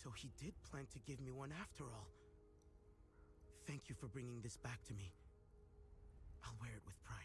So he did plan to give me one after all. Thank you for bringing this back to me. I'll wear it with pride.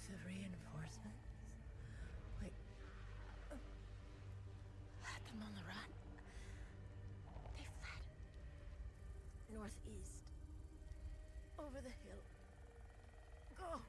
The reinforcements? Wait. Had them on the run. They fled. Northeast. Over the hill. Go!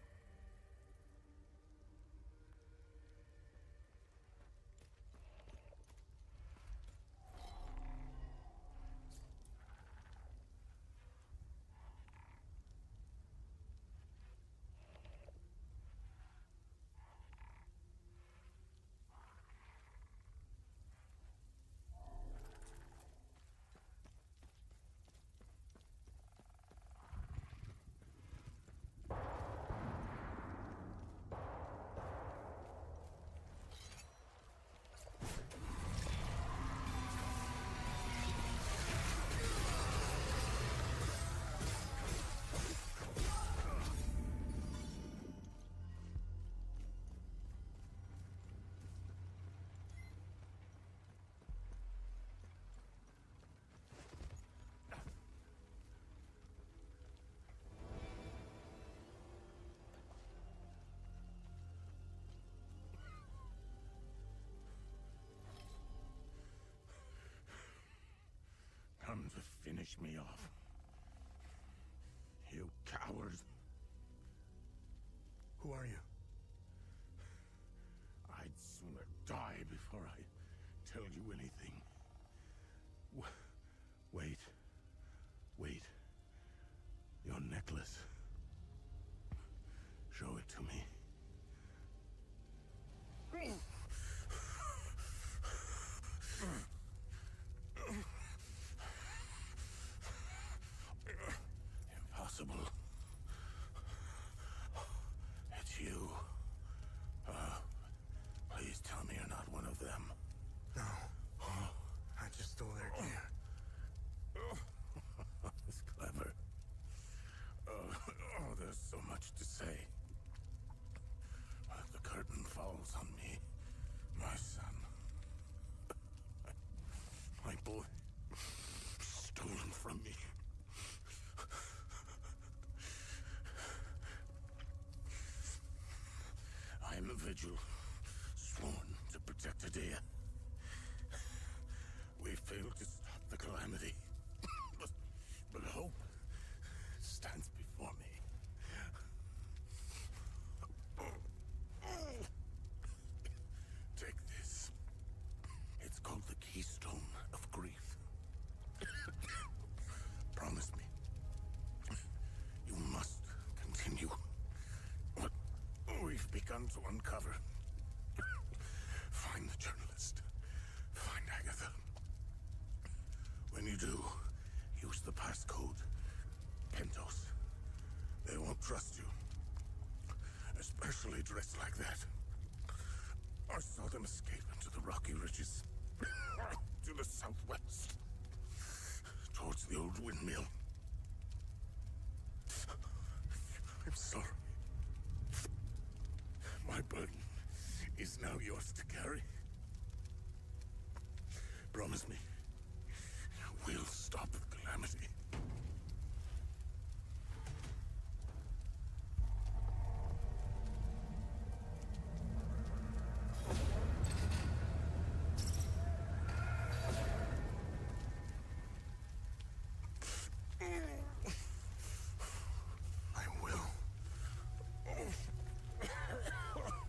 finish me off. You coward. Who are you? I'd sooner die before I tell you anything. Wait. Wait. Your necklace. Show it to me. Impossible. It's you. Please tell me you're not one of them. No. I just stole their gear. It's clever. There's so much to say. But the curtain falls on me, my son. My boy, stolen from me. I am a vigil, sworn to protect Adea. We failed to stop the calamity, but hope stands before me. Take this. It's called the Keystone of Grief. Promise me. You must continue what we've begun to uncover. Find the journalist. Find Agatha. When you do, use the passcode. Pentos. They won't trust you. Especially dressed like that. I saw them escape into the rocky ridges. To the southwest. Towards the old windmill. I'm sorry. My burden is now yours to carry. Promise me. We'll stop the calamity.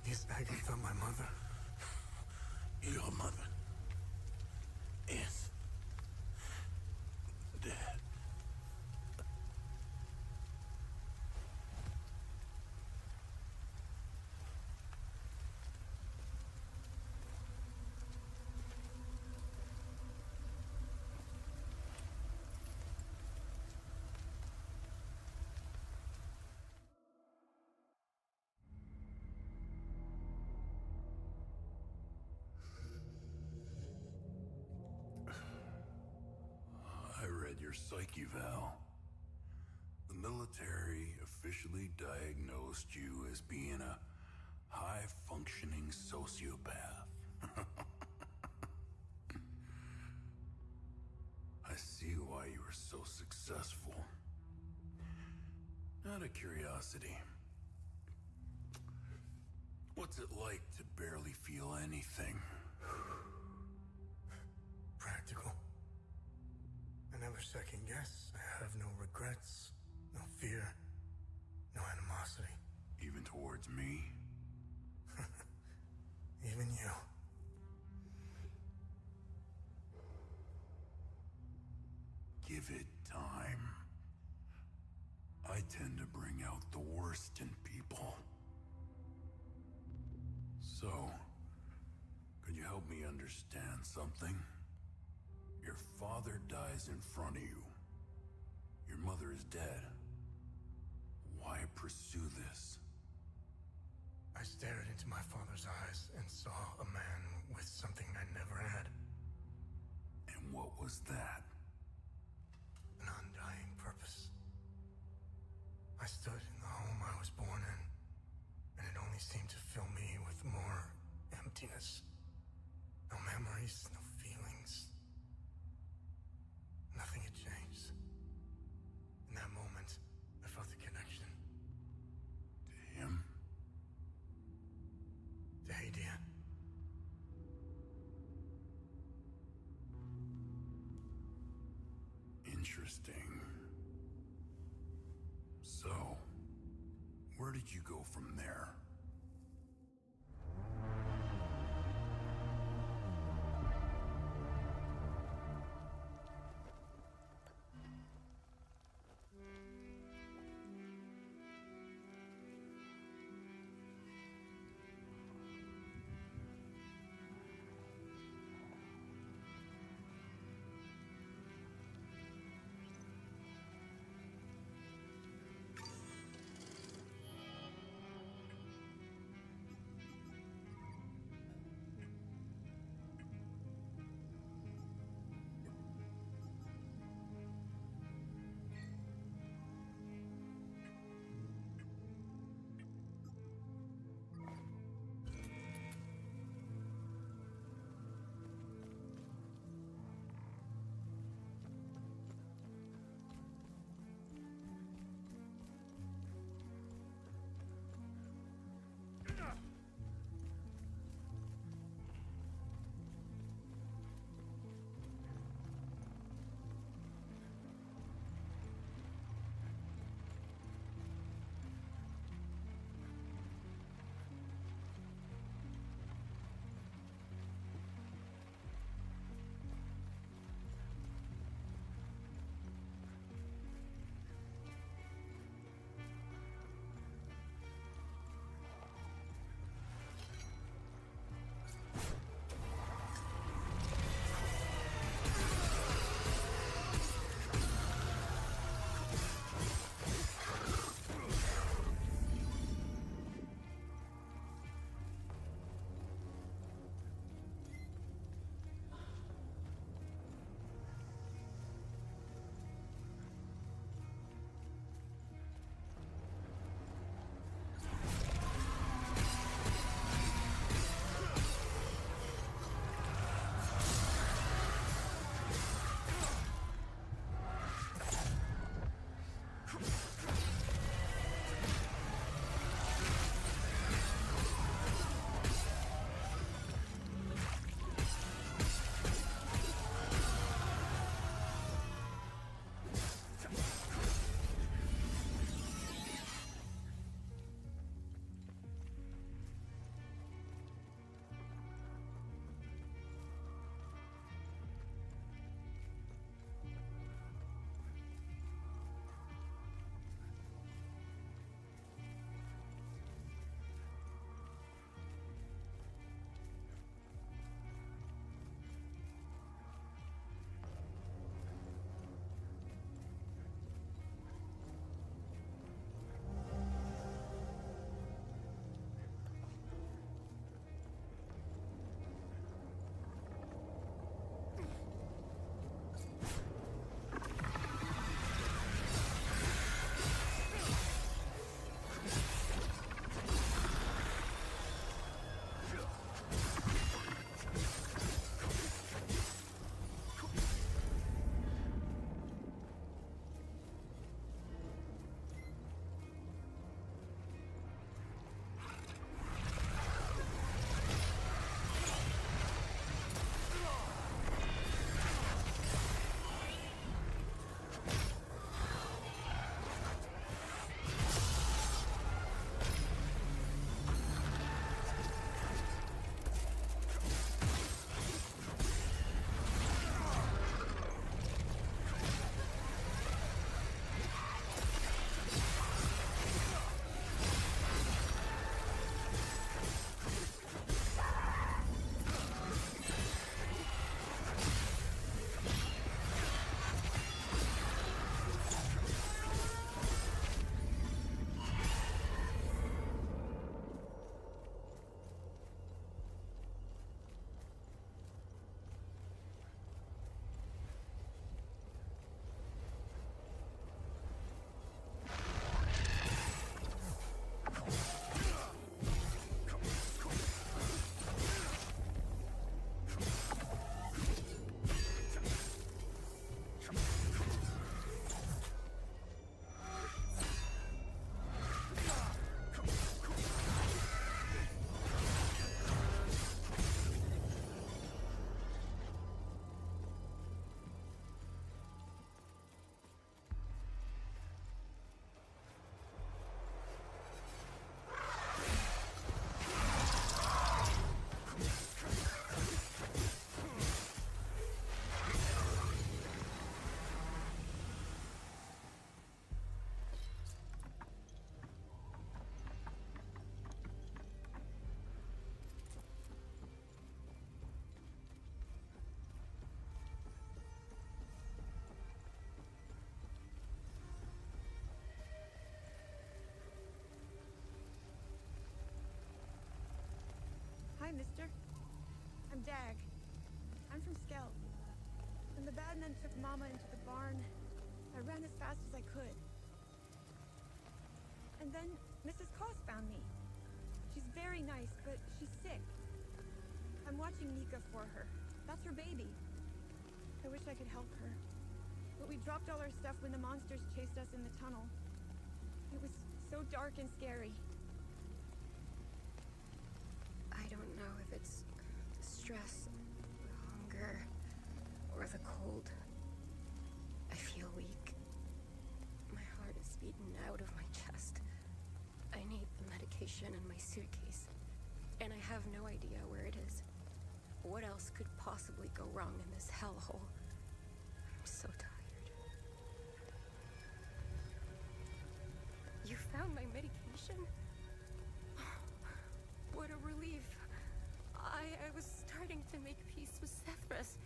Is Agatha my mother? Your mother is dead. I read your psyche val. The military officially diagnosed you as being a high-functioning sociopath. I see why you were so successful. Out of curiosity, what's it like to barely feel anything? Practical. I never second guess. I have no regrets, no fear, no animosity. Even towards me? Even you. Give it time. I tend to bring out the worst in people. So, could you help me understand something? Your father dies in front of you. Your mother is dead. Why pursue this? I stared into my father's eyes and saw a man with something I never had. And what was that? An undying purpose. I stood in the home I was born in, and it only seemed to fill me with more emptiness. No memories, no feelings. Nothing had changed. In that moment, I felt a connection. To him? To Hadia. Interesting. So, where did you go from there? mister. I'm Dag. I'm from Skell. When the bad men took Mama into the barn, I ran as fast as I could. And then Mrs. Koss found me. She's very nice, but she's sick. I'm watching Mika for her. That's her baby. I wish I could help her. But we dropped all our stuff when the monsters chased us in the tunnel. It was so dark and scary. I don't know if it's the stress, the hunger, or the cold. I feel weak. My heart is beaten out of my chest. I need the medication in my suitcase, and I have no idea where it is. What else could possibly go wrong in this hellhole? I'm so tired. You found my medication? What a relief. I was starting to make peace with Sethras.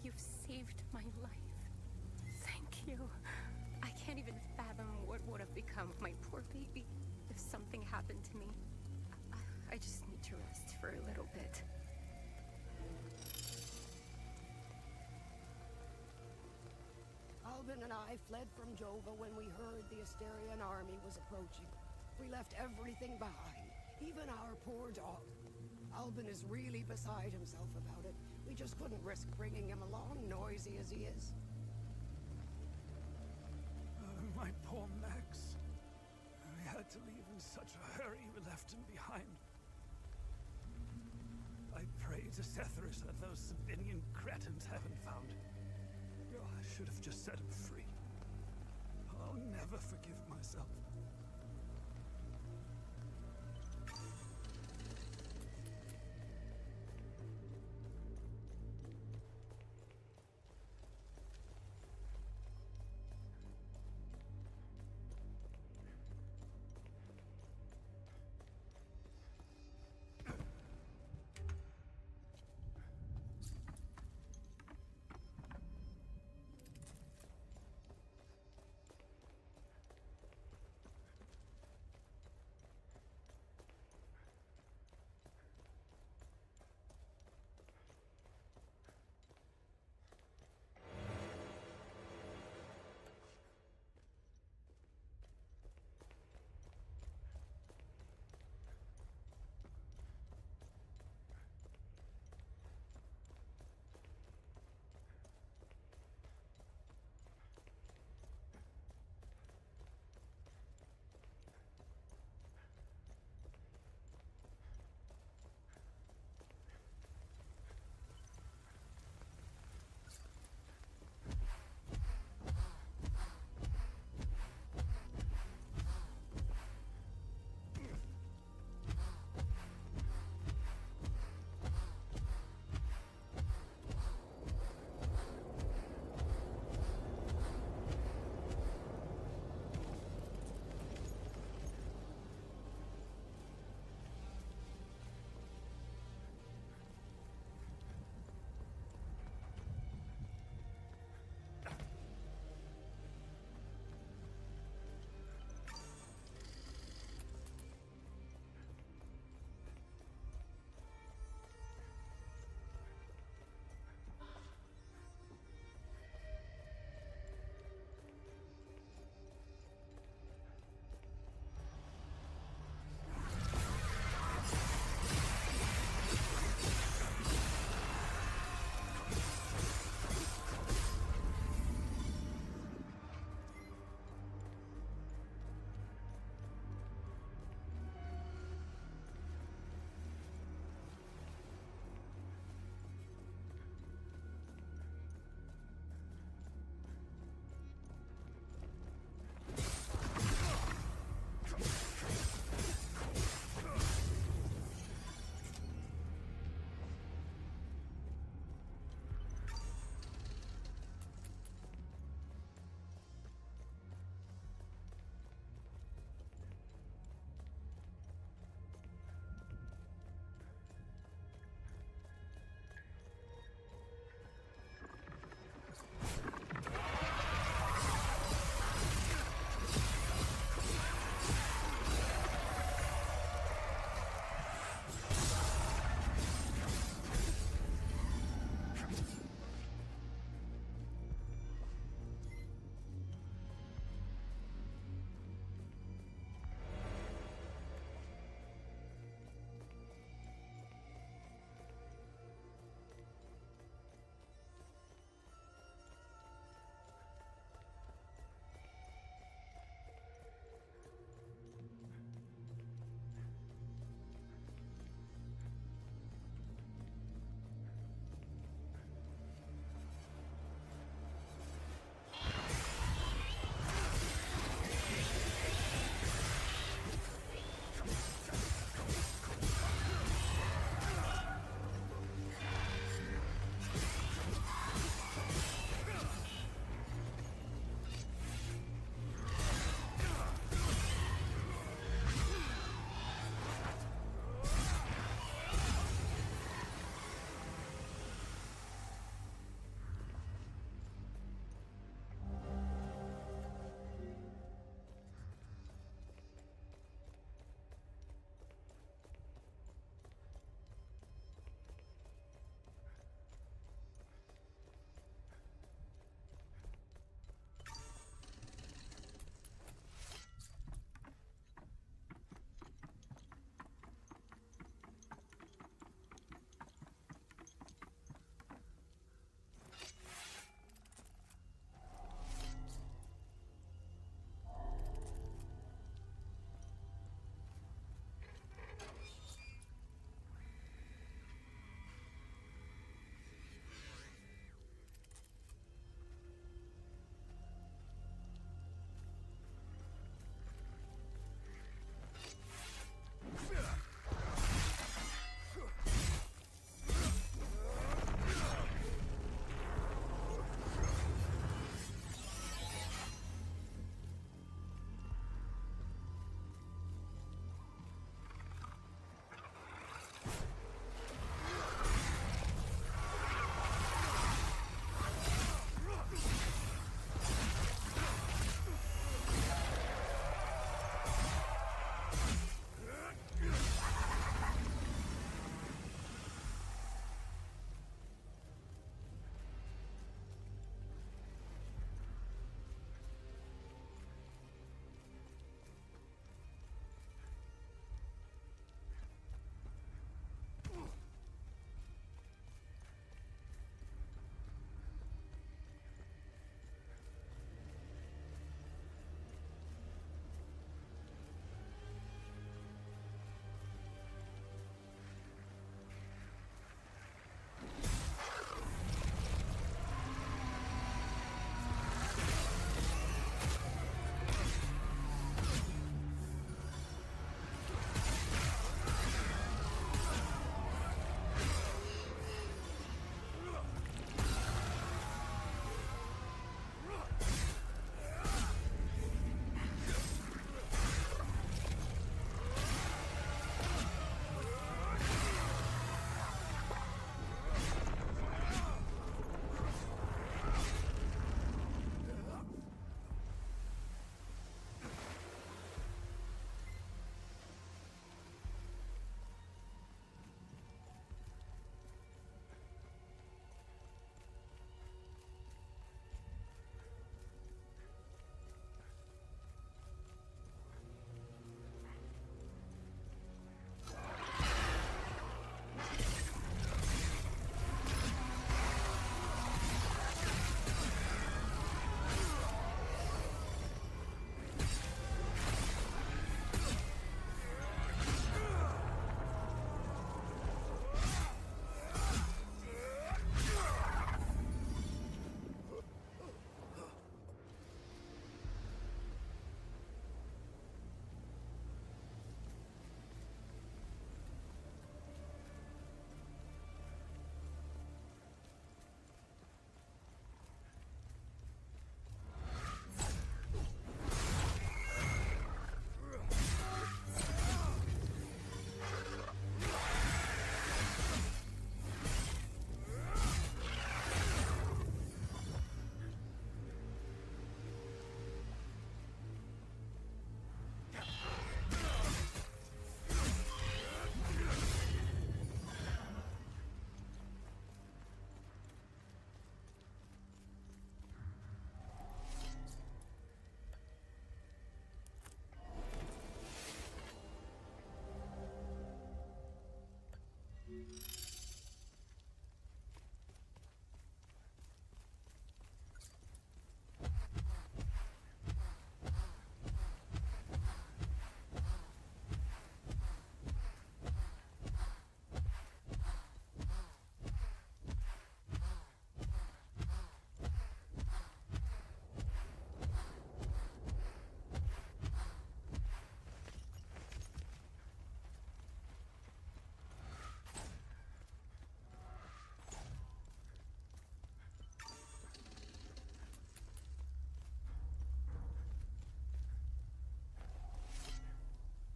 You've saved my life. Thank you. I can't even fathom what would have become of my poor baby if something happened to me. I just need to rest for a little bit. Albin and I fled from Jova when we heard the Asterian army was approaching. We left everything behind, even our poor dog. Albin is really beside himself about it. We just couldn't risk bringing him along, noisy as he is. My poor Max. We had to leave in such a hurry, we left him behind. I pray to Sethras that those Sabinian cretins haven't found him. Oh, I should have just set him free. I'll never forgive myself.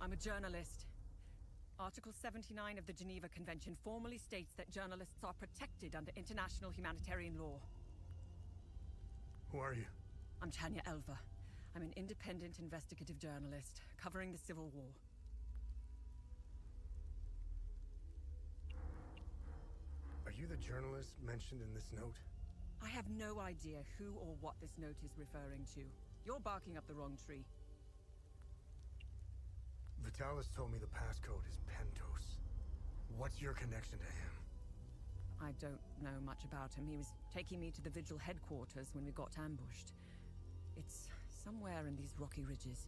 I'm a journalist. Article 79 of the Geneva Convention formally states that journalists are protected under international humanitarian law. Who are you? I'm Tanya Elva. I'm an independent investigative journalist covering the Civil War. Are you the journalist mentioned in this note? I have no idea who or what this note is referring to. You're barking up the wrong tree. Vitalis told me the passcode is Pentos. What's your connection to him? I don't know much about him. He was taking me to the Vigil headquarters when we got ambushed. It's somewhere in these rocky ridges.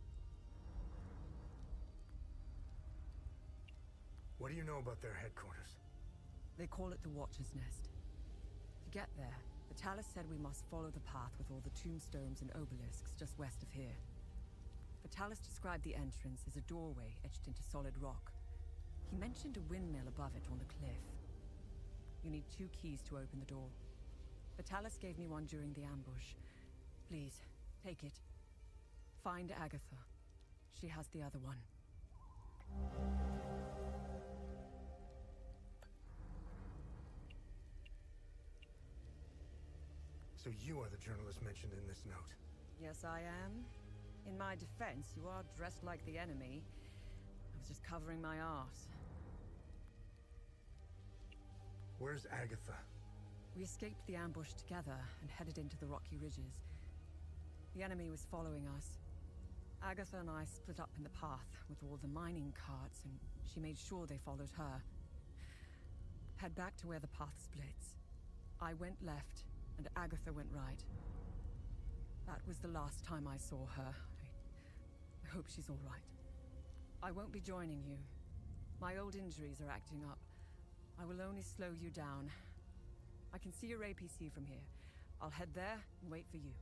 What do you know about their headquarters? They call it the Watcher's Nest. To get there, Vitalis said we must follow the path with all the tombstones and obelisks just west of here. Vitalis described the entrance as a doorway etched into solid rock. He mentioned a windmill above it on the cliff. You need 2 keys to open the door. Vitalis gave me one during the ambush. Please, take it. Find Agatha. She has the other one. So you are the journalist mentioned in this note? Yes, I am. In my defense, you are dressed like the enemy. I was just covering my arse. Where's Agatha? We escaped the ambush together and headed into the rocky ridges. The enemy was following us. Agatha and I split up in the path with all the mining carts, and she made sure they followed her. Head back to where the path splits. I went left, and Agatha went right. That was the last time I saw her. I hope she's all right. I won't be joining you. My old injuries are acting up. I will only slow you down. I can see your APC from here. I'll head there and wait for you.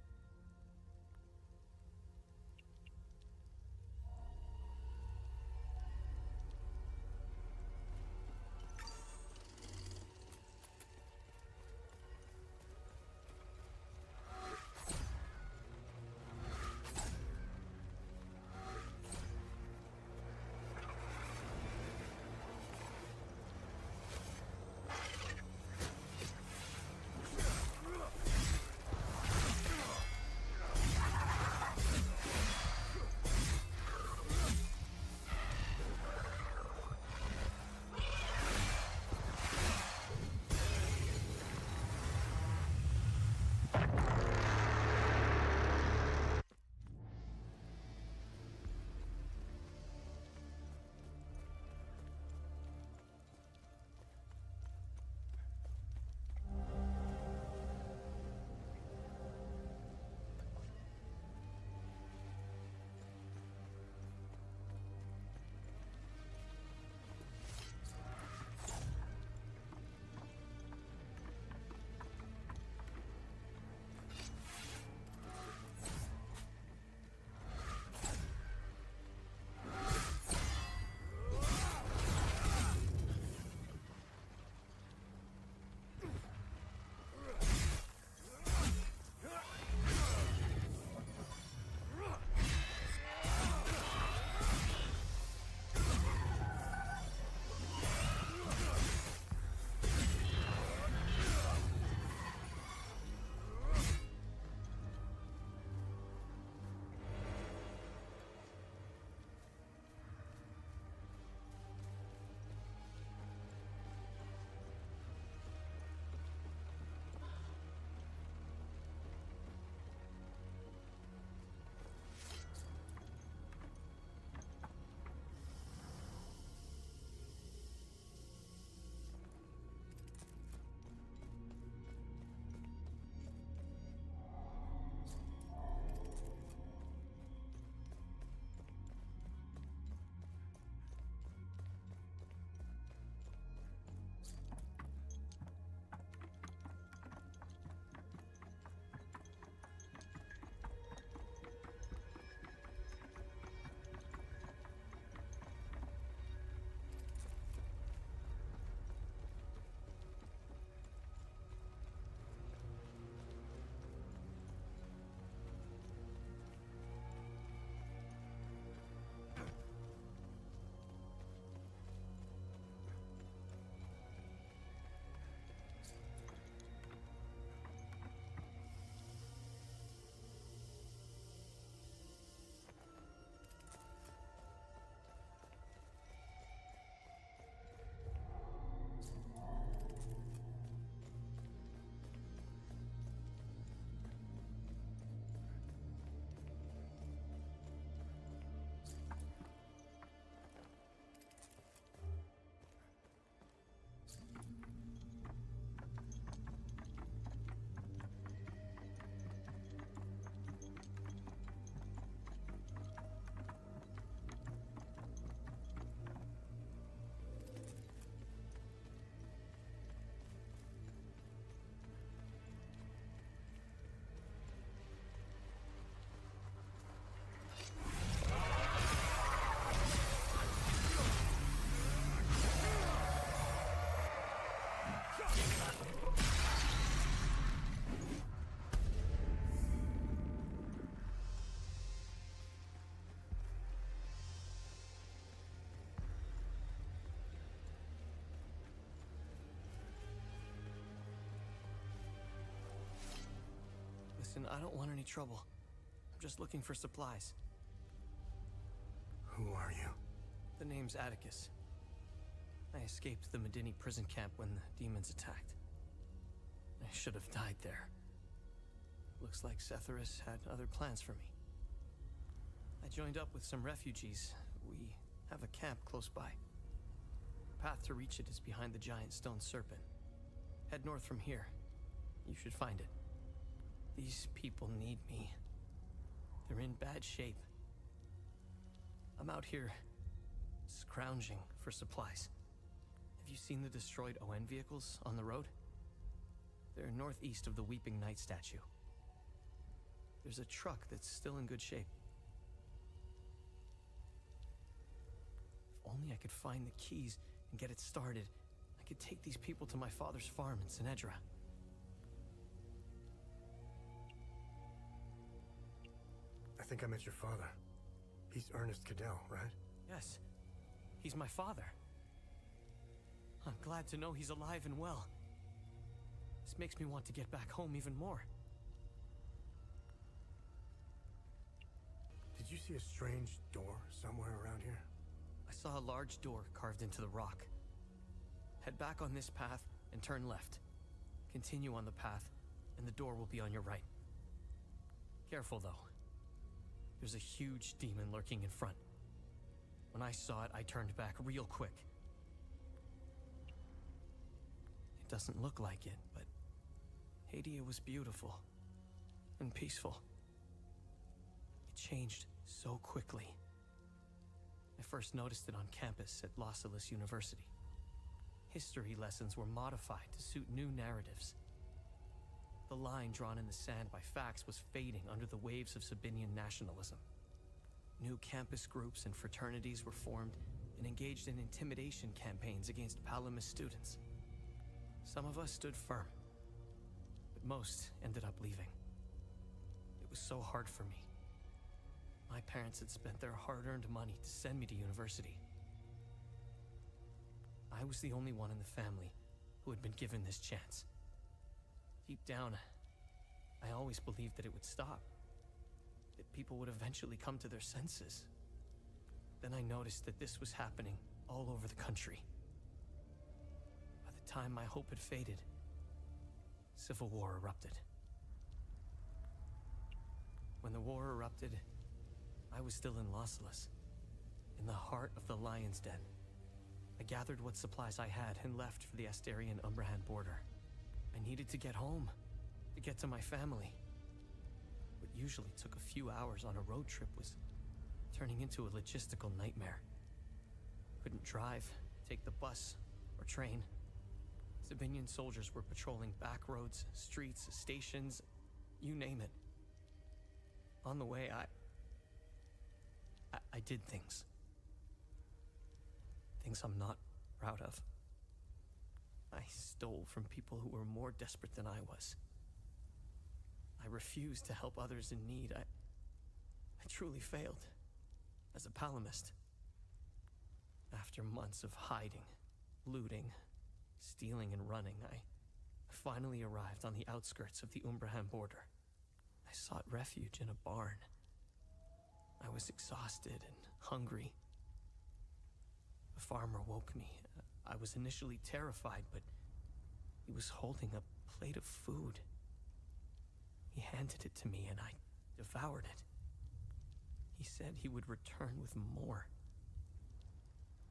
Listen, I don't want any trouble. I'm just looking for supplies. Who are you? The name's Atticus. I escaped the Medini prison camp when the demons attacked. I should have died there. Looks like Setharus had other plans for me. I joined up with some refugees. We have a camp close by. The path to reach it is behind the giant stone serpent. Head north from here. You should find it. These people need me. They're in bad shape. I'm out here scrounging for supplies. Have you seen the destroyed ON vehicles on the road? They're northeast of the Weeping Knight statue. There's a truck that's still in good shape. If only I could find the keys and get it started, I could take these people to my father's farm in Sinedra. I think I met your father. He's Ernest Cadell, right? Yes, he's my father. I'm glad to know he's alive and well. This makes me want to get back home even more. Did you see a strange door somewhere around here? I saw a large door carved into the rock. Head back on this path and turn left. Continue on the path, and the door will be on your right. Careful, though. There's a huge demon lurking in front. When I saw it, I turned back real quick. It doesn't look like it, but Hadia was beautiful and peaceful. It changed so quickly. I first noticed it on campus at Los Angeles University. History lessons were modified to suit new narratives. The line drawn in the sand by facts was fading under the waves of Sabinian nationalism. New campus groups and fraternities were formed and engaged in intimidation campaigns against Palamas students. Some of us stood firm, but most ended up leaving. It was so hard for me. My parents had spent their hard-earned money to send me to university. I was the only one in the family who had been given this chance. Deep down, I always believed that it would stop, that people would eventually come to their senses. Then I noticed that this was happening all over the country. By the time my hope had faded, civil war erupted. When the war erupted, I was still in Los Angeles, in the heart of the Lion's Den. I gathered what supplies I had and left for the Astarian-Umbrahan border. I needed to get home, to get to my family. What usually took a few hours on a road trip was turning into a logistical nightmare. Couldn't drive, take the bus, or train. Sabinian soldiers were patrolling back roads, streets, stations, you name it. On the way, I did things. Things I'm not proud of. I stole from people who were more desperate than I was. I refused to help others in need. I truly failed as a Palamist. After months of hiding, looting, stealing, and running, I finally arrived on the outskirts of the Umbrahan border. I sought refuge in a barn. I was exhausted and hungry. The farmer woke me. I was initially terrified, but he was holding a plate of food. He handed it to me, and I devoured it. He said he would return with more.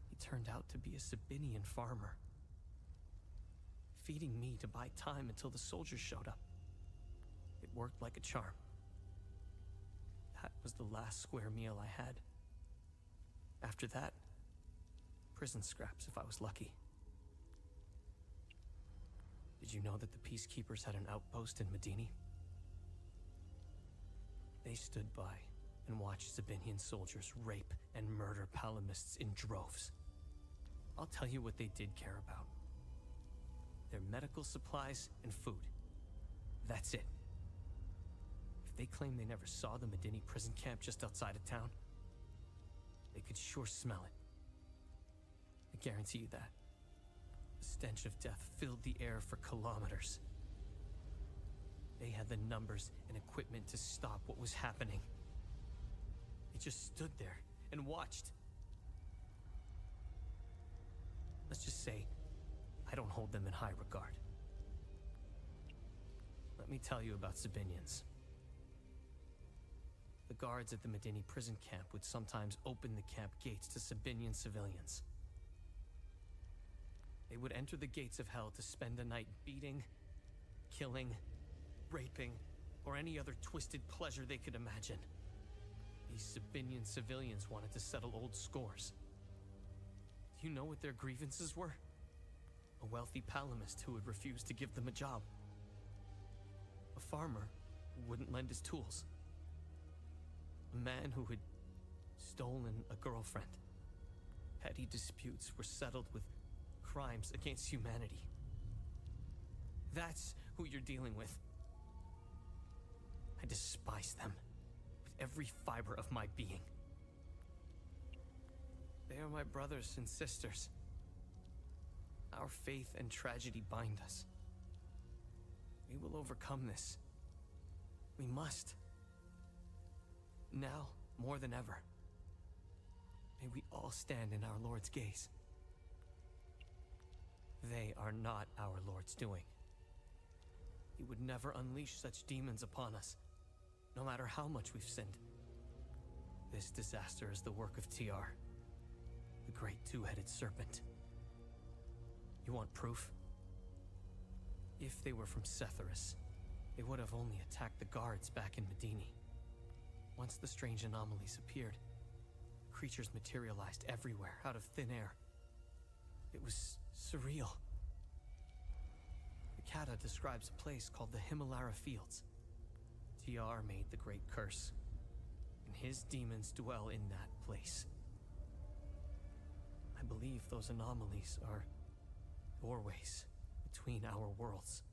He turned out to be a Sabinian farmer, feeding me to buy time until the soldiers showed up. It worked like a charm. That was the last square meal I had. After that, prison scraps if I was lucky. Did you know that the peacekeepers had an outpost in Medini? They stood by and watched Sabinian soldiers rape and murder Palamists in droves. I'll tell you what they did care about. Their medical supplies and food. That's it. If they claim they never saw the Medini prison camp just outside of town, they could sure smell it. I guarantee you that. The stench of death filled the air for kilometers. They had the numbers and equipment to stop what was happening. They just stood there and watched. Let's just say, I don't hold them in high regard. Let me tell you about Sabinians. The guards at the Medini prison camp would sometimes open the camp gates to Sabinian civilians. They would enter the gates of hell to spend the night beating, killing, raping, or any other twisted pleasure they could imagine. These Sabinian civilians wanted to settle old scores. Do you know what their grievances were? A wealthy palamist who had refused to give them a job. A farmer who wouldn't lend his tools. A man who had stolen a girlfriend. Petty disputes were settled with crimes against humanity. That's who you're dealing with. I despise them with every fiber of my being. They are my brothers and sisters. Our faith and tragedy bind us. We will overcome this. We must. Now, more than ever. May we all stand in our Lord's gaze. They are not our Lord's doing. He would never unleash such demons upon us, no matter how much we've sinned. This disaster is the work of TR, the great two-headed serpent. You want proof? If they were from Setharis, they would have only attacked the guards back in Medini. Once the strange anomalies appeared, creatures materialized everywhere out of thin air. It was surreal. The Kata describes a place called the Himalara Fields. TR made the great curse, and his demons dwell in that place. I believe those anomalies are doorways between our worlds.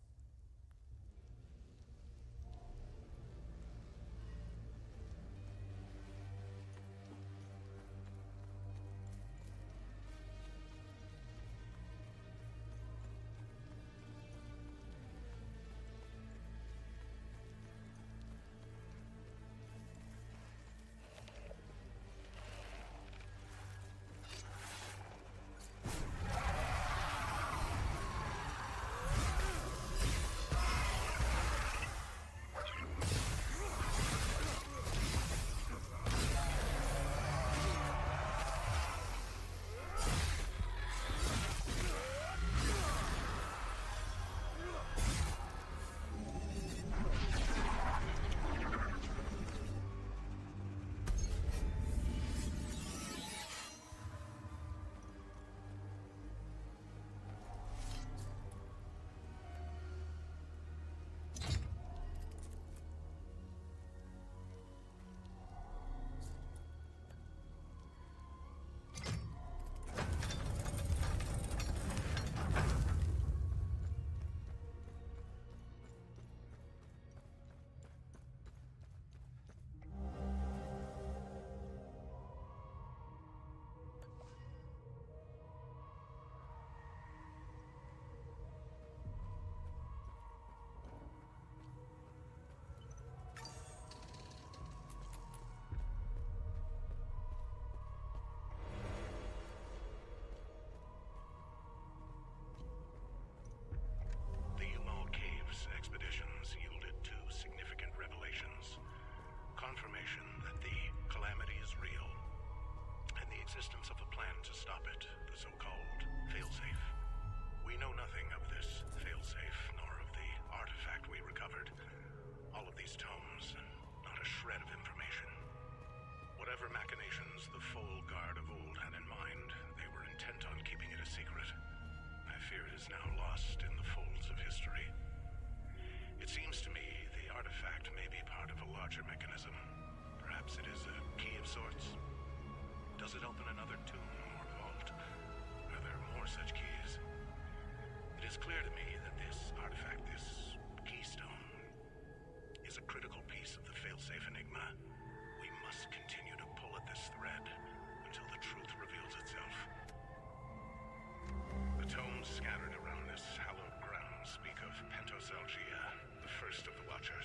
Scattered around this hallowed ground speak of Pentosalgia, the first of the Watcher.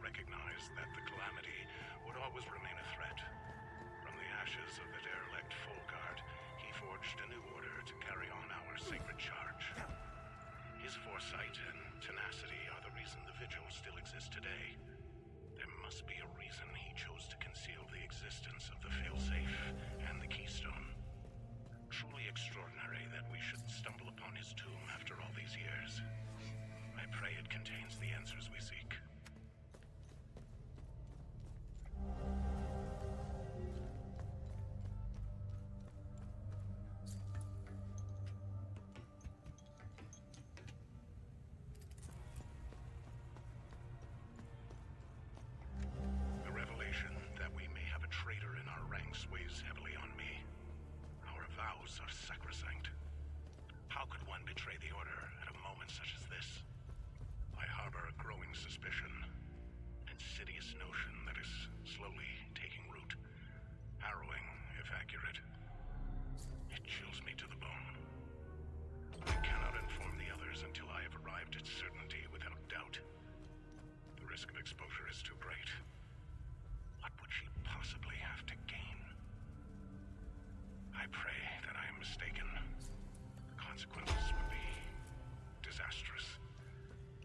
recognized that the Calamity would always remain a threat. From the ashes of the derelict Folgard, he forged a new order to carry on our sacred charge. His foresight and tenacity are the reason the Vigil still exists today. There must be a reason he chose to conceal the existence of the failsafe and the keystone. Truly extraordinary that we should stumble upon his tomb after all these years. I pray it contains the answers we seek. The revelation that we may have a traitor in our ranks weighs heavily on me. Our vows are sacrosanct. How could one betray the Order at a moment such as this? I harbor a growing suspicion, an insidious notion that is slowly taking root. Harrowing, if accurate. It chills me to the bone. I cannot inform the others until I have arrived at certainty without doubt. The risk of exposure is too great. What would she possibly have to gain? I pray that I am mistaken. The consequences would be disastrous.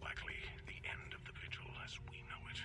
Likely the end of the Vigil as we know it.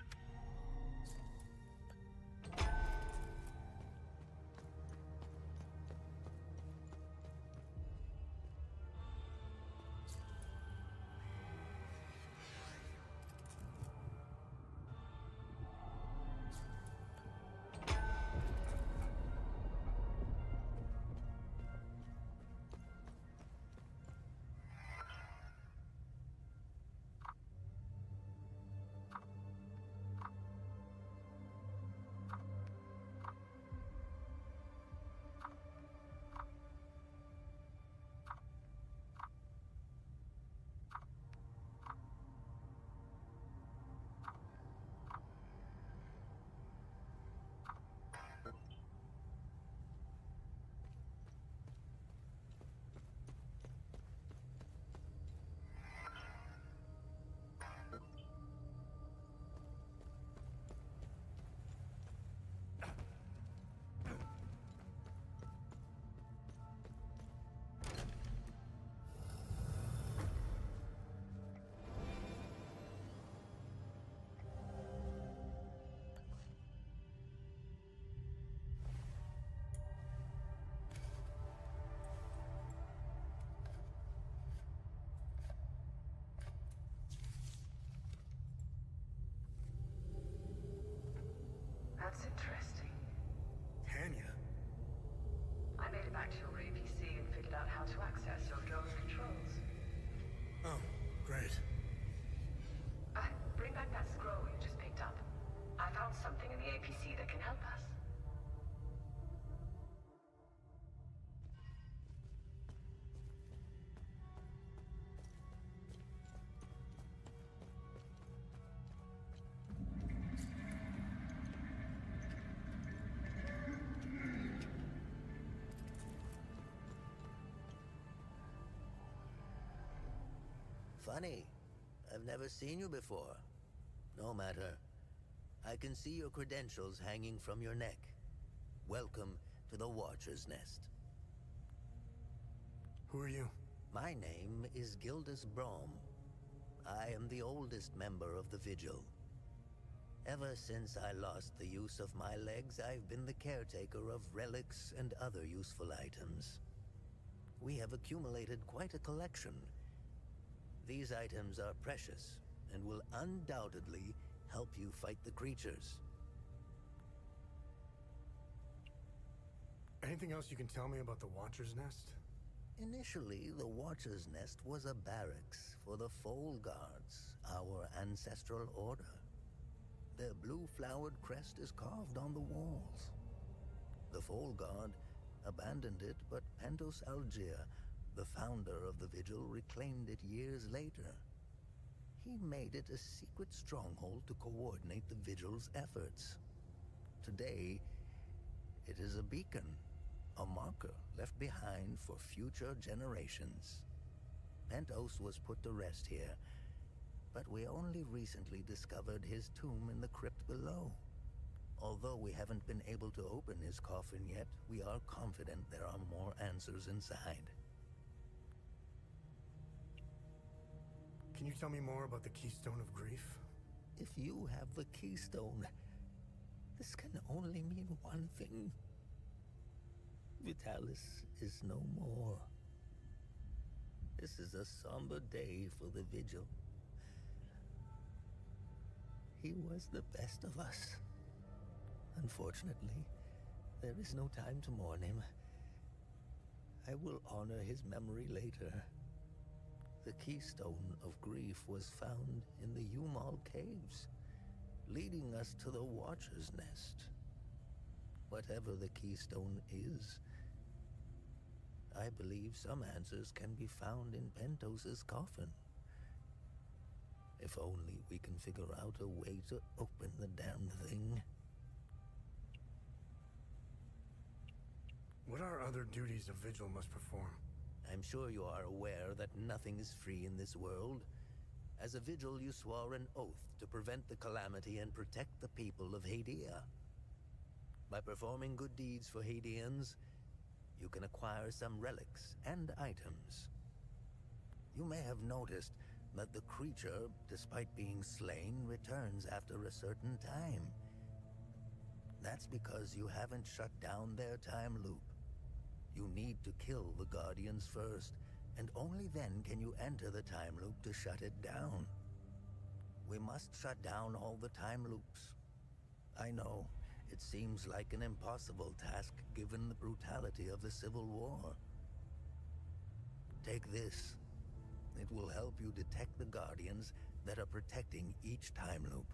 That's interesting. Tanya? I made it back to your APC and figured out how to access your drone's controls. Oh, great. Bring back that scroll you just picked up. I found something in the APC that can help us. Funny. I've never seen you before. No matter. I can see your credentials hanging from your neck. Welcome to the Watcher's Nest. Who are you? My name is Gildas Brom. I am the oldest member of the Vigil. Ever since I lost the use of my legs, I've been the caretaker of relics and other useful items. We have accumulated quite a collection. These items are precious and will undoubtedly help you fight the creatures. Anything else you can tell me about the Watcher's Nest? Initially, the Watcher's Nest was a barracks for the Folgards, our ancestral order. Their blue-flowered crest is carved on the walls. The Folgard abandoned it, but Pentos Algier, the founder of the Vigil, reclaimed it years later. He made it a secret stronghold to coordinate the Vigil's efforts. Today, it is a beacon, a marker left behind for future generations. Pentos was put to rest here, but we only recently discovered his tomb in the crypt below. Although we haven't been able to open his coffin yet, we are confident there are more answers inside. Can you tell me more about the Keystone of Grief? If you have the keystone, this can only mean one thing. Vitalis is no more. This is a somber day for the Vigil. He was the best of us. Unfortunately, there is no time to mourn him. I will honor his memory later. The Keystone of Grief was found in the Umal Caves, leading us to the Watcher's Nest. Whatever the Keystone is, I believe some answers can be found in Pentos's coffin. If only we can figure out a way to open the damn thing. What are other duties a Vigil must perform? I'm sure you are aware that nothing is free in this world. As a Vigil, you swore an oath to prevent the calamity and protect the people of Hadia. By performing good deeds for Hadians, you can acquire some relics and items. You may have noticed that the creature, despite being slain, returns after a certain time. That's because you haven't shut down their time loop. You need to kill the Guardians first, and only then can you enter the time loop to shut it down. We must shut down all the time loops. I know, it seems like an impossible task given the brutality of the Civil War. Take this. It will help you detect the Guardians that are protecting each time loop.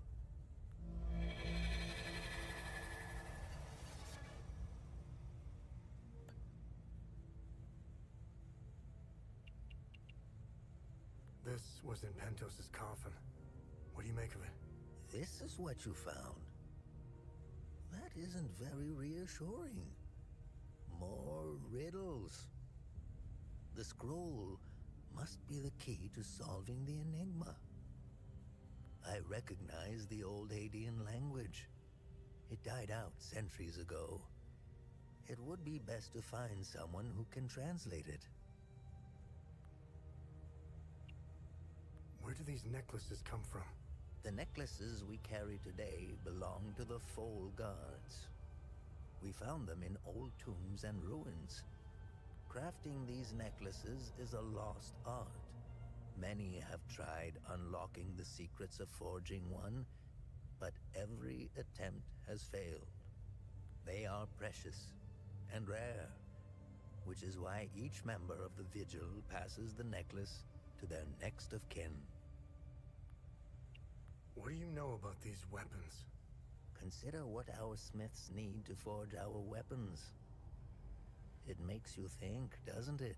This was in Pentos's coffin. What do you make of it? This is what you found. That isn't very reassuring. More riddles. The scroll must be the key to solving the enigma. I recognize the old Hadean language. It died out centuries ago. It would be best to find someone who can translate it. Where do these necklaces come from? The necklaces we carry today belong to the Foal Guards. We found them in old tombs and ruins. Crafting these necklaces is a lost art. Many have tried unlocking the secrets of forging one, but every attempt has failed. They are precious and rare, which is why each member of the Vigil passes the necklace to their next of kin. What do you know about these weapons? Consider what our smiths need to forge our weapons. It makes you think, doesn't it?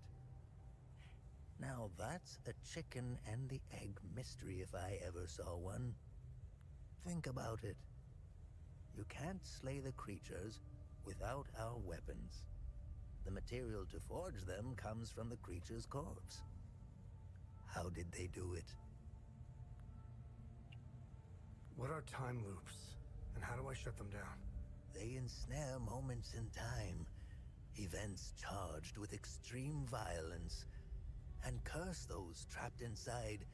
Now that's a chicken and the egg mystery if I ever saw one. Think about it. You can't slay the creatures without our weapons. The material to forge them comes from the creature's corpse. How did they do it? What are time loops, and how do I shut them down? They ensnare moments in time, events charged with extreme violence, and curse those trapped inside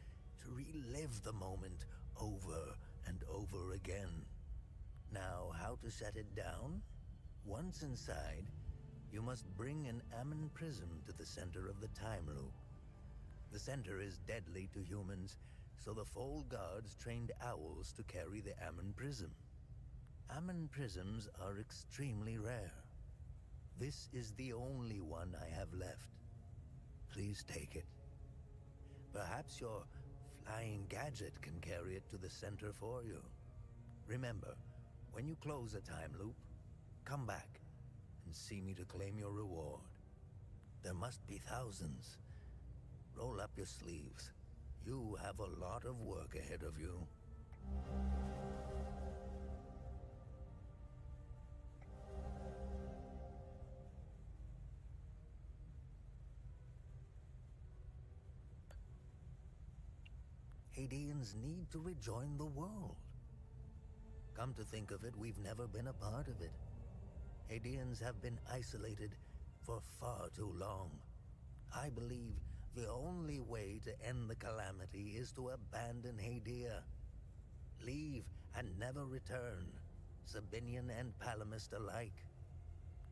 to relive the moment over and over again. Now, how to shut it down? Once inside, you must bring an Ammon prism to the center of the time loop. The center is deadly to humans, so the Foal Guards trained owls to carry the Ammon prism. Ammon prisms are extremely rare. This is the only one I have left. Please take it. Perhaps your flying gadget can carry it to the center for you. Remember, when you close a time loop, come back and see me to claim your reward. There must be thousands. Roll up your sleeves. You have a lot of work ahead of you. Hadeans need to rejoin the world. Come to think of it, we've never been a part of it. Hadeans have been isolated for far too long. I believe the only way to end the calamity is to abandon Hadia. Leave and never return, Sabinian and Palamist alike.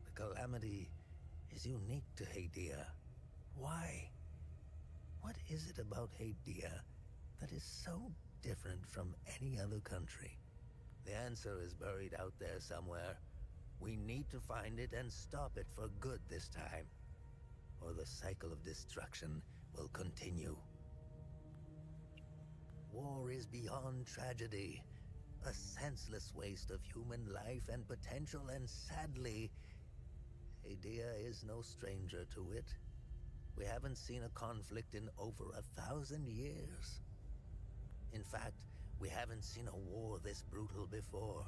The calamity is unique to Hadia. Why? What is it about Hadia that is so different from any other country? The answer is buried out there somewhere. We need to find it and stop it for good this time, or the cycle of destruction will continue. War is beyond tragedy, a senseless waste of human life and potential, and sadly, Hadia is no stranger to it. We haven't seen a conflict in over 1,000 years. In fact, we haven't seen a war this brutal before.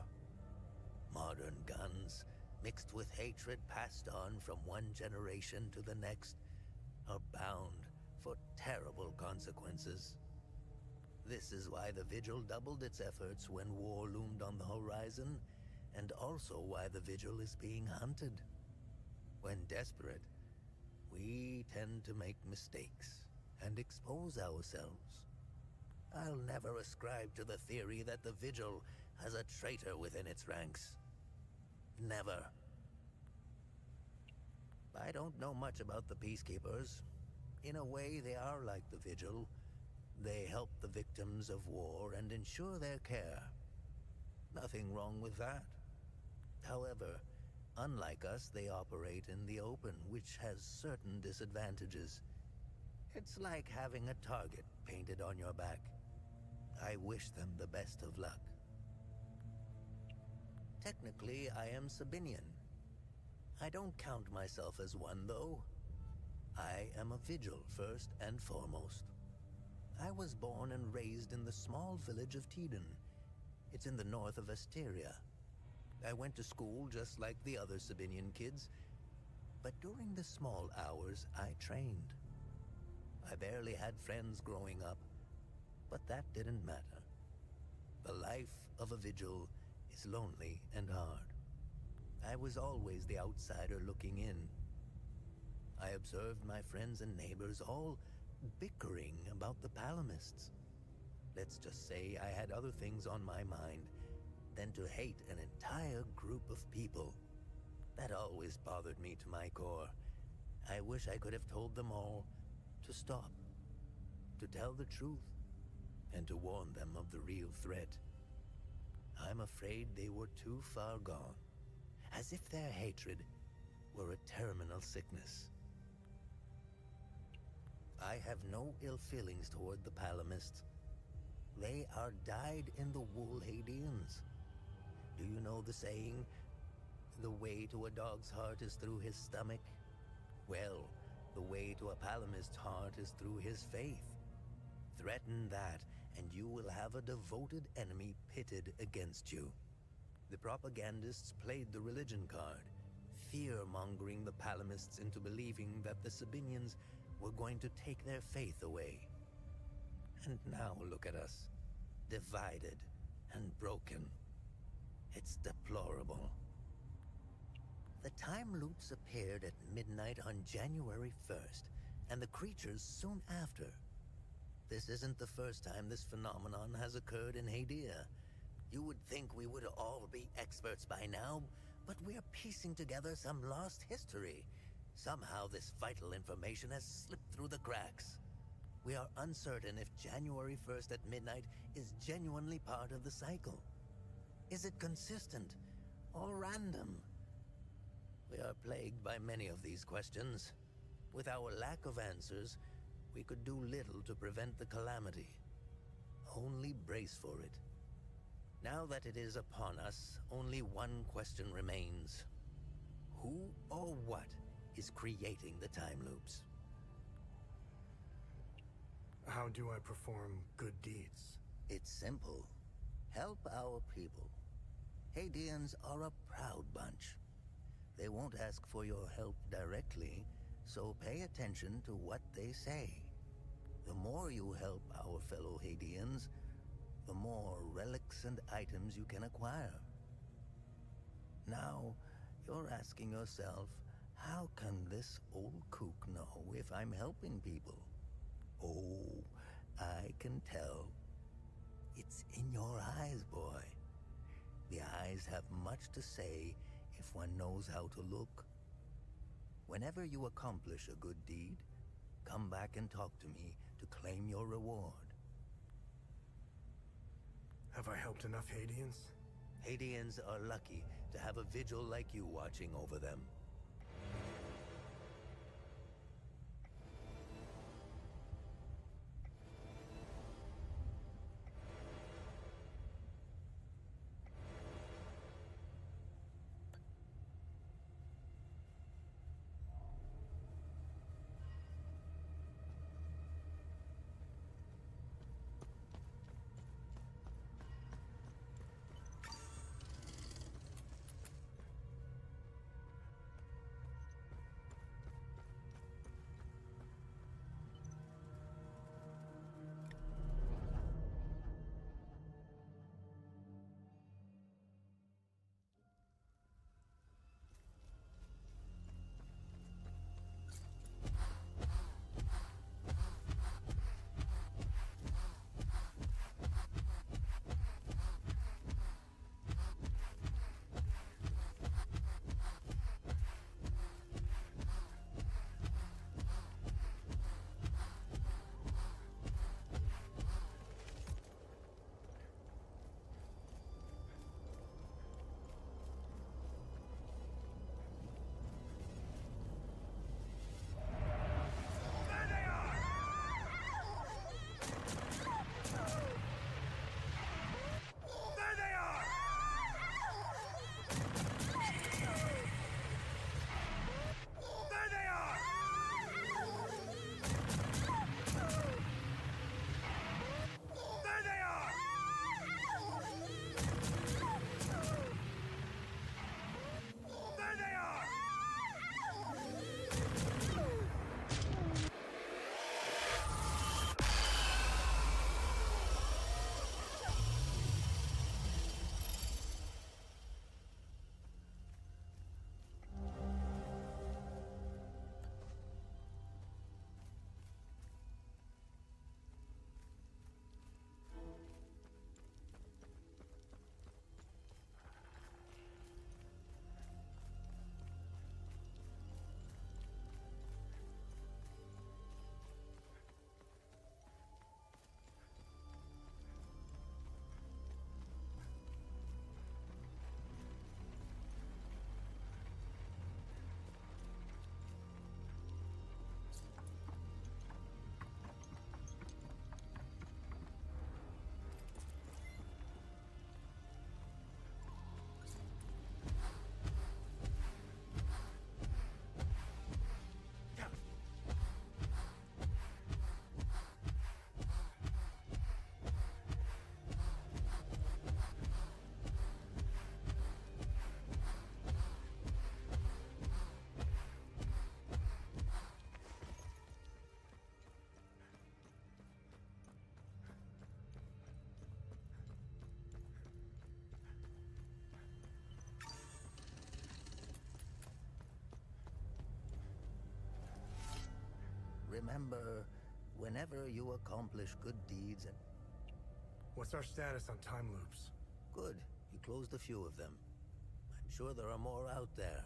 Modern guns, mixed with hatred passed on from one generation to the next, are bound for terrible consequences. This is why the Vigil doubled its efforts when war loomed on the horizon, and also why the Vigil is being hunted. When desperate, we tend to make mistakes and expose ourselves. I'll never ascribe to the theory that the Vigil has a traitor within its ranks. Never. I don't know much about the Peacekeepers. In a way, they are like the Vigil. They help the victims of war and ensure their care. Nothing wrong with that. However, unlike us, they operate in the open, which has certain disadvantages. It's like having a target painted on your back. I wish them the best of luck. Technically, I am Sabinian. I don't count myself as one, though. I am a Vigil, first and foremost. I was born and raised in the small village of Teden. It's in the north of Asteria. I went to school just like the other Sabinian kids, but during the small hours, I trained. I barely had friends growing up, but that didn't matter. The life of a Vigil is lonely and hard. I was always the outsider looking in. I observed my friends and neighbors all bickering about the Palamists. Let's just say I had other things on my mind than to hate an entire group of people. That always bothered me to my core. I wish I could have told them all to stop, to tell the truth, and to warn them of the real threat. I'm afraid they were too far gone, as if their hatred were a terminal sickness. I have no ill feelings toward the Palamists. They are dyed-in-the-wool Hadeans. Do you know the saying, the way to a dog's heart is through his stomach? Well, the way to a Palamist's heart is through his faith. Threaten that, and you will have a devoted enemy pitted against you. The propagandists played the religion card, fear-mongering the Palamists into believing that the Sabinians were going to take their faith away. And now look at us, divided and broken. It's deplorable. The time loops appeared at midnight on January 1st, and the creatures soon after. This isn't the first time this phenomenon has occurred in Hadia. You would think we would all be experts by now, but we're piecing together some lost history. Somehow this vital information has slipped through the cracks. We are uncertain if January 1st at midnight is genuinely part of the cycle. Is it consistent or random? We are plagued by many of these questions. With our lack of answers, we could do little to prevent the calamity. Only brace for it. Now that it is upon us, only one question remains. Who or what is creating the time loops? How do I perform good deeds? It's simple. Help our people. Hadeans are a proud bunch. They won't ask for your help directly, so pay attention to what they say. The more you help our fellow Hadeans, the more relics and items you can acquire. Now, you're asking yourself, how can this old kook know if I'm helping people? Oh, I can tell. It's in your eyes, boy. The eyes have much to say if one knows how to look. Whenever you accomplish a good deed, come back and talk to me to claim your reward. Have I helped enough Hadians? Hadians are lucky to have a vigil like you watching over them. Remember, whenever you accomplish good deeds and... What's our status on time loops? Good. You closed a few of them. I'm sure there are more out there.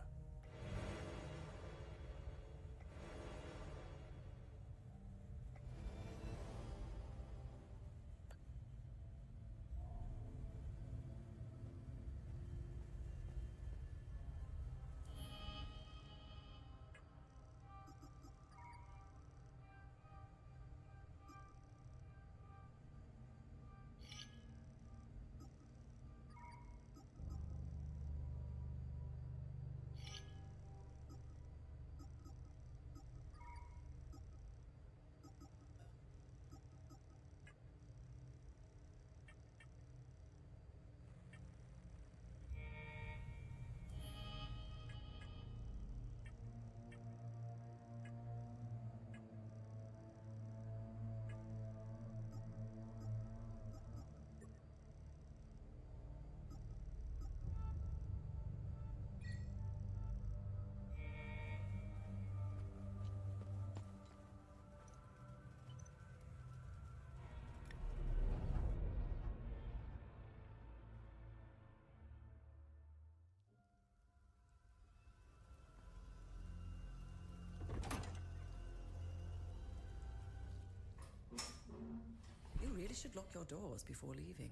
should lock your doors before leaving.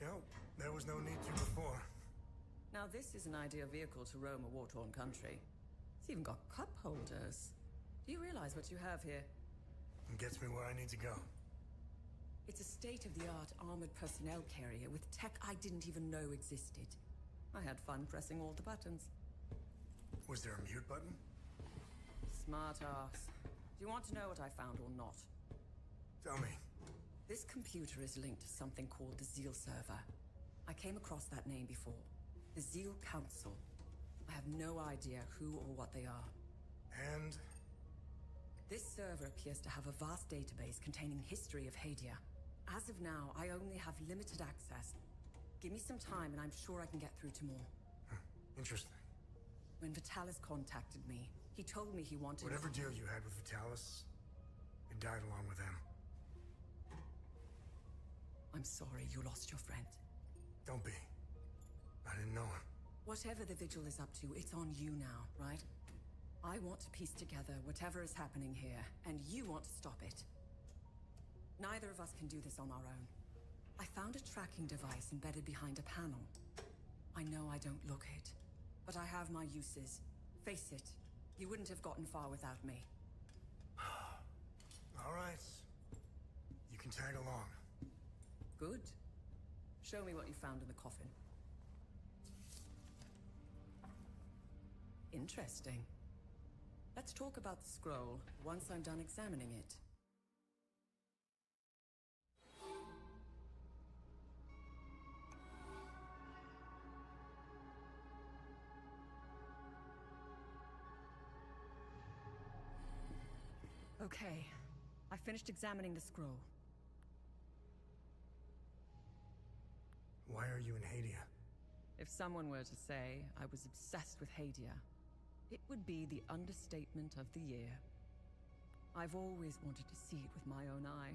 Yep, there was no need to before. Now this is an ideal vehicle to roam a war-torn country. It's even got cup holders. Do you realize what you have here? It gets me where I need to go. It's a state-of-the-art armored personnel carrier with tech I didn't even know existed. I had fun pressing all the buttons. Was there a mute button? Smart ass. Do you want to know what I found or not? Tell me. This computer is linked to something called the Zeal server. I came across that name before. The Zeal Council. I have no idea who or what they are. And? This server appears to have a vast database containing history of Hadia. As of now, I only have limited access. Give me some time and I'm sure I can get through to more. Interesting. When Vitalis contacted me, he told me he wanted... Whatever deal you had with Vitalis, it died along with him. I'm sorry you lost your friend. Don't be. I didn't know him. Whatever the Vigil is up to, it's on you now, right? I want to piece together whatever is happening here, and you want to stop it. Neither of us can do this on our own. I found a tracking device embedded behind a panel. I know I don't look it, but I have my uses. Face it, you wouldn't have gotten far without me. All right. You can tag along. Good. Show me what you found in the coffin. Interesting. Let's talk about the scroll once I'm done examining it. Okay, I finished examining the scroll. Why are you in Hadia? If someone were to say I was obsessed with Hadia, it would be the understatement of the year. I've always wanted to see it with my own eye.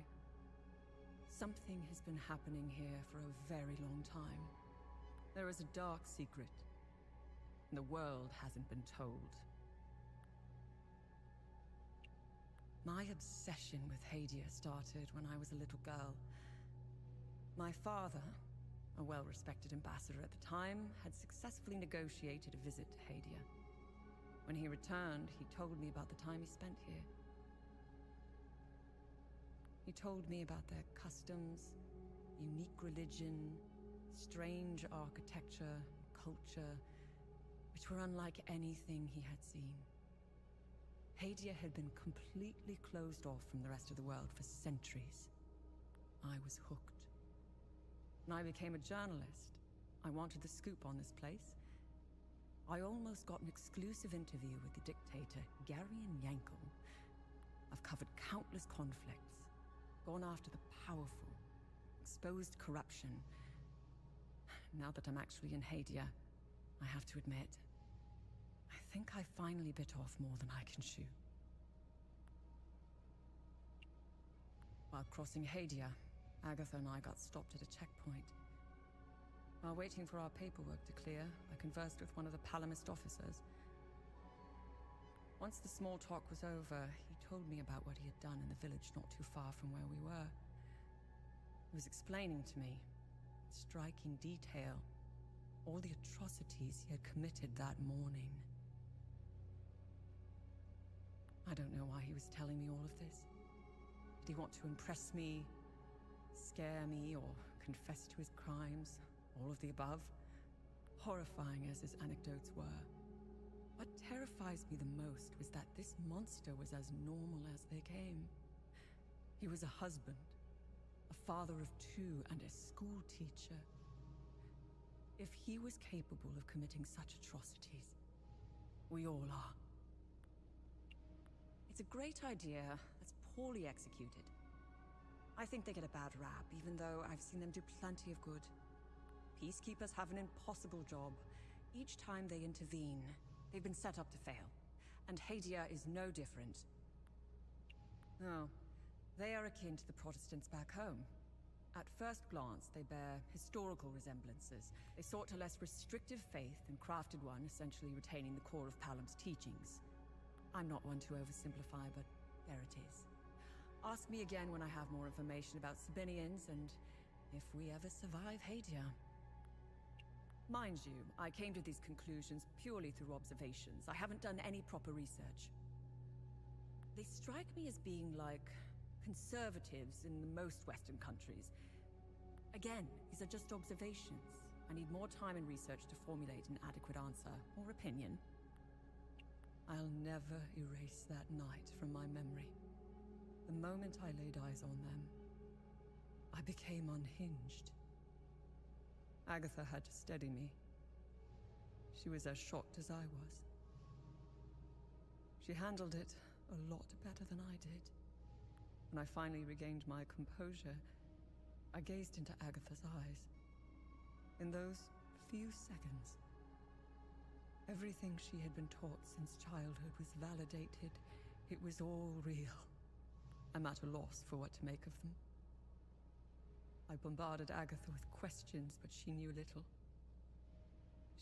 Something has been happening here for a very long time. There is a dark secret, and the world hasn't been told. My obsession with Hadia started when I was a little girl. My father, a well-respected ambassador at the time, had successfully negotiated a visit to Hadia. When he returned, he told me about the time he spent here. He told me about their customs, unique religion, strange architecture, culture, which were unlike anything he had seen. Hadia had been completely closed off from the rest of the world for centuries. I was hooked. When I became a journalist, I wanted the scoop on this place. I almost got an exclusive interview with the dictator, Garion Yankel. I've covered countless conflicts, gone after the powerful, exposed corruption. Now that I'm actually in Hadia, I have to admit, I think I finally bit off more than I can chew. While crossing Hadia, Agatha and I got stopped at a checkpoint. While waiting for our paperwork to clear, I conversed with one of the Palamist officers. Once the small talk was over, he told me about what he had done in the village not too far from where we were. He was explaining to me, in striking detail, all the atrocities he had committed that morning. I don't know why he was telling me all of this. Did he want to impress me, scare me, or confess to his crimes? All of the above? Horrifying as his anecdotes were, what terrifies me the most was that this monster was as normal as they came. He was a husband, a father of two, and a school teacher. If he was capable of committing such atrocities, we all are. It's a great idea that's poorly executed. I think they get a bad rap, even though I've seen them do plenty of good. Peacekeepers have an impossible job. Each time they intervene, they've been set up to fail. And Hadia is no different. No, they are akin to the Protestants back home. At first glance, they bear historical resemblances. They sought a less restrictive faith and crafted one, essentially retaining the core of Palam's teachings. I'm not one to oversimplify, but there it is. Ask me again when I have more information about Sabinians and if we ever survive Hadia. Mind you, I came to these conclusions purely through observations. I haven't done any proper research. They strike me as being like conservatives in most Western countries. Again, these are just observations. I need more time and research to formulate an adequate answer or opinion. I'll never erase that night from my memory. The moment I laid eyes on them, I became unhinged. Agatha had to steady me. She was as shocked as I was. She handled it a lot better than I did. When I finally regained my composure, I gazed into Agatha's eyes. In those few seconds, everything she had been taught since childhood was validated. It was all real. I'm at a loss for what to make of them. I bombarded Agatha with questions, but she knew little.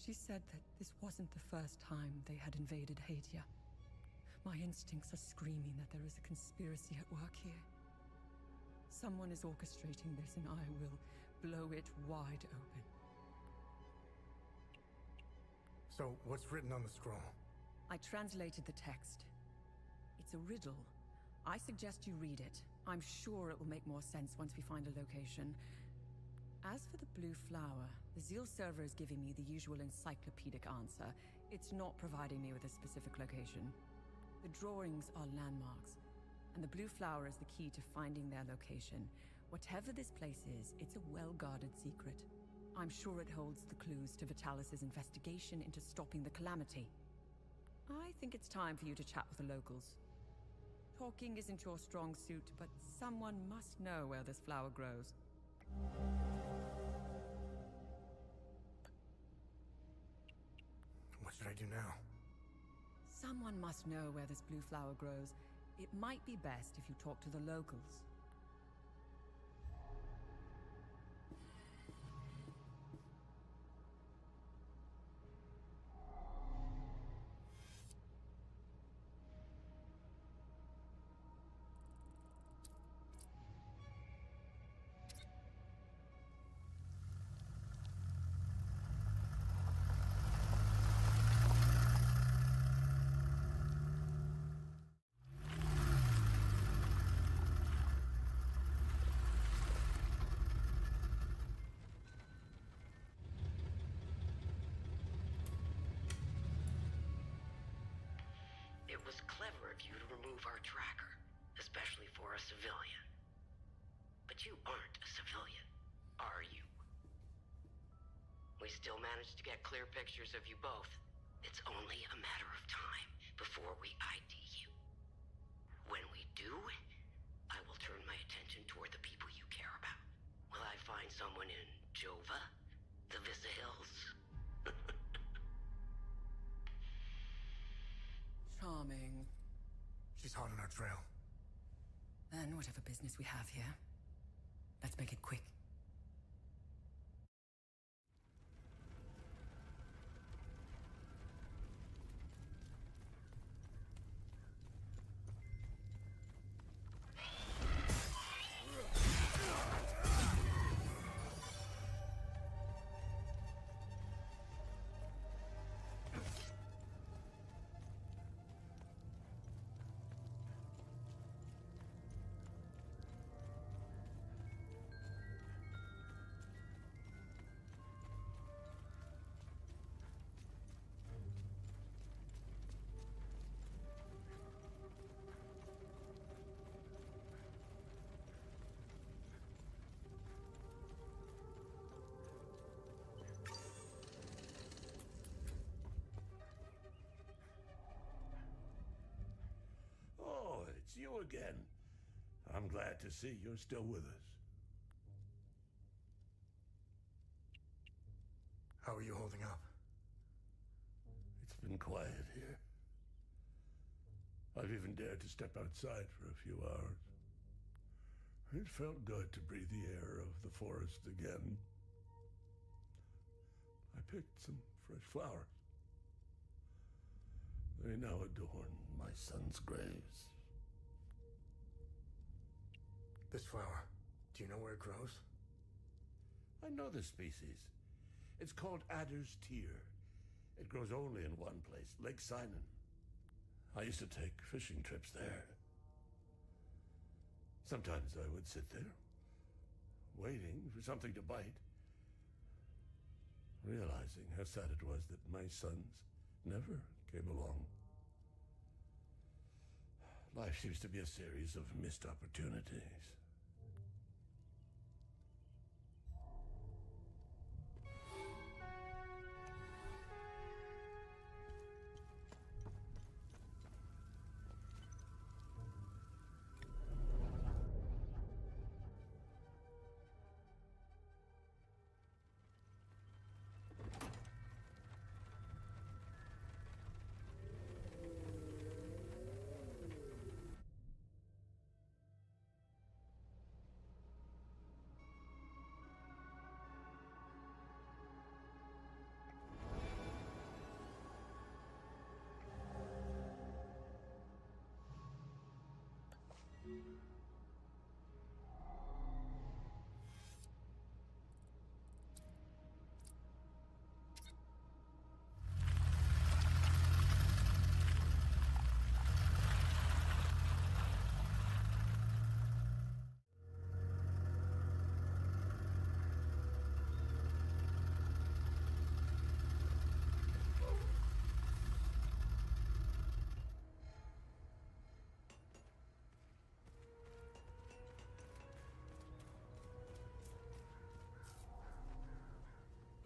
She said that this wasn't the first time they had invaded Hadia. My instincts are screaming that there is a conspiracy at work here. Someone is orchestrating this, and I will blow it wide open. So, what's written on the scroll? I translated the text. It's a riddle. I suggest you read it. I'm sure it will make more sense once we find a location. As for the blue flower, the Zeal server is giving me the usual encyclopedic answer. It's not providing me with a specific location. The drawings are landmarks, and the blue flower is the key to finding their location. Whatever this place is, it's a well-guarded secret. I'm sure it holds the clues to Vitalis' investigation into stopping the calamity. I think it's time for you to chat with the locals. Talking isn't your strong suit, but someone must know where this flower grows. What should I do now? Someone must know where this blue flower grows. It might be best if you talk to the locals. It was clever of you to remove our tracker, especially for a civilian. But you aren't a civilian, are you? We still managed to get clear pictures of you both. It's only a matter of time before we ID you. When we do, I will turn my attention toward the people you care about. Will I find someone in Jova? The Vista Hills? Charming. She's hot on our trail. Then whatever business we have here, let's make it quick. Oh, it's you again. I'm glad to see you're still with us. How are you holding up? It's been quiet here. I've even dared to step outside for a few hours. It felt good to breathe the air of the forest again. I picked some fresh flowers. They now adorn my son's graves. This flower, do you know where it grows? I know the species. It's called Adder's Tear. It grows only in one place, Lake Sinan. I used to take fishing trips there. Sometimes I would sit there, waiting for something to bite, realizing how sad it was that my sons never came along. Life seems to be a series of missed opportunities.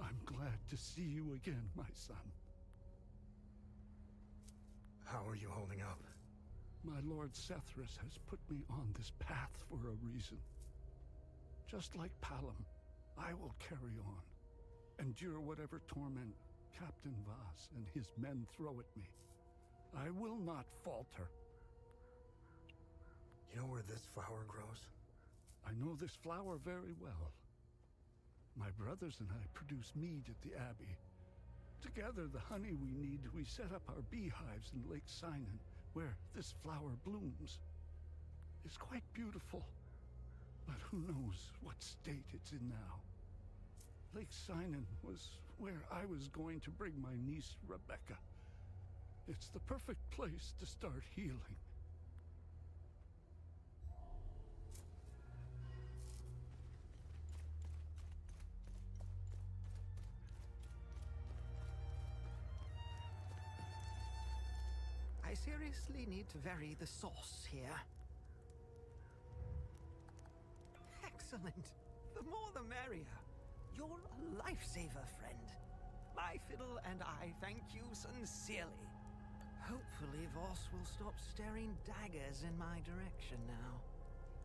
I'm glad to see you again, my son. How are you holding up? My Lord Sethrus has put me on this path for a reason. Just like Palom, I will carry on, endure whatever torment Captain Vaz and his men throw at me. I will not falter. You know where this flower grows? I know this flower very well. My brothers and I produce mead at the Abbey. Together, the honey we need, we set up our beehives in Lake Sinan, where this flower blooms. It's quite beautiful, but who knows what state it's in now. Lake Sinan was where I was going to bring my niece, Rebecca. It's the perfect place to start healing. I seriously need to vary the sauce here. Excellent. The more the merrier. You're a lifesaver, friend. My fiddle and I thank you sincerely. Hopefully Voss will stop staring daggers in my direction now.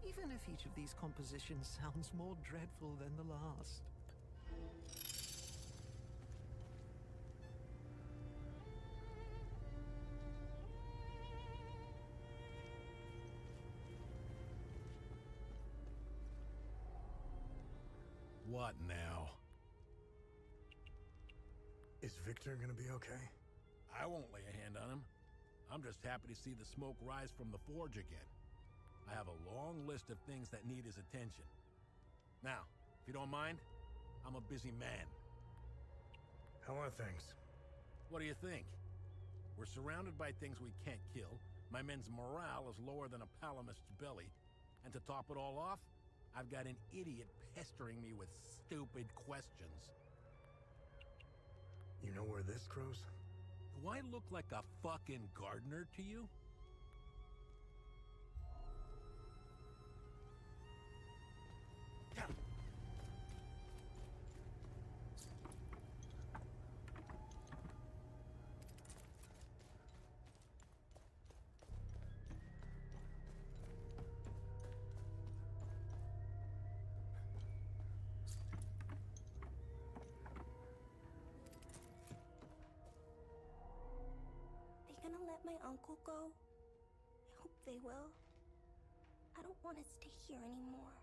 Even if each of these compositions sounds more dreadful than the last. What now? Is Victor gonna be okay? I won't lay a hand on him. I'm just happy to see the smoke rise from the forge again. I have a long list of things that need his attention. Now, if you don't mind, I'm a busy man. How are things? What do you think? We're surrounded by things we can't kill. My men's morale is lower than a Palomist's belly. And to top it all off, I've got an idiot pestering me with stupid questions. You know where this grows? Do I look like a fucking gardener to you? They gonna let my uncle go? I hope they will. I don't want to stay here anymore.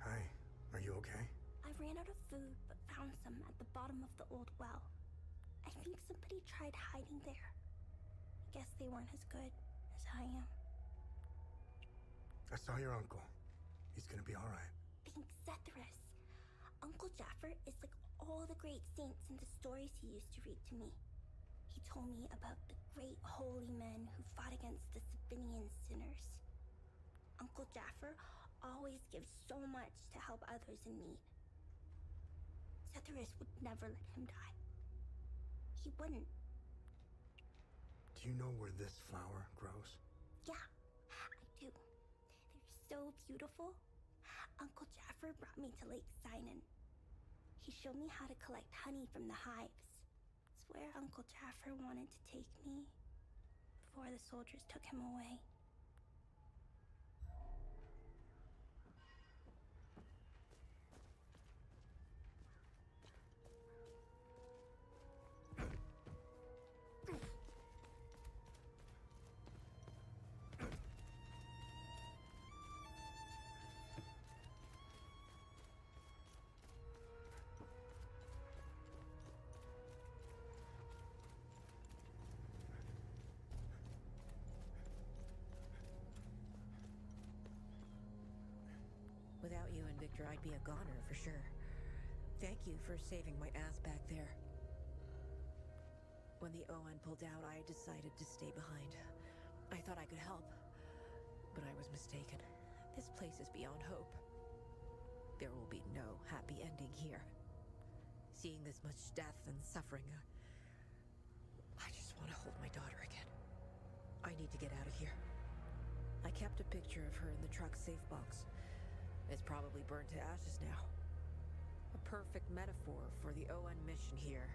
Hi, are you okay? I ran out of food, but found some at the bottom of the old well. I think somebody tried hiding there. I guess they weren't as good as I am. I saw your uncle. He's gonna be alright. Thanks, Zethris. Uncle Jaffer is like all the great saints in the stories he used to read to me. He told me about the great holy men who fought against the Sabinian sinners. Uncle Jaffer always gives so much to help others in need. Zethris would never let him die. He wouldn't. Do you know where this flower grows? Yeah, I do. They're so beautiful. Uncle Jaffer brought me to Lake Sinan. He showed me how to collect honey from the hives. It's where Uncle Jaffer wanted to take me before the soldiers took him away. Without you and Victor, I'd be a goner for sure. Thank you for saving my ass back there. When the Oan pulled out, I decided to stay behind. I thought I could help, but I was mistaken. This place is beyond hope. There will be no happy ending here. Seeing this much death and suffering, I just want to hold my daughter again. I need to get out of here. I kept a picture of her in the truck's safe box. It's probably burned to ashes now. A perfect metaphor for the Oan mission here.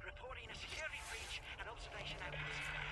Reporting a security breach and observation outpost.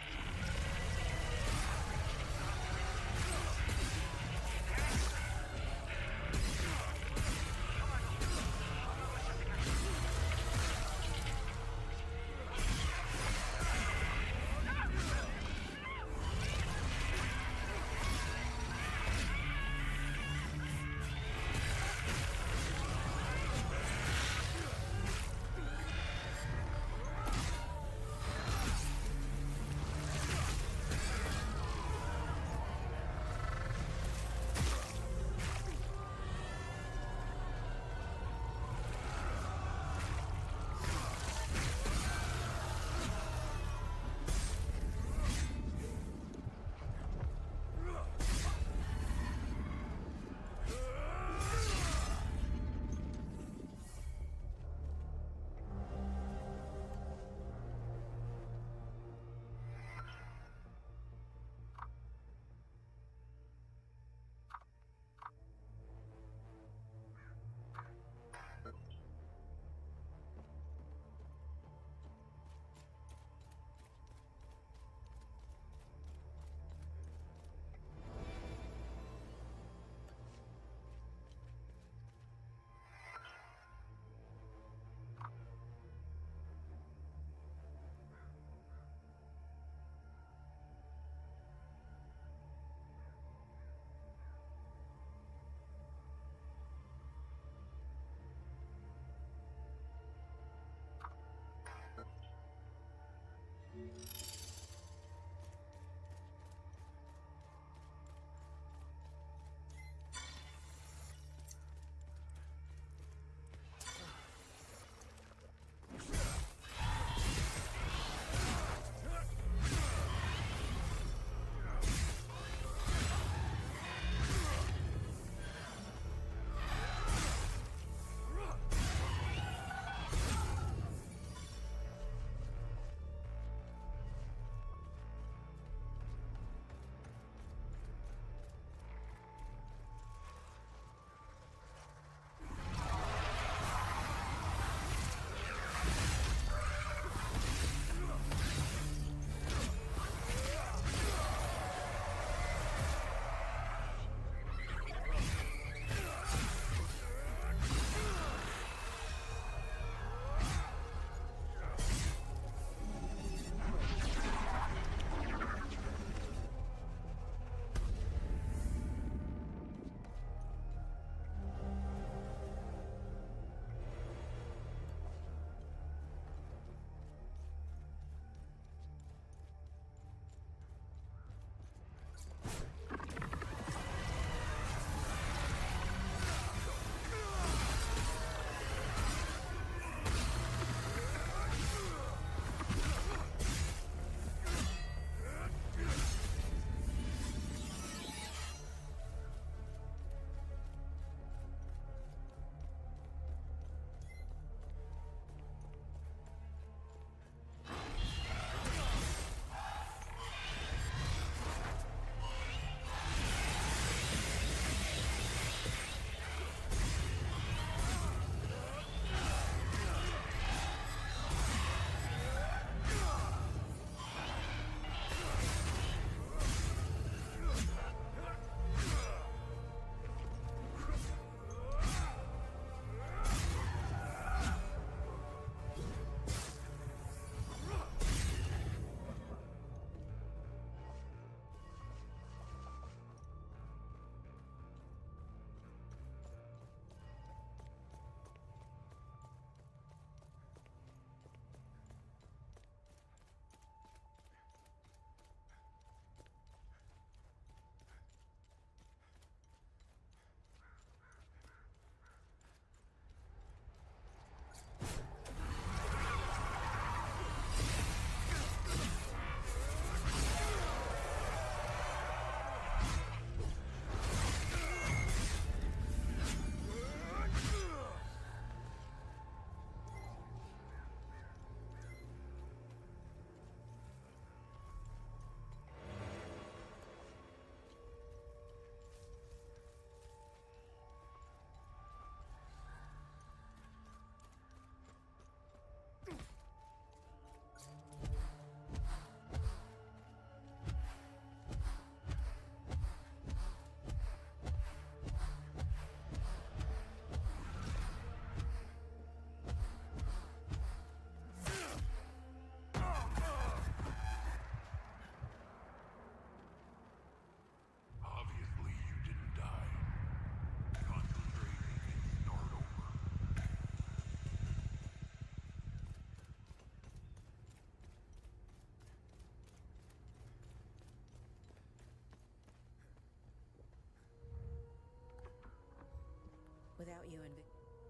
Without you and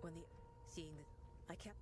when the seeing the I kept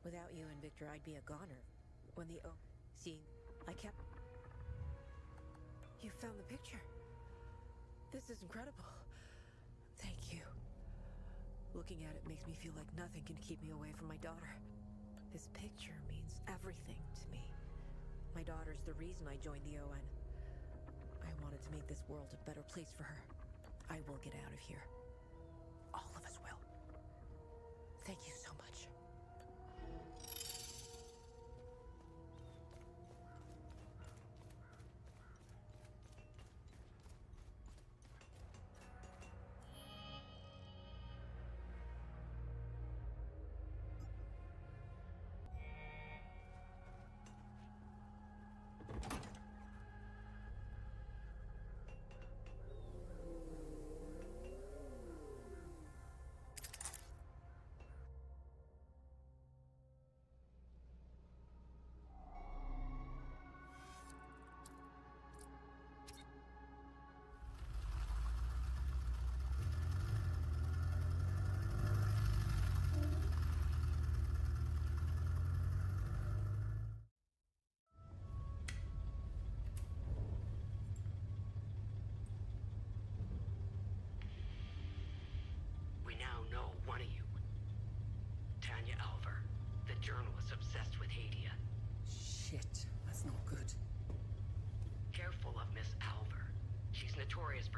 Without you and Victor, I'd be a goner. When the seeing, I kept. You found the picture. This is incredible. Thank you. Looking at it makes me feel like nothing can keep me away from my daughter. This picture means everything to me. My daughter's the reason I joined the ON. I wanted to make this world a better place for her. I will get out of here. All of us will. Thank you so much.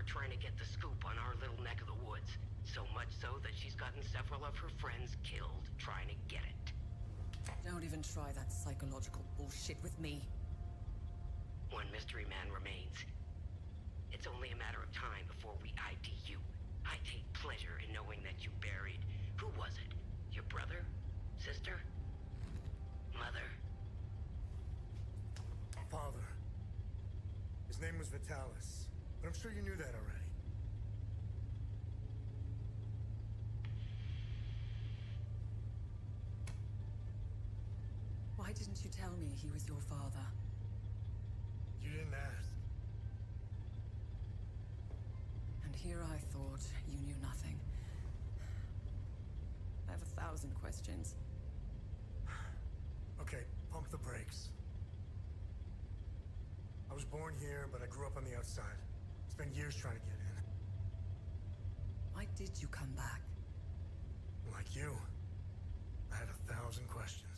Trying to get the scoop on our little neck of the woods. So much so that she's gotten several of her friends killed trying to get it. Don't even try that psychological bullshit with me. One mystery man remains. It's only a matter of time before we ID you. I take pleasure in knowing that you buried... Who was it? Your brother? Sister? Mother? Father. His name was Vitalis. But I'm sure you knew that already. Why didn't you tell me he was your father? You didn't ask. Here I thought you knew nothing. I have 1,000 questions. Okay, pump the brakes. I was born here, but I grew up on the outside. Spent years trying to get in. Why did you come back? Like you, I had 1,000 questions.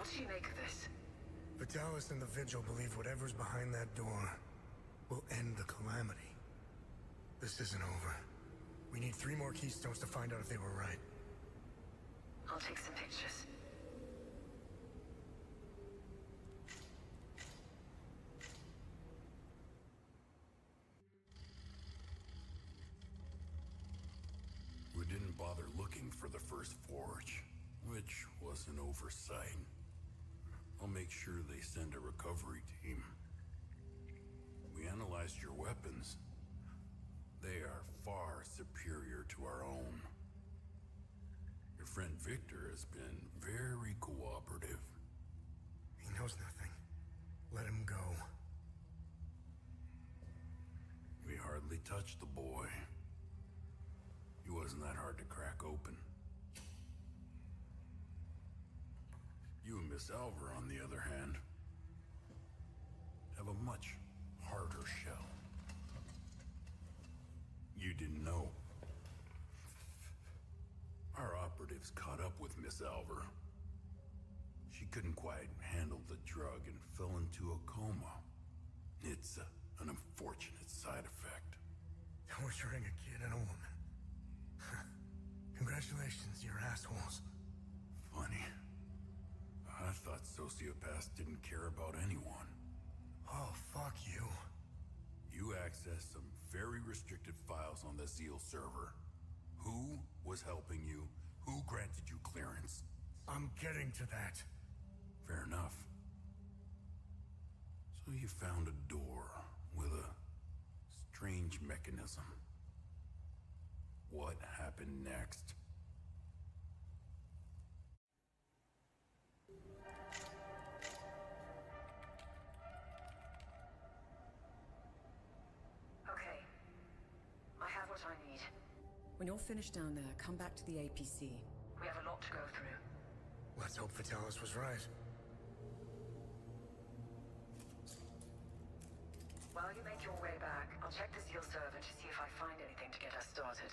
What do you make of this? Vitalis and the Vigil believe whatever's behind that door will end the calamity. This isn't over. We need 3 more keystones to find out if they were right. I'll take some pictures. We didn't bother looking for the first forge, which was an oversight. I'll make sure they send a recovery team. We analyzed your weapons. They are far superior to our own. Your friend Victor has been very cooperative. He knows nothing. Let him go. We hardly touched the boy. He wasn't that hard to crack open. You and Miss Alvar, on the other hand, have a much harder shell. You didn't know. Our operatives caught up with Miss Alvar. She couldn't quite handle the drug and fell into a coma. It's an unfortunate side effect. Torturing a kid and a woman. Congratulations, you're assholes. Funny. I thought sociopaths didn't care about anyone. Oh, fuck you. You accessed some very restricted files on the Zeal server. Who was helping you? Who granted you clearance? I'm getting to that. Fair enough. So you found a door with a strange mechanism. What happened next? Okay. I have what I need. When you're finished down there, come back to the APC. We have a lot to go through. Let's hope Vitalis was right. While you make your way back, I'll check the Zeal server to see if I find anything to get us started.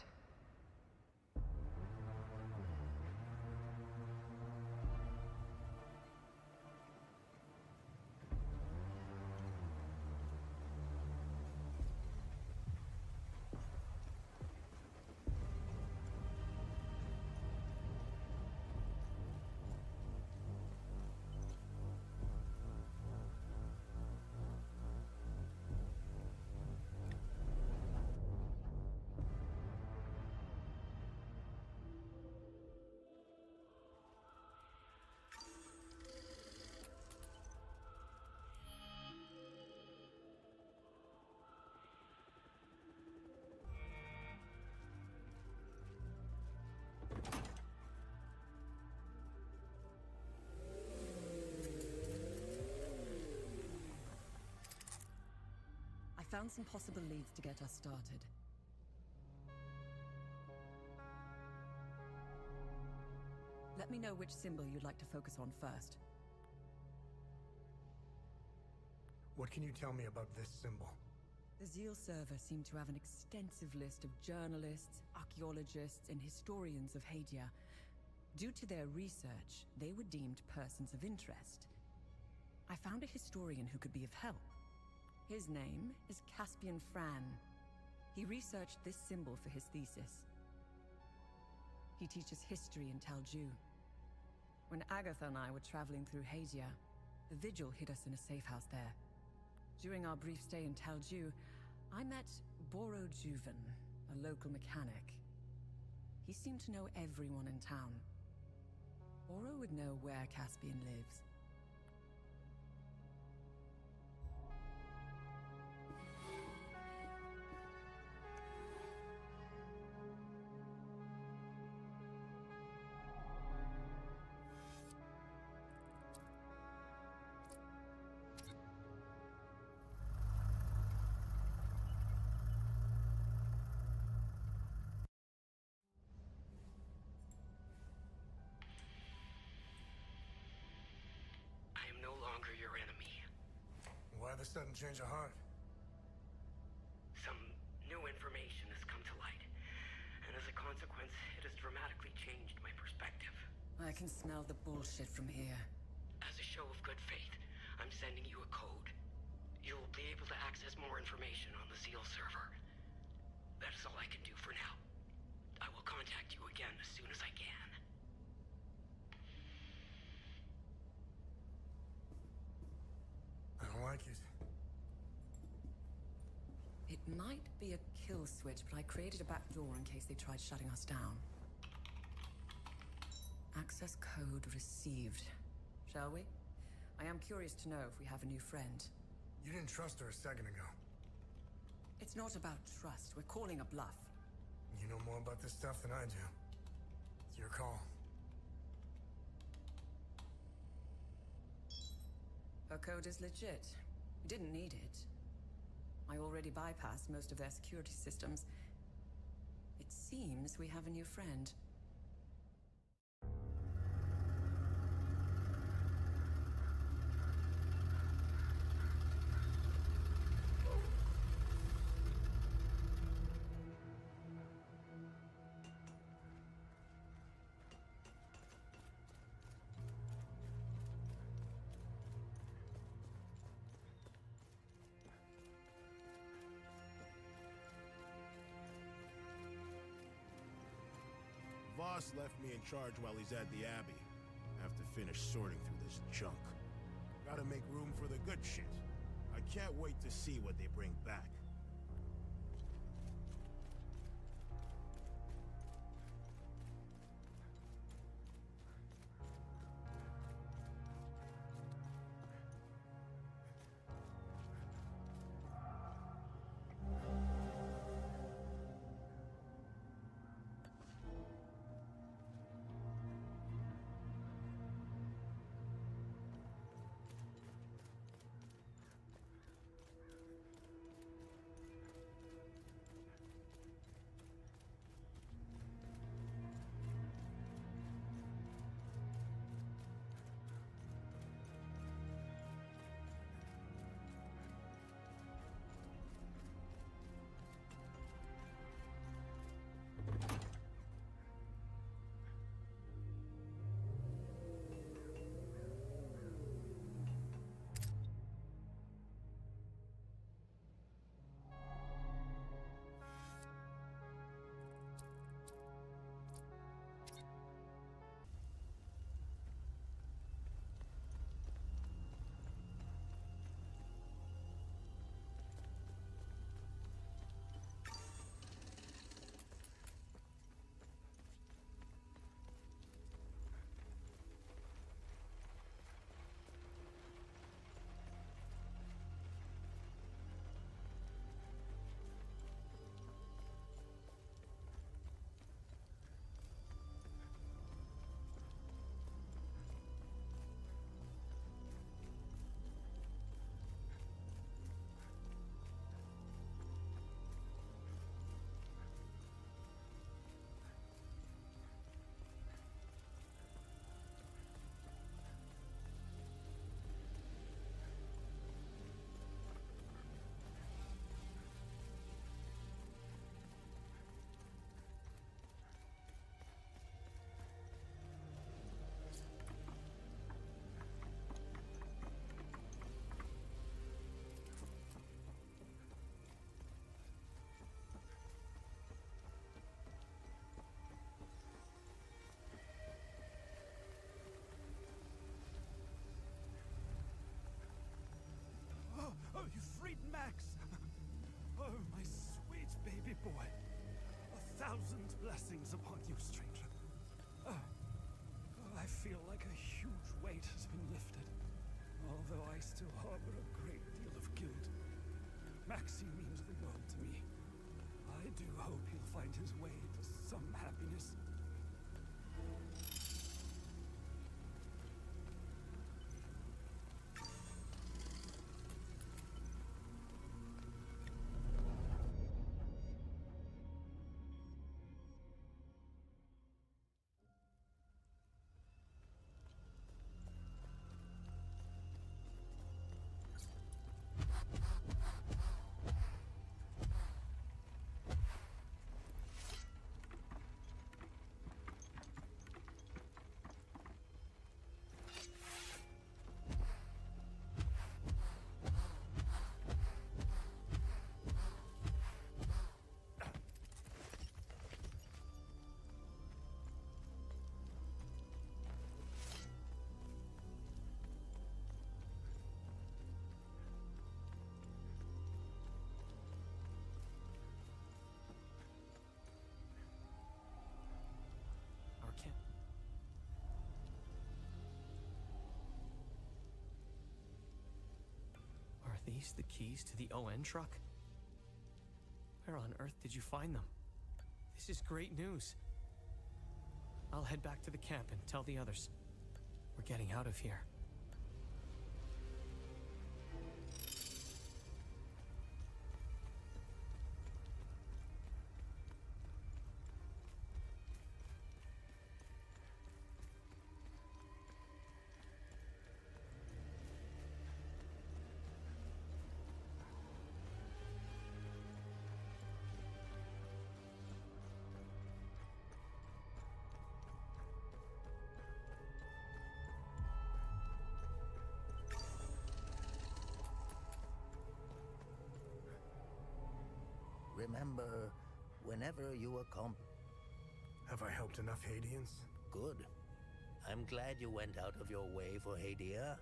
I found some possible leads to get us started. Let me know which symbol you'd like to focus on first. What can you tell me about this symbol? The Zeal server seemed to have an extensive list of journalists, archaeologists, and historians of Hadia. Due to their research, they were deemed persons of interest. I found a historian who could be of help. His name is Caspian Fran. He researched this symbol for his thesis. He teaches history in Talju. When Agatha and I were traveling through Hadia, the Vigil hid us in a safe house there. During our brief stay in Talju, I met Boro Juven, a local mechanic. He seemed to know everyone in town. Boro would know where Caspian lives. Why the sudden change of heart? Some new information has come to light, and as a consequence, it has dramatically changed my perspective. I can smell the bullshit from here. As show of good faith, I'm sending you a code. You'll be able to access more information on the SEAL server. That is all I can do for now. I will contact you again as soon as I can. I don't like it. It might be a kill switch, but I created a back door in case they tried shutting us down. Access code received. Shall we? I am curious to know if we have a new friend. You didn't trust her a second ago. It's not about trust. We're calling a bluff. You know more about this stuff than I do. It's your call. Her code is legit. We didn't need it. I already bypassed most of their security systems. It seems we have a new friend. Voss left me in charge while he's at the Abbey. I have to finish sorting through this junk. Gotta make room for the good shit. I can't wait to see what they bring back. Oh, you freed Max! Oh, my sweet baby boy. 1,000 blessings upon you, stranger. I feel like a huge weight has been lifted, although I still harbor a great deal of guilt. Maxie means the world to me. I do hope he'll find his way to some happiness. these the keys to the ON truck? Where on earth did you find them? This is great news. I'll head back to the camp and tell the others. We're getting out of here. Remember, whenever you Have I helped enough Hadeans? Good. I'm glad you went out of your way for Hadia.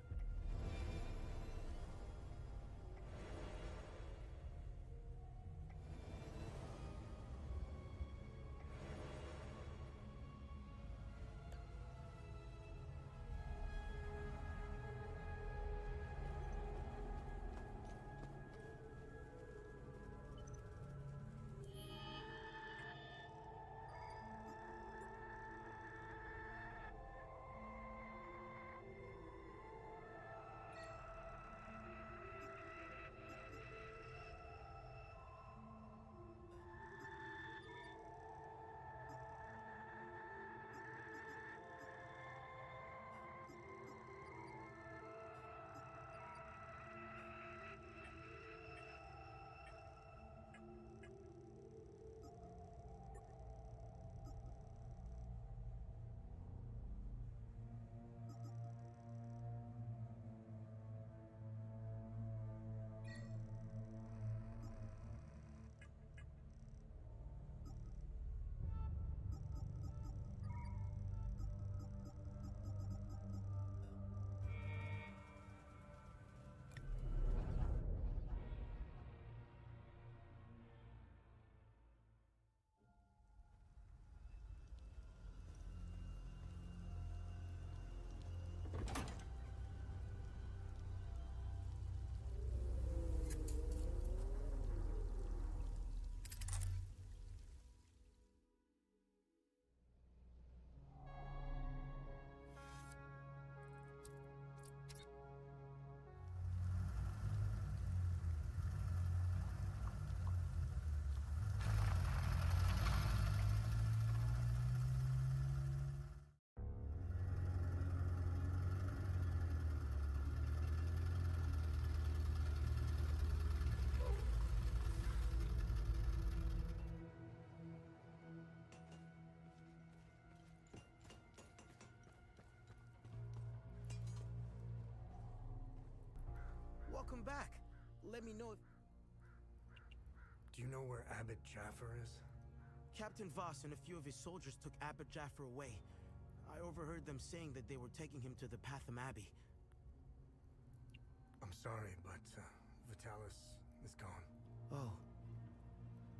Welcome back. Let me know if... Do you know where Abbot Jaffer is? Captain Voss and a few of his soldiers took Abbot Jaffer away. I overheard them saying that they were taking him to the Patham Abbey. I'm sorry, but Vitalis is gone. Oh.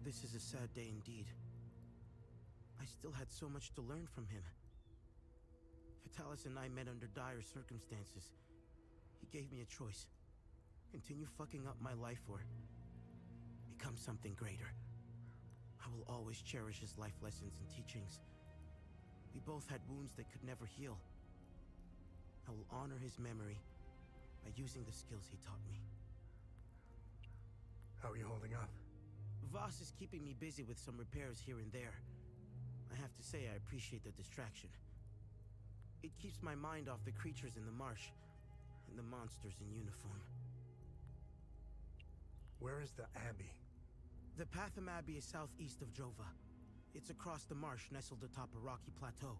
This is a sad day indeed. I still had so much to learn from him. Vitalis and I met under dire circumstances. He gave me a choice. Continue fucking up my life or become something greater. I will always cherish his life lessons and teachings. We both had wounds that could never heal. I will honor his memory by using the skills he taught me. How are you holding up? Voss is keeping me busy with some repairs here and there. I have to say I appreciate the distraction. It keeps my mind off the creatures in the marsh and the monsters in uniform. Where is the Abbey? The Patham Abbey is southeast of Jova. It's across the marsh nestled atop a rocky plateau.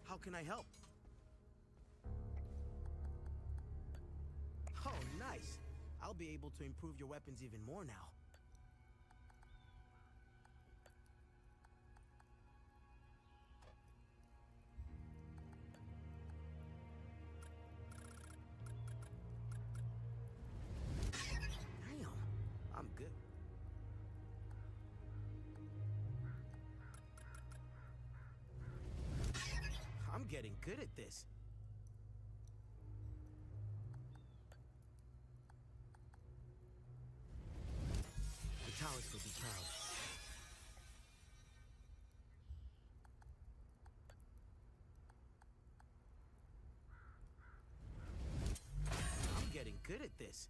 How can I help? Oh, nice. I'll be able to improve your weapons even more now. Damn, I'm good. I'm getting good at this. Vitalis will be proud. I'm getting good at this.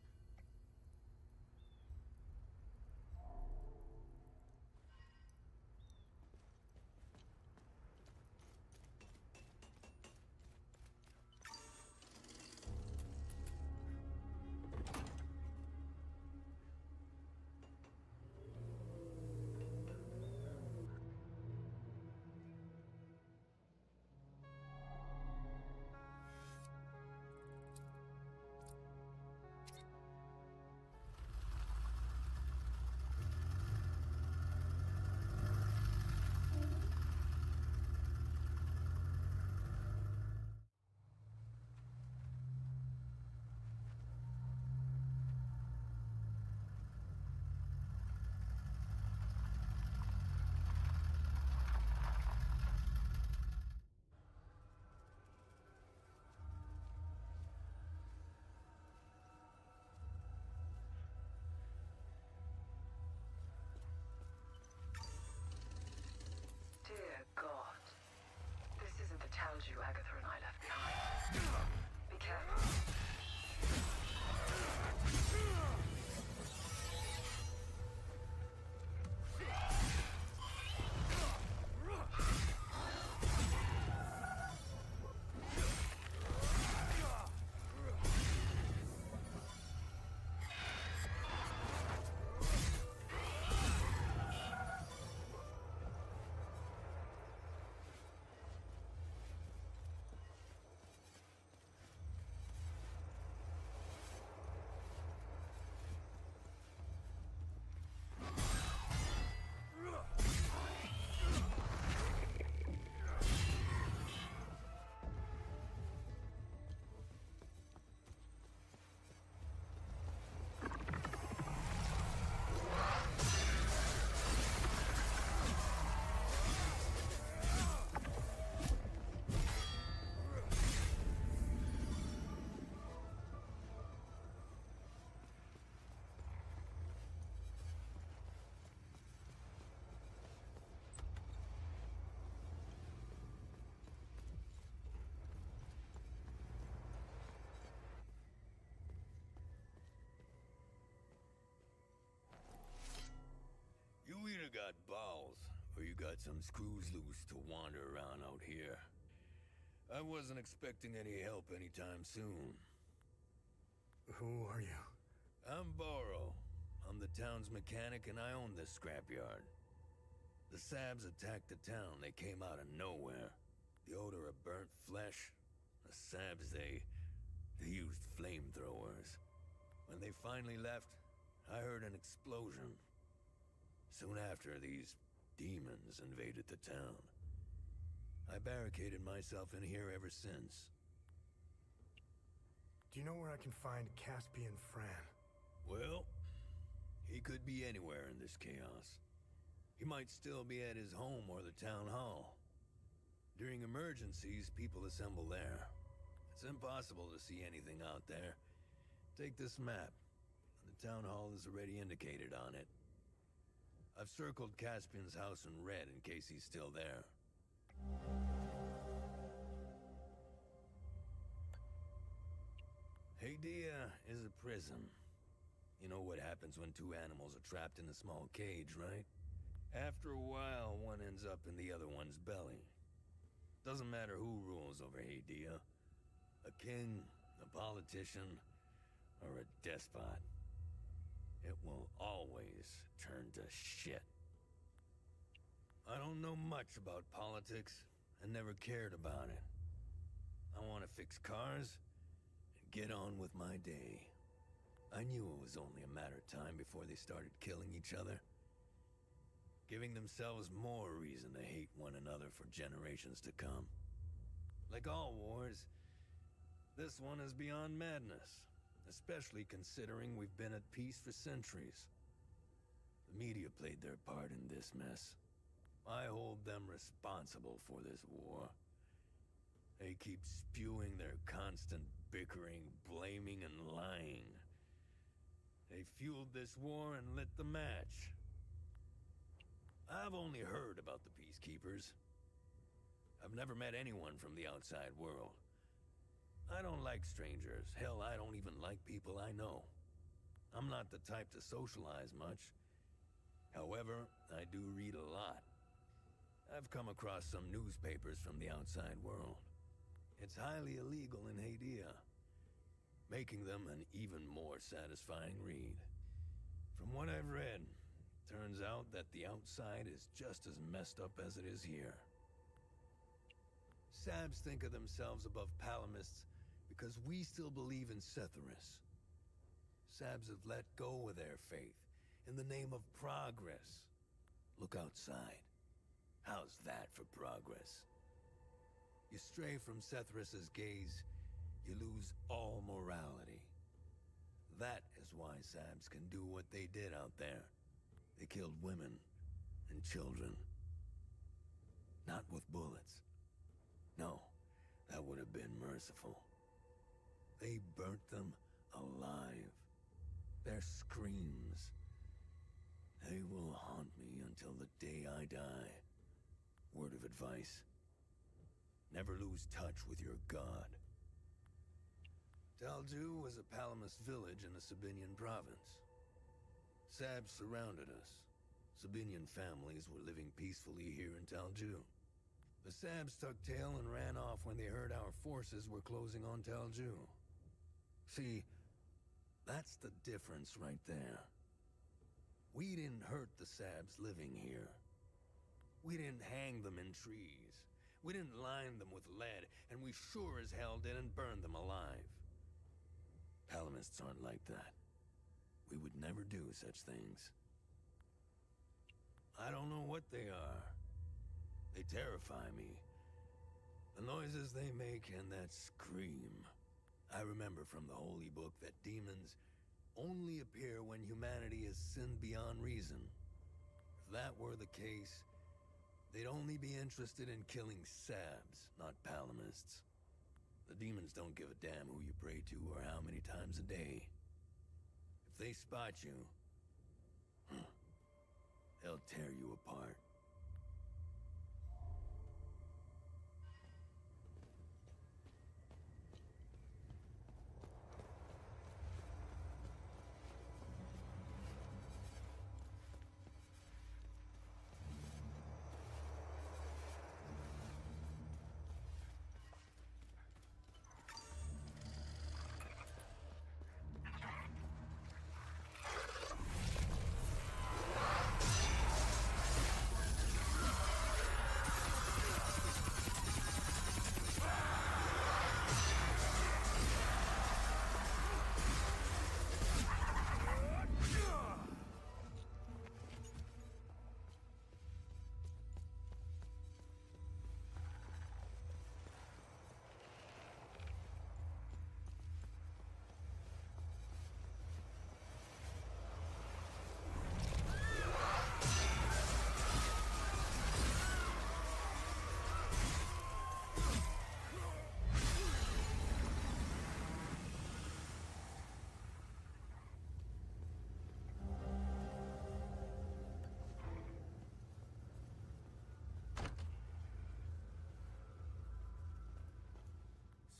Dear God. This isn't the Talju Agatha and I left behind. Be careful. You either got balls, or you got some screws loose to wander around out here. I wasn't expecting any help anytime soon. Who are you? I'm Boro. I'm the town's mechanic and I own this scrapyard. The Sabs attacked the town. They came out of nowhere. The odor of burnt flesh. The Sabs, they used flamethrowers. When they finally left, I heard an explosion. Soon after, these demons invaded the town. I barricaded myself in here ever since. Do you know where I can find Caspian Fran? Well, he could be anywhere in this chaos. He might still be at his home or the town hall. During emergencies, people assemble there. It's impossible to see anything out there. Take this map. The town hall is already indicated on it. I've circled Caspian's house in red in case he's still there. Hadia is a prison. You know what happens when two animals are trapped in a small cage, right? After a while, one ends up in the other one's belly. Doesn't matter who rules over Hadia. A king, a politician, or a despot. It will always turn to shit. I don't know much about politics and never cared about it. I want to fix cars and get on with my day. I knew it was only a matter of time before they started killing each other. Giving themselves more reason to hate one another for generations to come. Like all wars, this one is beyond madness. Especially considering we've been at peace for centuries. The media played their part in this mess. I hold them responsible for this war. They keep spewing their constant bickering, blaming, and lying. They fueled this war and lit the match. I've only heard about the Peacekeepers. I've never met anyone from the outside world. I don't like strangers. Hell, I don't even like people I know. I'm not the type to socialize much. However, I do read a lot. I've come across some newspapers from the outside world. It's highly illegal in Hadia, making them an even more satisfying read. From what I've read, turns out that the outside is just as messed up as it is here. Sabs think of themselves above Palamists because we still believe in Setharus. Sabs have let go of their faith in the name of progress. Look outside. How's that for progress? You stray from Setharus's gaze, you lose all morality. That is why Sabs can do what they did out there. They killed women and children. Not with bullets. No, that would have been merciful. They burnt them alive. Their screams. They will haunt me until the day I die. Word of advice. Never lose touch with your god. Talju was a Palamist village in the Sabinian province. Sabs surrounded us. Sabinian families were living peacefully here in Talju. The Sabs tucked tail and ran off when they heard our forces were closing on Talju. See, that's the difference right there. We didn't hurt the Sabs living here. We didn't hang them in trees. We didn't line them with lead, and we sure as hell didn't burn them alive. Palamists aren't like that. We would never do such things. I don't know what they are. They terrify me. The noises they make and that scream. I remember from the Holy Book that demons only appear when humanity has sinned beyond reason. If that were the case, they'd only be interested in killing Sabs, not Palamists. The demons don't give a damn who you pray to or how many times a day. If they spot you, they'll tear you apart.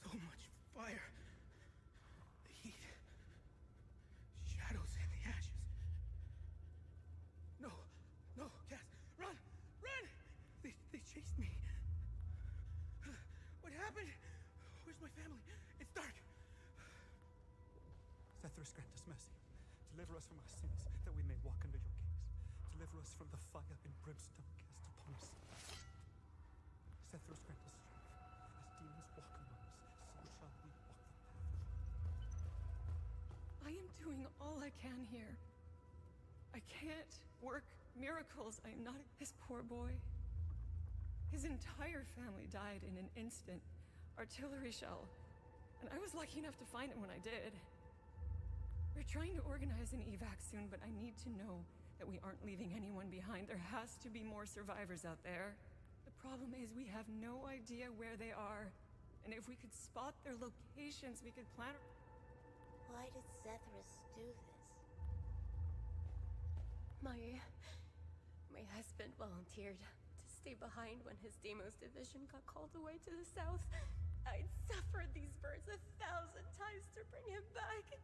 So much fire. The heat. Shadows in the ashes. No, no, Cass, run, run! They chased me. What happened? Where's my family? It's dark. Setharus, grant us mercy. Deliver us from our sins, that we may walk under your gaze. Deliver us from the fire and brimstone cast upon us. Setharus, grant us strength. As demons walk among us, so shall we walk the path. I am doing all I can here. I can't work miracles. I am not his poor boy. His entire family died in an instant. Artillery shell. And I was lucky enough to find him when I did. We're trying to organize an evac soon, but I need to know that we aren't leaving anyone behind. There has to be more survivors out there. The problem is we have no idea where they are. And if we could spot their locations, we could plan... Why did Zethris do this? My husband volunteered to stay behind when his Deimos division got called away to the south. I'd suffered these birds 1,000 times to bring him back.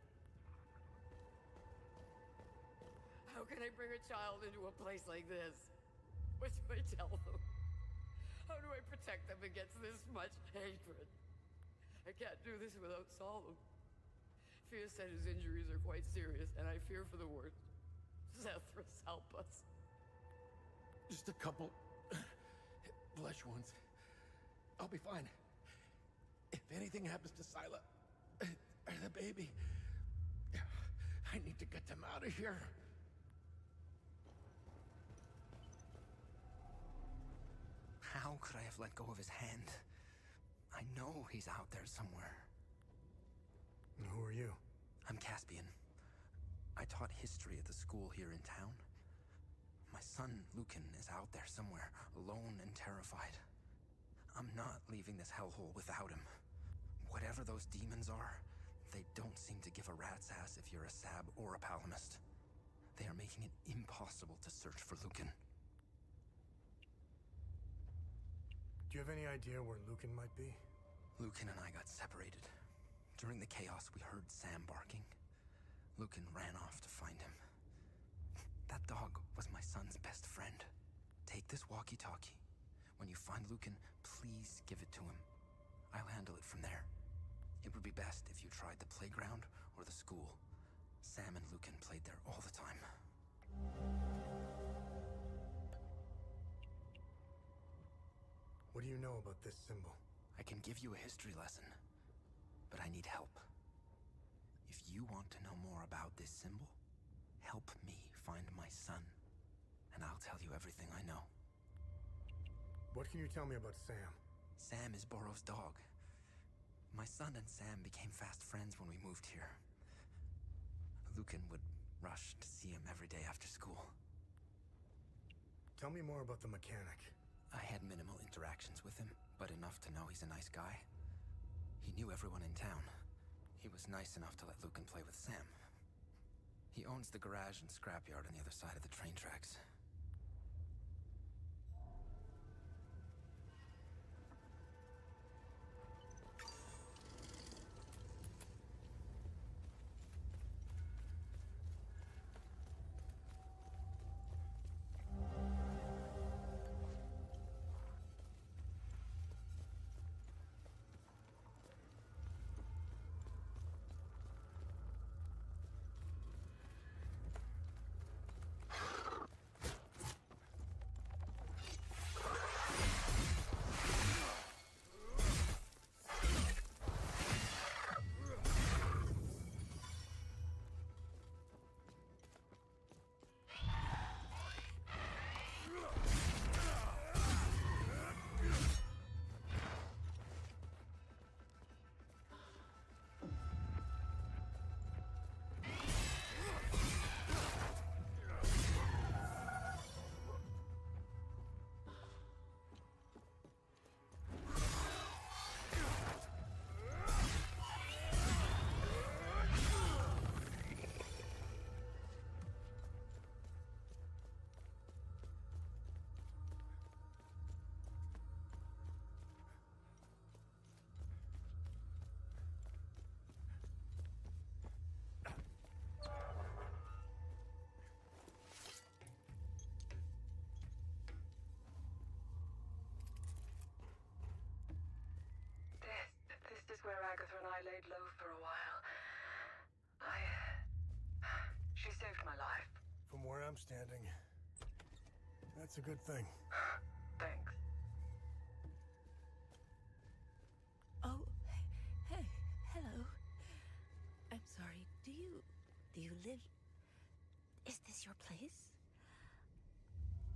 How can I bring a child into a place like this? What do I tell them? How do I protect them against this much hatred? I can't do this without Solemn. Fia said his injuries are quite serious, and I fear for the worst. Zethris, help us. Just a couple flesh wounds. I'll be fine. If anything happens to Sila or the baby, I need to get them out of here. How could I have let go of his hand? I know he's out there somewhere. Who are you? I'm Caspian. I taught history at the school here in town. My son, Lucan, is out there somewhere, alone and terrified. I'm not leaving this hellhole without him. Whatever those demons are, they don't seem to give a rat's ass if you're a Sab or a Palamist. They are making it impossible to search for Lucan. Do you have any idea where Lucan might be? Lucan and I got separated. During the chaos, we heard Sam barking. Lucan ran off to find him. That dog was my son's best friend. Take this walkie-talkie. When you find Lucan, please give it to him. I'll handle it from there. It would be best if you tried the playground or the school. Sam and Lucan played there all the time. What do you know about this symbol? I can give you a history lesson, but I need help. If you want to know more about this symbol, help me find my son, and I'll tell you everything I know. What can you tell me about Sam? Sam is Borrow's dog. My son and Sam became fast friends when we moved here. Lucan would rush to see him every day after school. Tell me more about the mechanic. I had minimal interactions with him, but enough to know he's a nice guy. He knew everyone in town. He was nice enough to let Lucan play with Sam. He owns the garage and scrapyard on the other side of the train tracks. This is where Agatha and I laid low for a while. She saved my life. From where I'm standing, that's a good thing. Thanks. Oh, hey, hello. I'm sorry, do you live... Is this your place?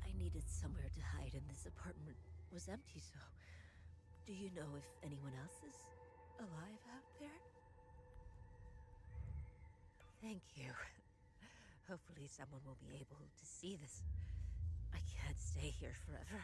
I needed somewhere to hide and this apartment was empty, so... Do you know if anyone else is alive out there? Thank you. Hopefully someone will be able to see this. I can't stay here forever.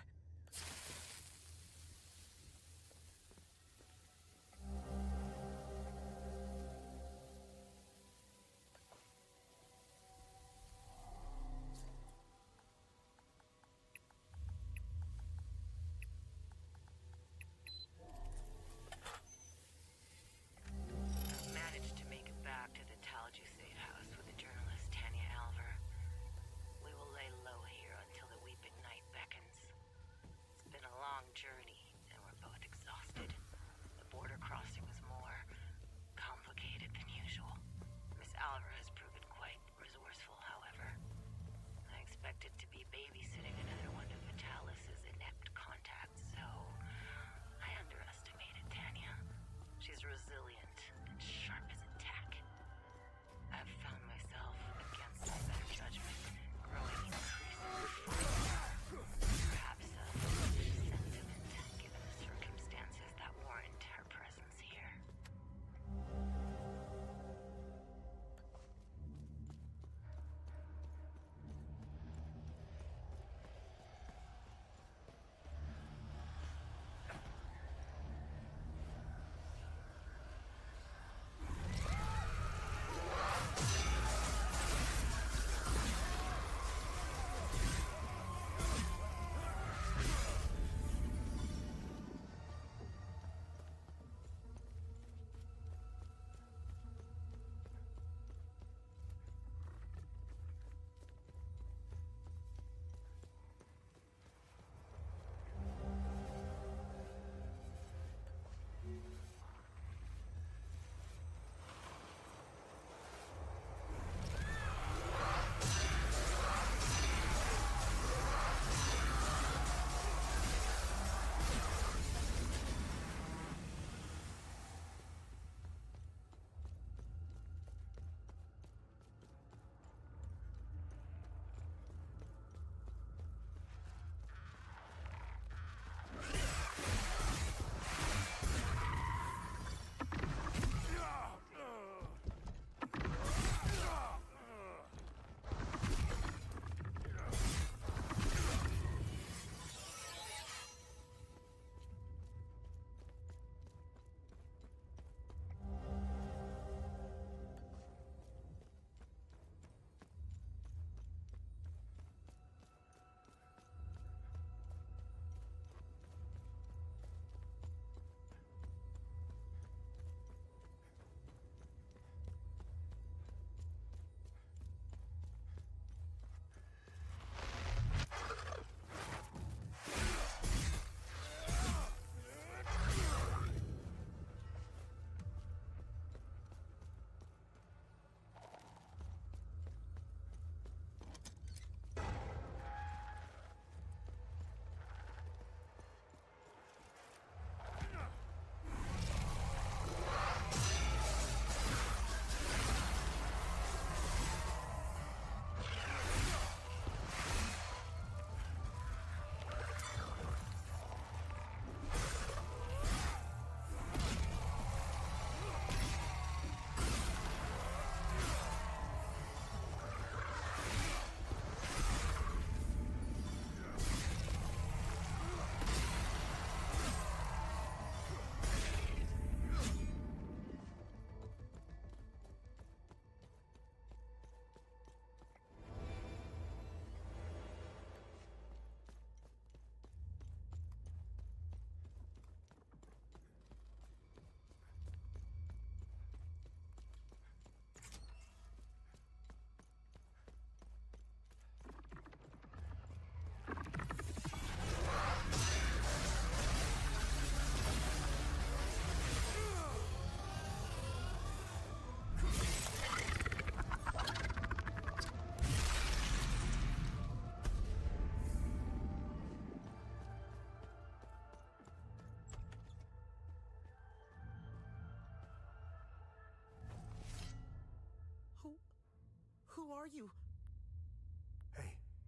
you?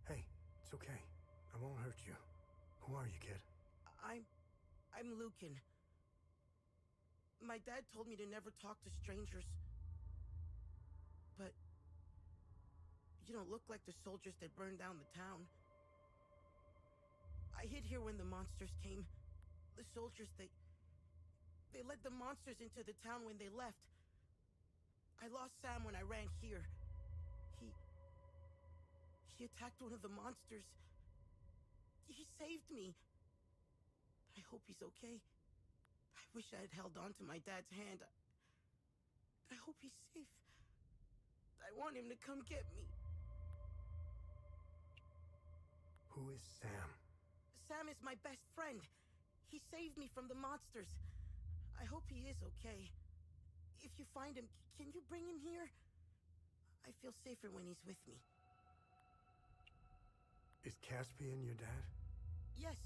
Hey, it's okay. I won't hurt you. Who are you, kid? I'm Lucan. My dad told me to never talk to strangers. But you don't look like the soldiers that burned down the town. I hid here when the monsters came. The soldiers, they led the monsters into the town when they left. I lost Sam when I ran here. He attacked one of the monsters. He saved me. I hope he's okay. I wish I had held on to my dad's hand. I hope he's safe. I want him to come get me. Who is Sam? Sam is my best friend. He saved me from the monsters. I hope he is okay. If you find him, can you bring him here? I feel safer when he's with me. Is Caspian your dad? Yes,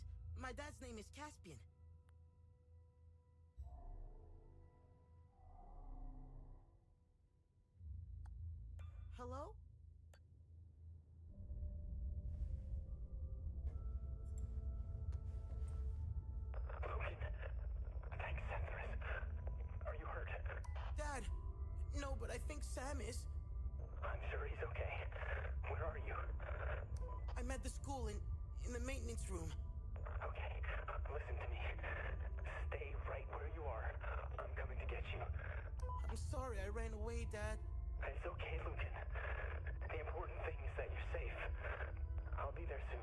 my dad's name is Caspian. Hello? Lucan. Thanks, Sephiroth. Are you hurt? Dad! No, but I think Sam is. I'm sure he's okay. Where are you? I'm at the school in the maintenance room. Okay, listen to me. Stay right where you are. I'm coming to get you. I'm sorry I ran away, Dad. It's okay, Lucan. The important thing is that you're safe. I'll be there soon.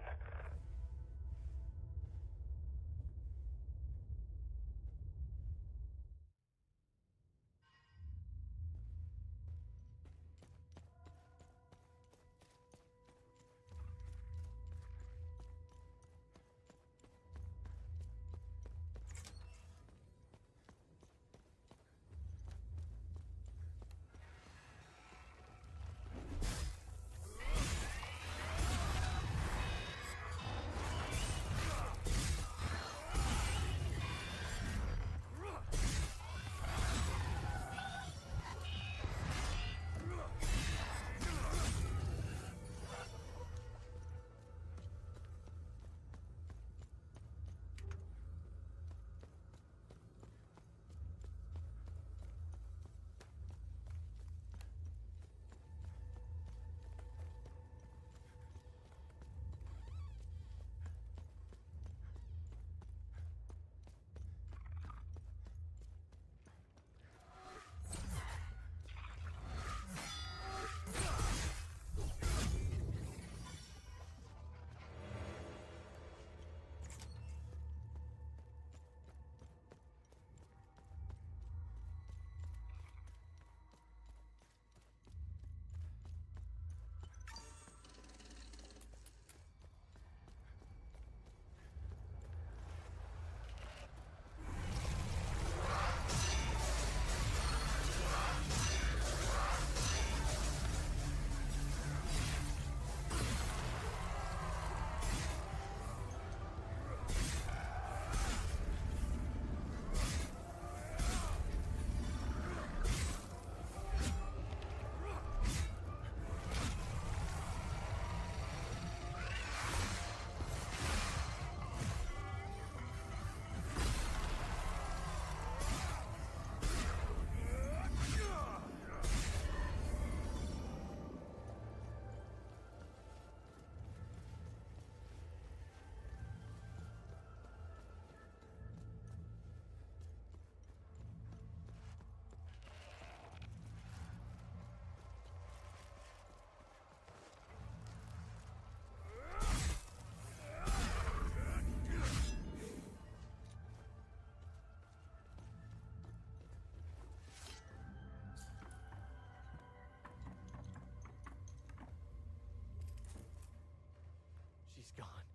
She's gone.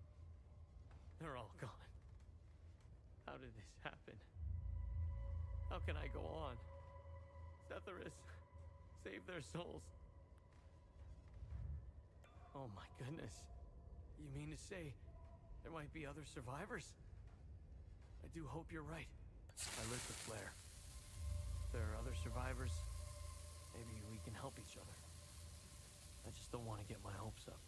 They're all gone. How did this happen? How can I go on? Sephiroth, save their souls. Oh my goodness. You mean to say there might be other survivors? I do hope you're right. I lit the flare. If there are other survivors, maybe we can help each other. I just don't want to get my hopes up.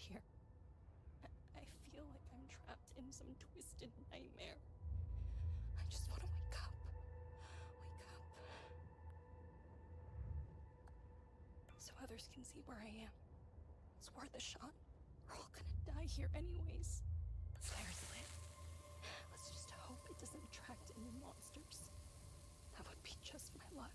Here. I feel like I'm trapped in some twisted nightmare. I just want to wake up. Wake up. So others can see where I am. It's worth a shot. We're all gonna die here anyways. Fire's lit. Let's just hope it doesn't attract any monsters. That would be just my luck.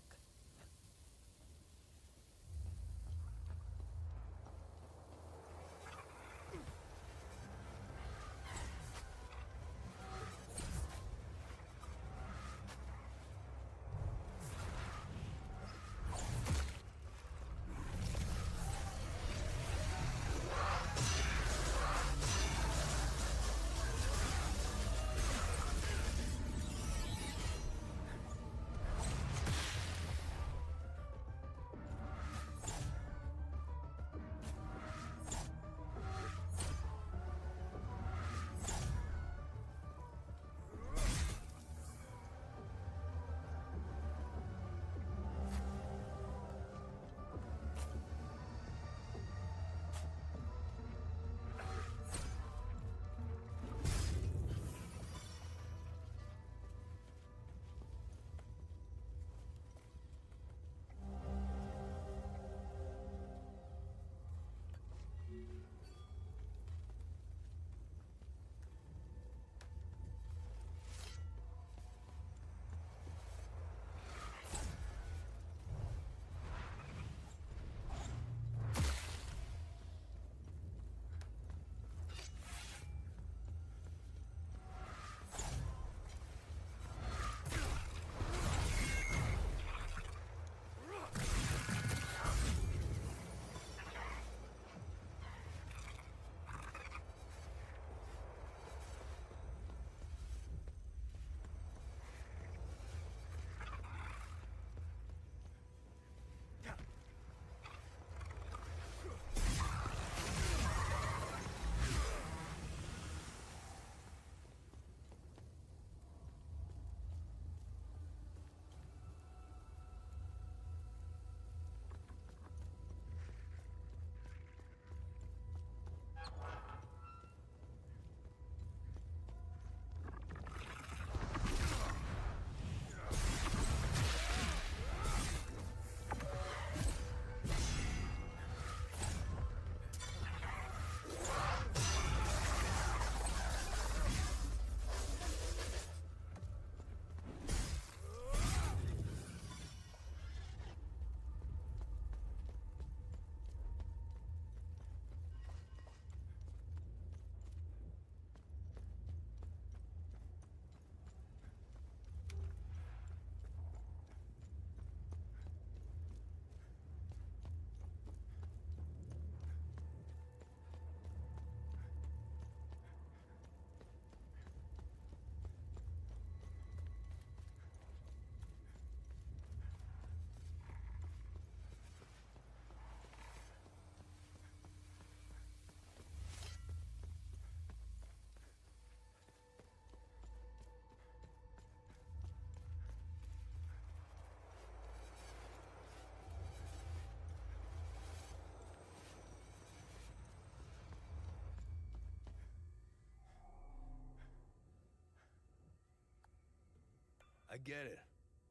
I get it.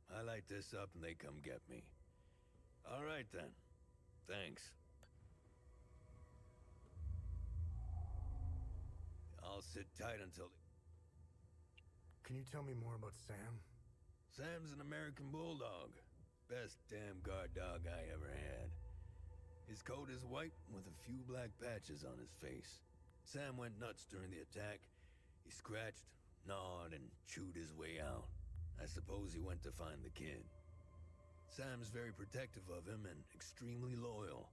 I light this up and they come get me. All right then. Thanks. I'll sit tight until... Can you tell me more about Sam? Sam's an American bulldog. Best damn guard dog I ever had. His coat is white with a few black patches on his face. Sam went nuts during the attack. He scratched, gnawed, and chewed his way out. I suppose he went to find the kid. Sam's very protective of him and extremely loyal.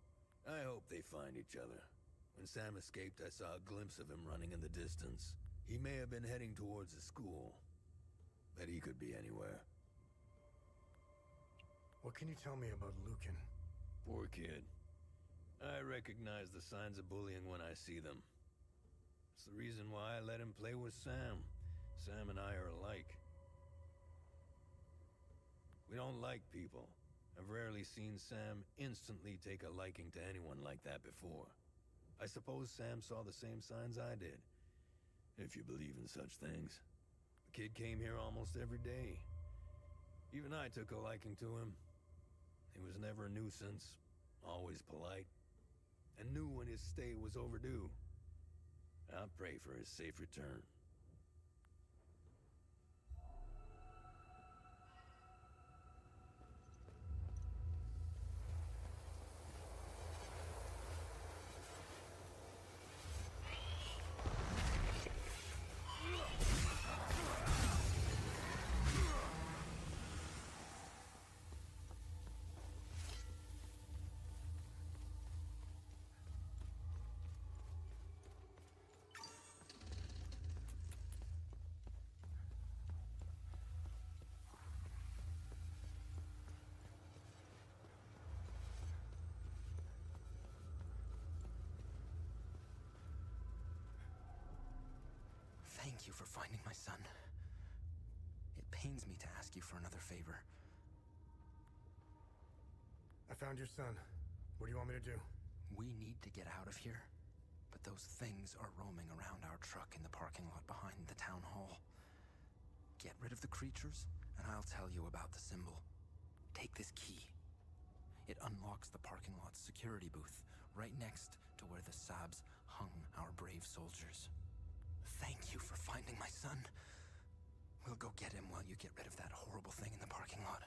I hope they find each other. When Sam escaped, I saw a glimpse of him running in the distance. He may have been heading towards the school, but he could be anywhere. What can you tell me about Lucan? Poor kid. I recognize the signs of bullying when I see them. It's the reason why I let him play with Sam. Sam and I are alike. We don't like people. I've rarely seen Sam instantly take a liking to anyone like that before. I suppose Sam saw the same signs I did, if you believe in such things. The kid came here almost every day. Even I took a liking to him. He was never a nuisance, always polite, and knew when his stay was overdue. I pray for his safe return. Thank you for finding my son. It pains me to ask you for another favor. I found your son. What do you want me to do? We need to get out of here, but those things are roaming around our truck in the parking lot behind the town hall. Get rid of the creatures, and I'll tell you about the symbol. Take this key. It unlocks the parking lot's security booth, right next to where the Sabs hung our brave soldiers. Thank you for finding my son. We'll go get him while you get rid of that horrible thing in the parking lot.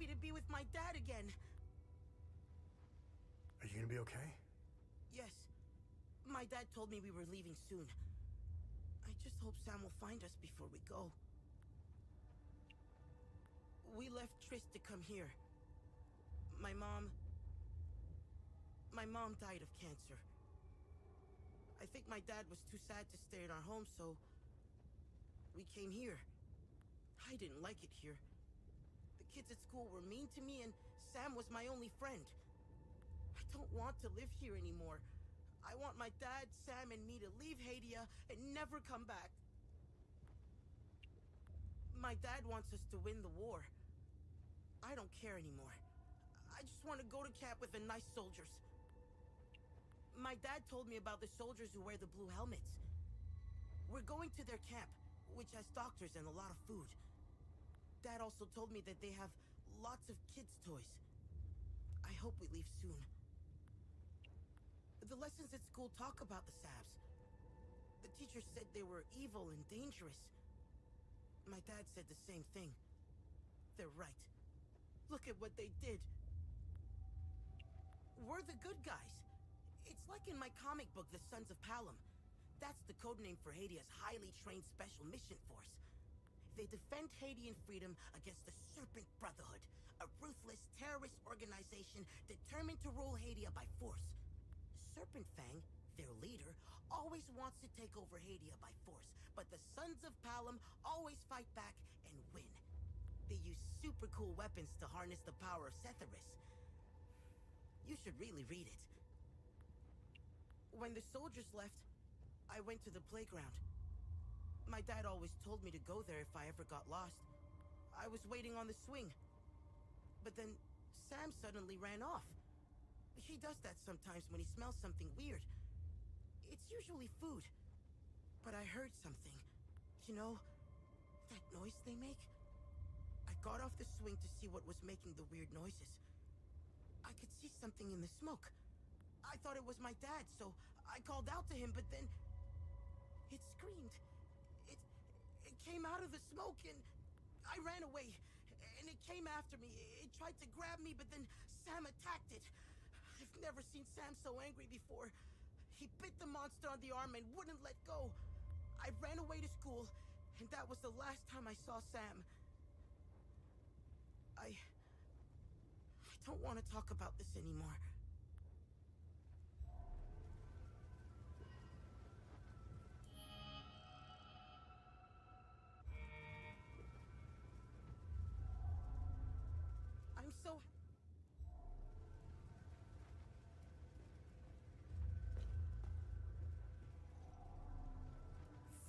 happy to be with my dad again. Are you gonna be okay? Yes. My dad told me we were leaving soon. I just hope Sam will find us before we go. We left Tris to come here. My mom died of cancer. I think my dad was too sad to stay in our home, so we came here. I didn't like it here. The kids at school were mean to me, and Sam was my only friend. I don't want to live here anymore. I want my dad, Sam, and me to leave Hadia and never come back. My dad wants us to win the war. I don't care anymore. I just want to go to camp with the nice soldiers. My dad told me about the soldiers who wear the blue helmets. We're going to their camp, which has doctors and a lot of food. Dad also told me that they have lots of kids' toys. I hope we leave soon. The lessons at school talk about the Sabs. The teacher said they were evil and dangerous. My dad said the same thing. They're right. Look at what they did. We're the good guys. It's like in my comic book, The Sons of Palom. That's the codename for Hadia's highly trained special mission force. They defend Hadian freedom against the Serpent Brotherhood, a ruthless terrorist organization determined to rule Hadia by force. Serpent Fang, their leader, always wants to take over Hadia by force, but the Sons of Palom always fight back and win. They use super cool weapons to harness the power of Setharus. You should really read it. When the soldiers left, I went to the playground. My dad always told me to go there if I ever got lost. I was waiting on the swing. But then Sam suddenly ran off. He does that sometimes when he smells something weird. It's usually food. But I heard something. You know, that noise they make? I got off the swing to see what was making the weird noises. I could see something in the smoke. I thought it was my dad, so I called out to him, but then it screamed. It came out of the smoke, and I ran away, and it came after me. It tried to grab me, but then Sam attacked it. I've never seen Sam so angry before. He bit the monster on the arm and wouldn't let go. I ran away to school, and that was the last time I saw Sam. I don't want to talk about this anymore. I'm so...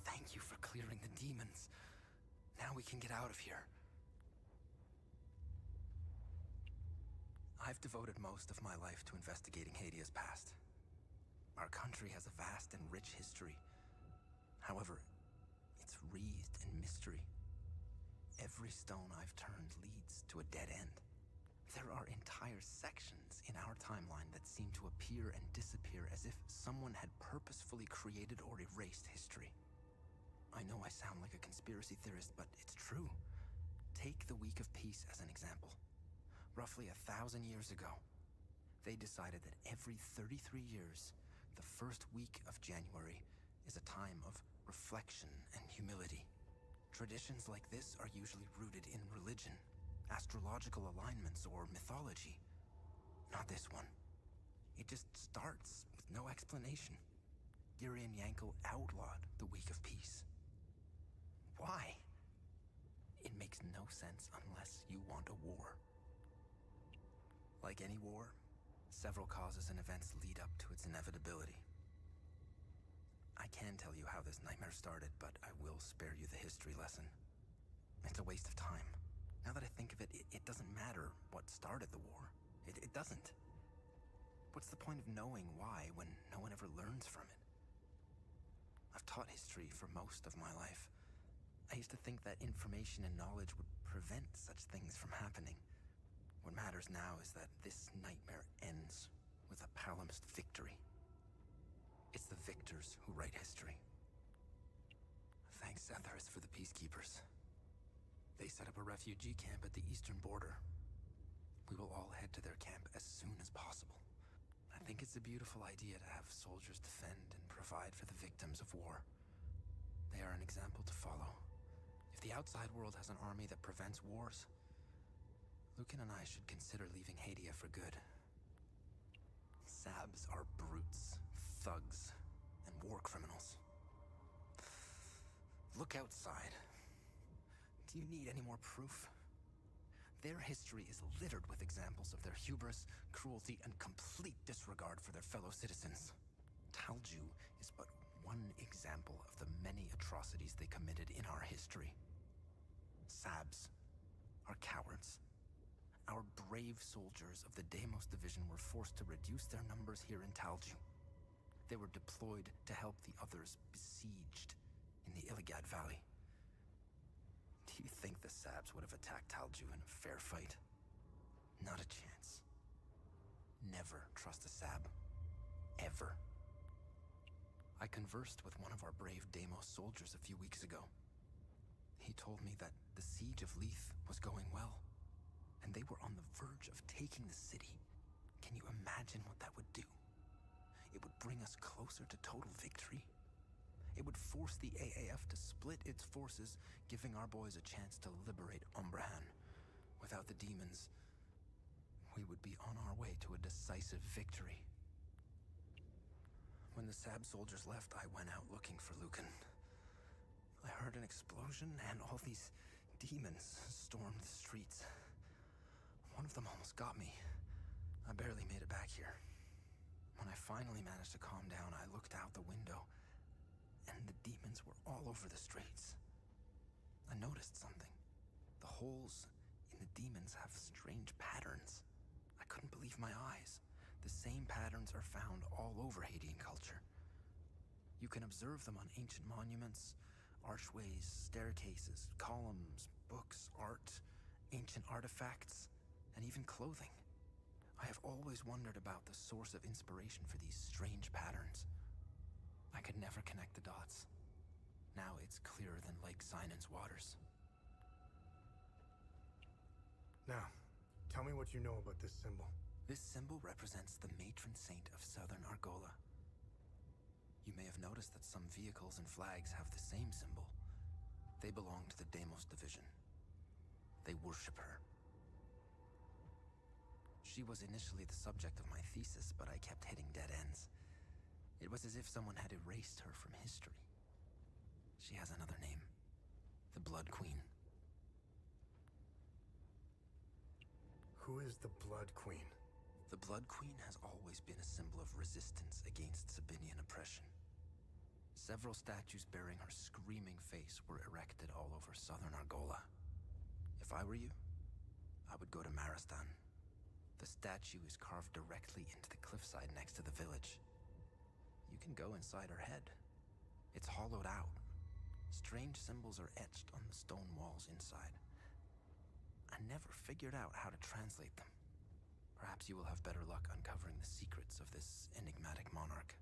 Thank you for clearing the demons. Now we can get out of here. I've devoted most of my life to investigating Hadia's past. Our country has a vast and rich history. However, it's wreathed in mystery. Every stone I've turned leads to a dead end. There are entire sections in our timeline that seem to appear and disappear as if someone had purposefully created or erased history. I know I sound like a conspiracy theorist, but it's true. Take the Week of Peace as an example. Roughly 1,000 years ago, they decided that every 33 years, the first week of January is a time of reflection and humility. Traditions like this are usually rooted in religion, astrological alignments, or mythology. Not this one. It just starts with no explanation. Girion Yankel outlawed the Week of Peace. Why? It makes no sense unless you want a war. Like any war, several causes and events lead up to its inevitability. I can tell you how this nightmare started, but I will spare you the history lesson. It's a waste of time. Now that I think of it, it doesn't matter what started the war. It doesn't. What's the point of knowing why when no one ever learns from it? I've taught history for most of my life. I used to think that information and knowledge would prevent such things from happening. What matters now is that this nightmare ends with a Palomist victory. It's the victors who write history. Thanks, Setharus, for the peacekeepers. They set up a refugee camp at the eastern border. We will all head to their camp as soon as possible. I think it's a beautiful idea to have soldiers defend and provide for the victims of war. They are an example to follow. If the outside world has an army that prevents wars, Lucan and I should consider leaving Hadia for good. Sabs are brutes, thugs, and war criminals. Look outside. Do you need any more proof? Their history is littered with examples of their hubris, cruelty, and complete disregard for their fellow citizens. Talju is but one example of the many atrocities they committed in our history. Sabs are cowards. Our brave soldiers of the Deimos Division were forced to reduce their numbers here in Talju. They were deployed to help the others besieged in the Illigad Valley. Do you think the Sabs would have attacked Talju in a fair fight? Not a chance. Never trust a Sab. Ever. I conversed with one of our brave Deimos soldiers a few weeks ago. He told me that the siege of Leith was going well, and they were on the verge of taking the city. Can you imagine what that would do? It would bring us closer to total victory. It would force the AAF to split its forces, giving our boys a chance to liberate Umbrahan. Without the demons, we would be on our way to a decisive victory. When the Sab soldiers left, I went out looking for Lucan. I heard an explosion, and all these demons stormed the streets. One of them almost got me. I barely made it back here. When I finally managed to calm down, I looked out the window, and the demons were all over the streets. I noticed something. The holes in the demons have strange patterns. I couldn't believe my eyes. The same patterns are found all over Hadean culture. You can observe them on ancient monuments, archways, staircases, columns, books, art, ancient artifacts, and even clothing. I have always wondered about the source of inspiration for these strange patterns. I could never connect the dots. Now it's clearer than Lake Sinan's waters. Now, tell me what you know about this symbol. This symbol represents the matron saint of southern Argola. You may have noticed that some vehicles and flags have the same symbol. They belong to the Deimos Division. They worship her. She was initially the subject of my thesis, but I kept hitting dead ends. It was as if someone had erased her from history. She has another name. The Blood Queen. Who is the Blood Queen? The Blood Queen has always been a symbol of resistance against Sabinian oppression. Several statues bearing her screaming face were erected all over southern Argola. If I were you, I would go to Maristan. The statue is carved directly into the cliffside next to the village. You can go inside her head. It's hollowed out. Strange symbols are etched on the stone walls inside. I never figured out how to translate them. Perhaps you will have better luck uncovering the secrets of this enigmatic monarch.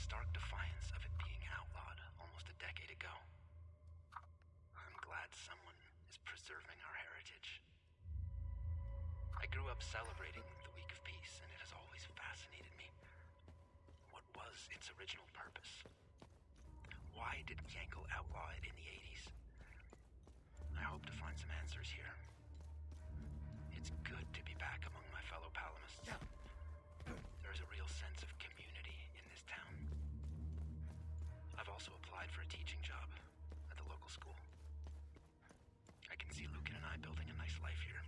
stark defiance of it being outlawed almost a decade ago. I'm glad someone is preserving our heritage. I grew up celebrating the Week of Peace, and it has always fascinated me. What was its original purpose? Why did Yankel outlaw it in the 80s? I hope to find some answers here. It's good to be back among my fellow Palamists. There's a real sense of community in this town. I've also applied for a teaching job at the local school. I can see Lucan and I building a nice life here.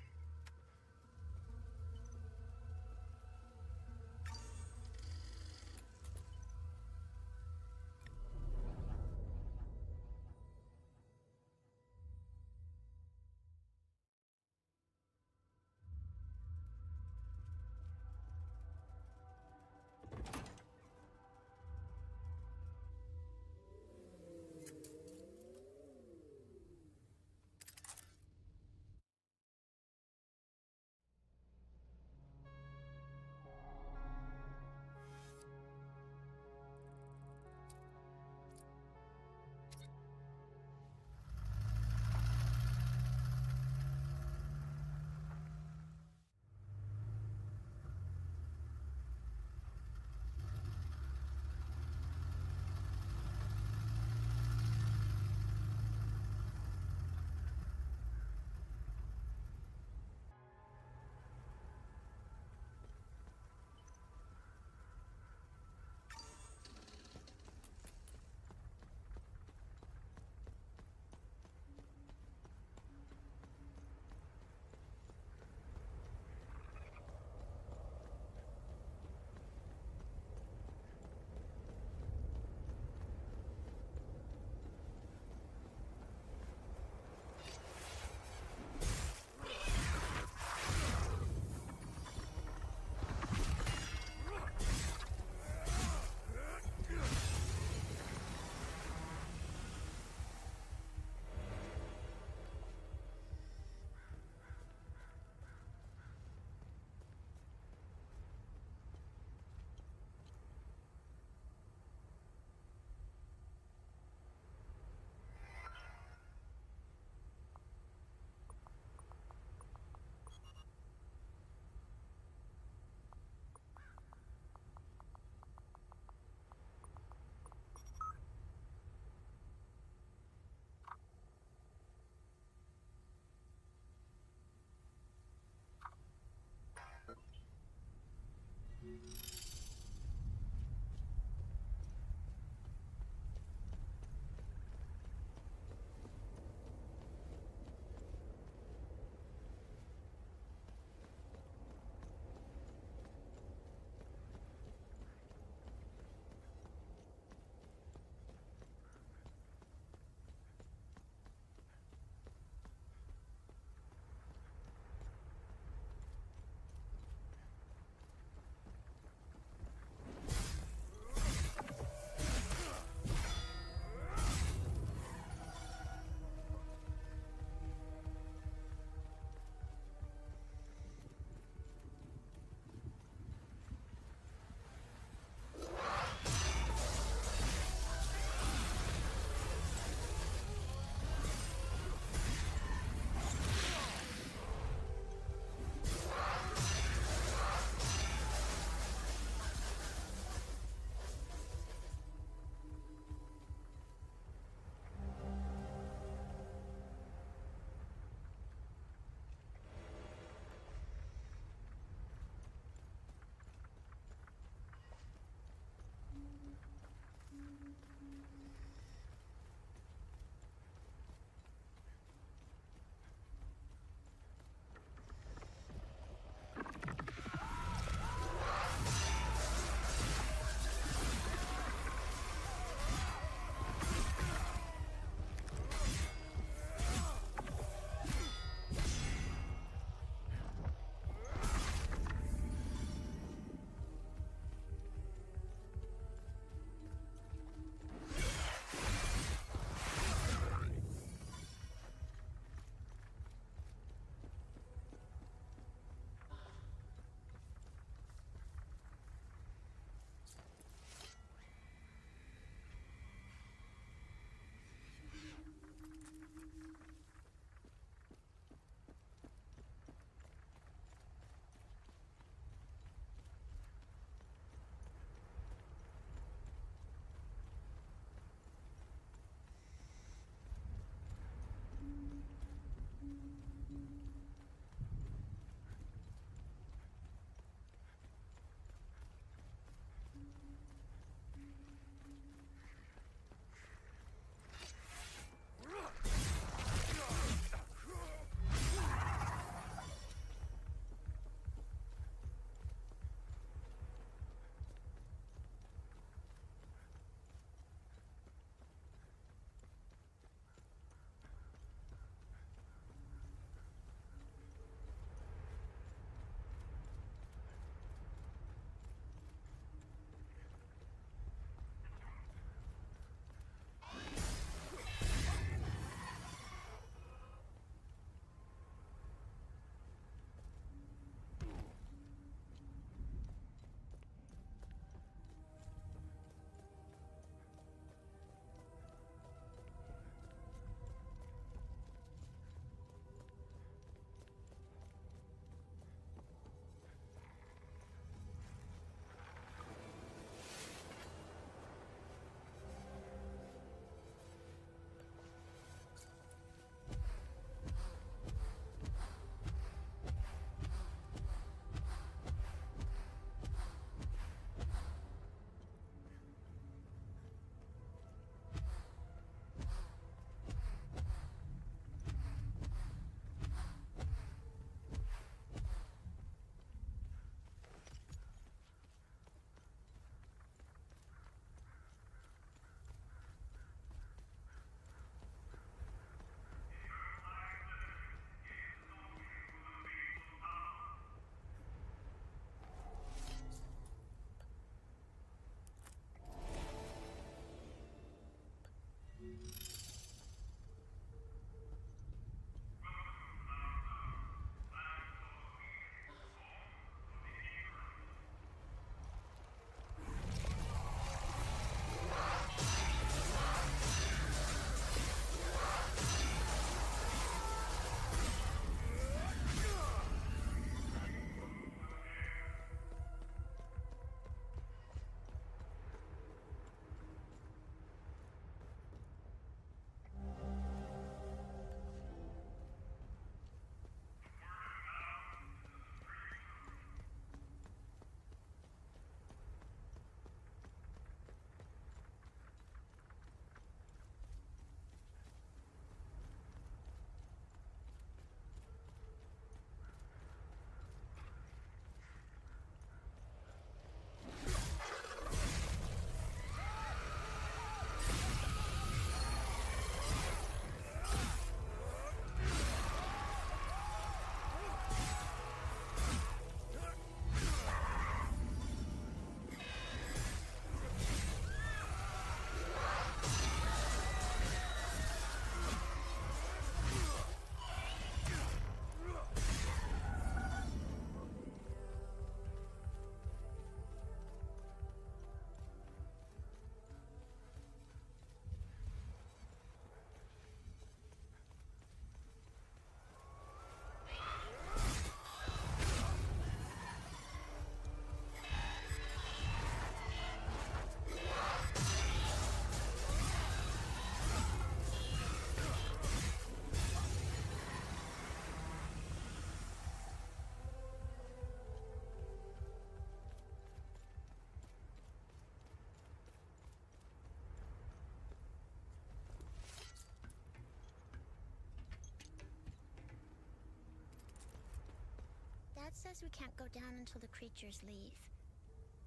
Dad says we can't go down until the creatures leave.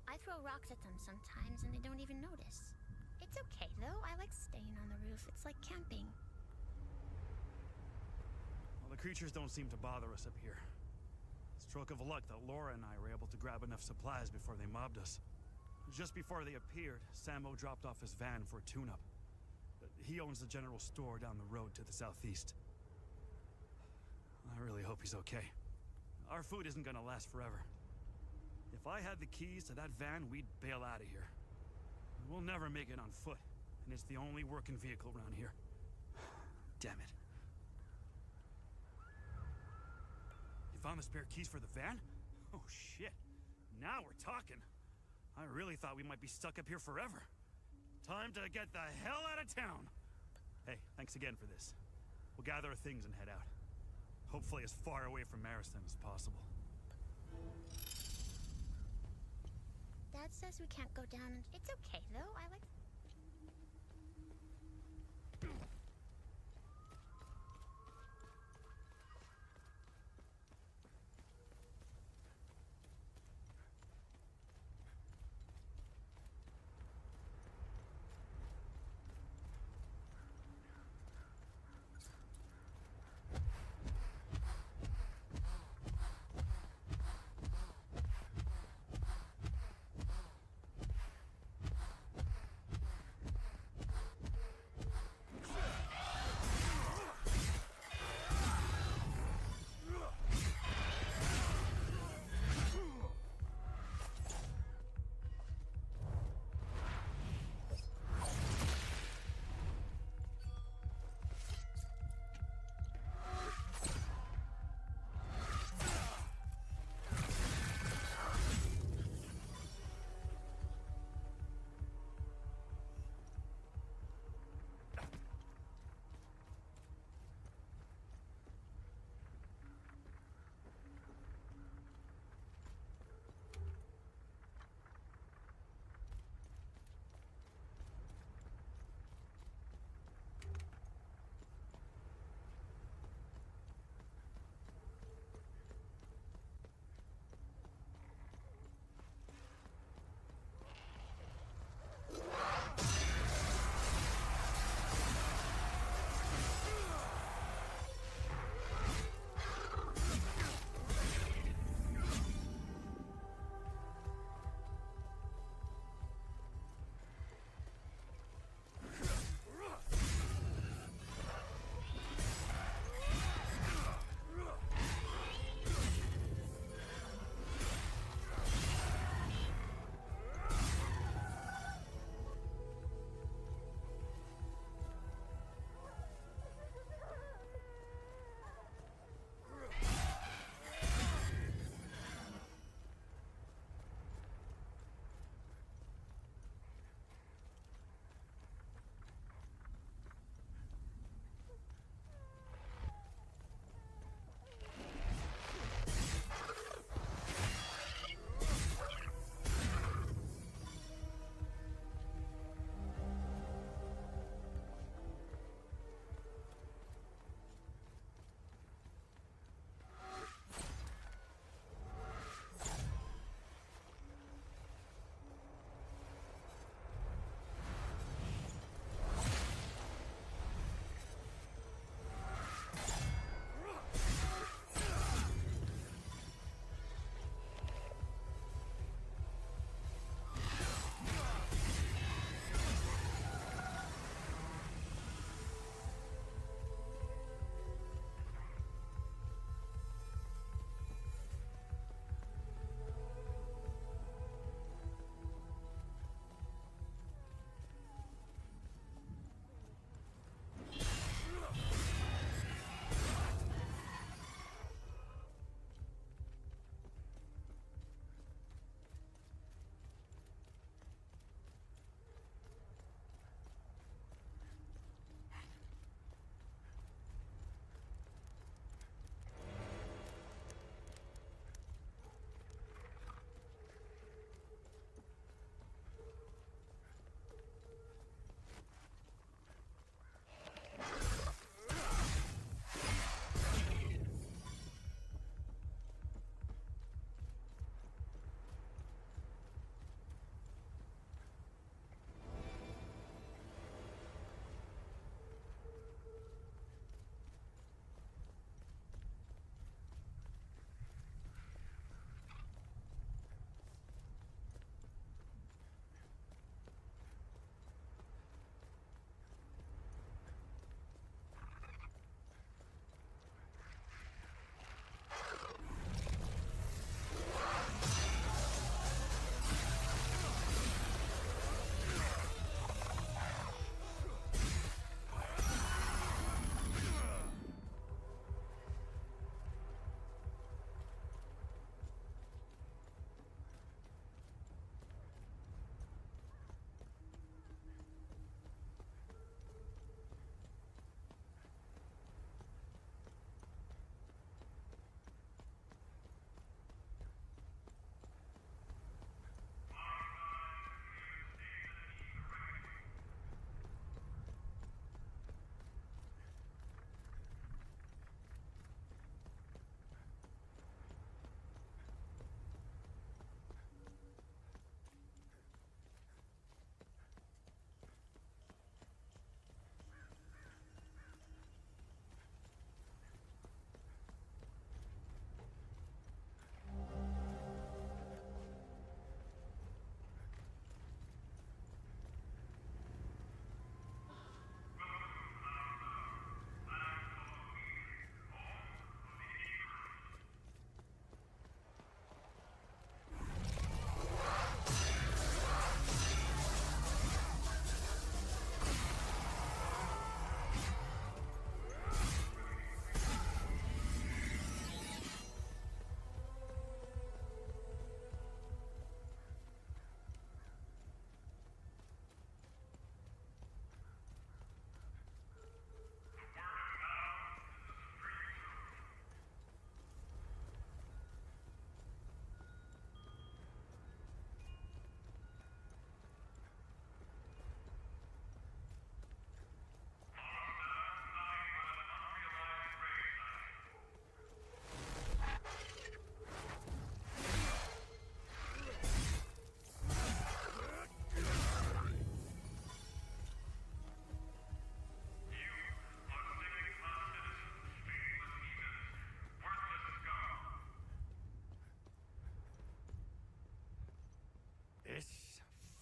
I throw rocks at them sometimes and they don't even notice. It's okay though, I like staying on the roof. It's like camping. Well, the creatures don't seem to bother us up here. Stroke of luck that Laura and I were able to grab enough supplies before they mobbed us. Just before they appeared, Sammo dropped off his van for a tune-up. He owns the general store down the road to the southeast. I really hope he's okay. Our food isn't gonna last forever. If I had the keys to that van, we'd bail out of here. We'll never make it on foot, and it's the only working vehicle around here. Damn it. You found the spare keys for the van? Oh shit. Now we're talking. I really thought we might be stuck up here forever. Time to get the hell out of town. Hey, thanks again for this. We'll gather our things and head out. Hopefully as far away from Maristan as possible. Dad says we can't go down and it's okay though, I like...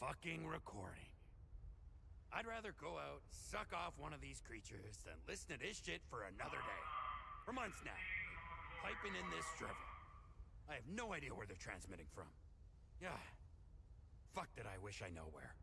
fucking recording. I'd rather go out, suck off one of these creatures, than listen to this shit for another day. For months now, piping in this drivel. I have no idea where they're transmitting from. Yeah. Fuck did I wish I know where.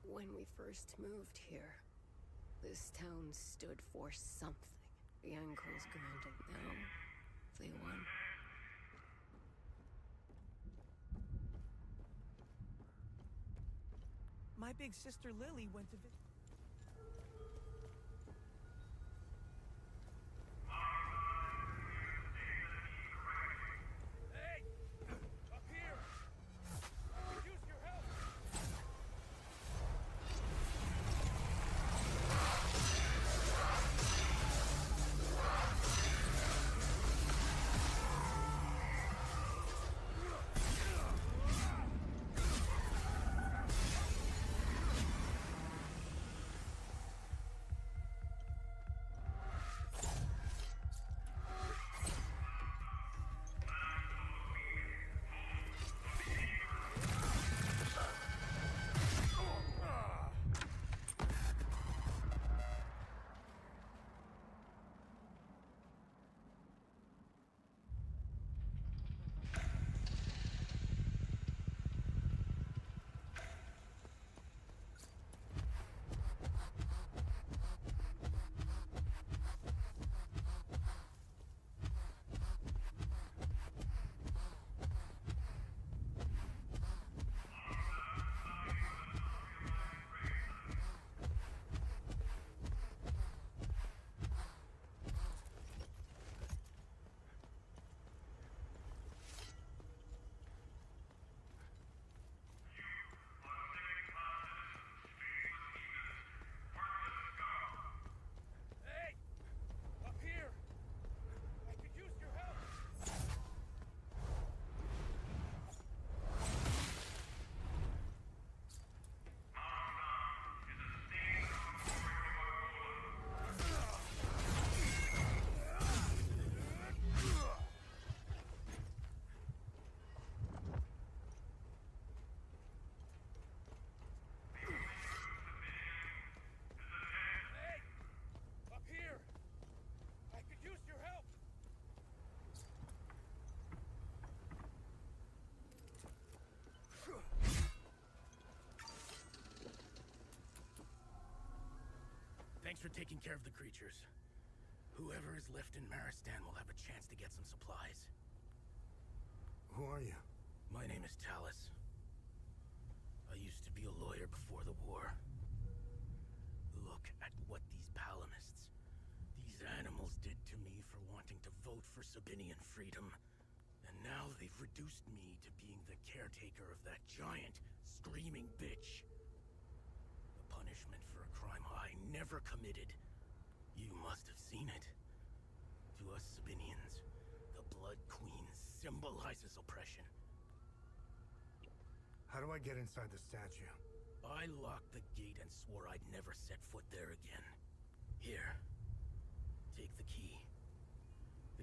When we first moved here, this town stood for something. The uncles granted. Now, they won. My big sister Lily went to visit. Thanks for taking care of the creatures. Whoever is left in Maristan will have a chance to get some supplies. Who are you? My name is Talus. I used to be a lawyer before the war. Look at what these palamists, these animals did to me for wanting to vote for Sabinian freedom. And now they've reduced me to being the caretaker of that giant, screaming bitch. The punishment for a crime I never committed. You must have seen it. To us Sabinians, the Blood Queen symbolizes oppression. How do I get inside the statue? I locked the gate and swore I'd never set foot there again. Here.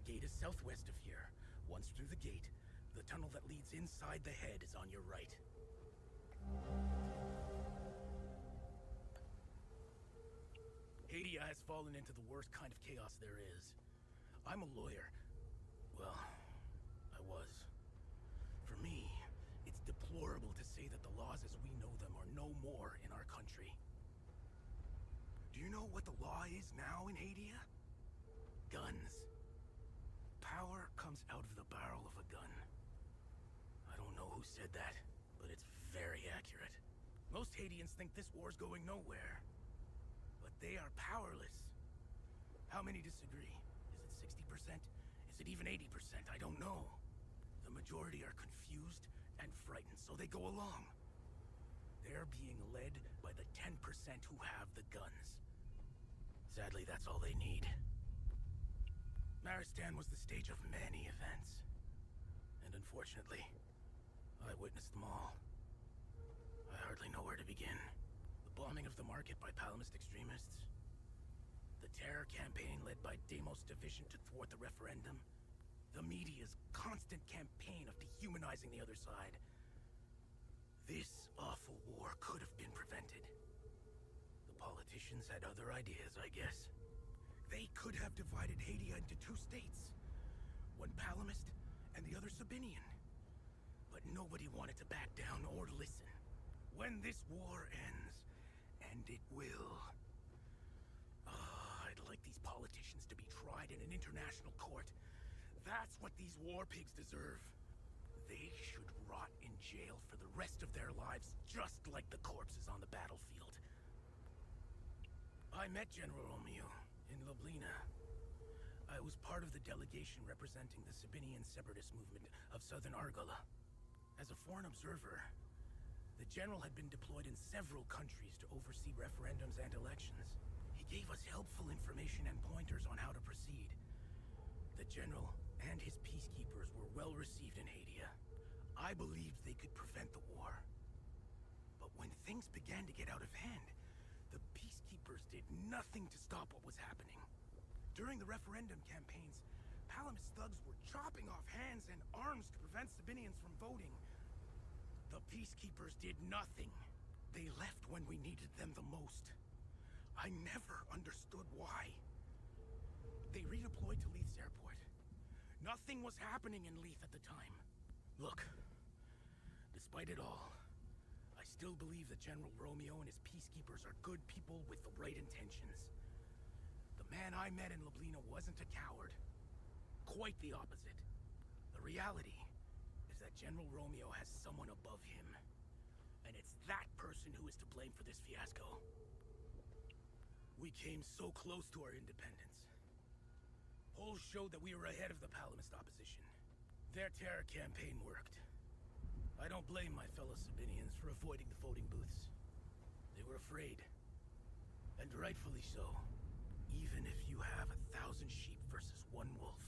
gate is southwest of here. Once through the gate, the tunnel that leads inside the head is on your right. Hadia has fallen into the worst kind of chaos there is. I'm a lawyer. Well, I was. For me, it's deplorable to say that the laws as we know them are no more in our country. Do you know what the law is now in Hadia? Guns. Power comes out of the barrel of a gun. I don't know who said that, but it's very accurate. Most Hadians think this war's going nowhere. But they are powerless. How many disagree? Is it 60%? Is it even 80%? I don't know. The majority are confused and frightened, so they go along. They're being led by the 10% who have the guns. Sadly, that's all they need. Maristan was the stage of many events. And unfortunately, I witnessed them all. I hardly know where to begin. The bombing of the market by Palamist extremists. The terror campaign led by Deimos Division to thwart the referendum. The media's constant campaign of dehumanizing the other side. This awful war could have been prevented. The politicians had other ideas, I guess. They could have divided Hadia into two states. One Palamist and the other Sabinian. But nobody wanted to back down or listen. When this war ends, and it will, I'd like these politicians to be tried in an international court. That's what these war pigs deserve. They should rot in jail for the rest of their lives, just like the corpses on the battlefield. I met General Romeo in Lublina. I was part of the delegation representing the Sabinian separatist movement of southern Argola. As a foreign observer, the general had been deployed in several countries to oversee referendums and elections. He gave us helpful information and pointers on how to proceed. The general and his peacekeepers were well received in Hadia. I believed they could prevent the war. But when things began to get out of hand, the peacekeepers did nothing to stop what was happening. During the referendum campaigns, Palamist thugs were chopping off hands and arms to prevent Sabinians from voting. The peacekeepers did nothing. They left when we needed them the most. I never understood why. They redeployed to Leith's airport. Nothing was happening in Leith at the time. Look, despite it all, I still believe that General Romeo and his peacekeepers are good people with the right intentions. The man I met in Lublina wasn't a coward. Quite the opposite. The reality is that General Romeo has someone above him. And it's that person who is to blame for this fiasco. We came so close to our independence. Polls showed that we were ahead of the Palamist opposition. Their terror campaign worked. I don't blame my fellow Sabinians for avoiding the voting booths. They were afraid. And rightfully so. Even if you have 1,000 sheep versus one wolf,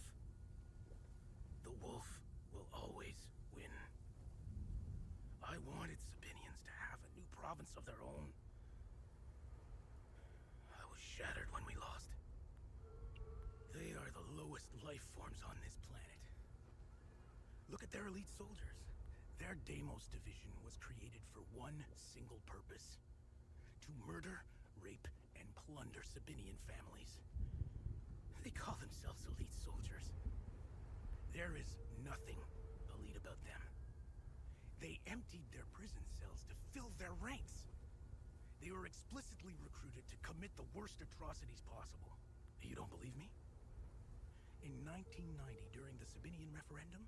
the wolf will always win. I wanted Sabinians to have a new province of their own. I was shattered when we lost. They are the lowest life forms on this planet. Look at their elite soldiers. Their Deimos division was created for one single purpose. To murder, rape, and plunder Sabinian families. They call themselves elite soldiers. There is nothing elite about them. They emptied their prison cells to fill their ranks. They were explicitly recruited to commit the worst atrocities possible. You don't believe me? In 1990, during the Sabinian referendum,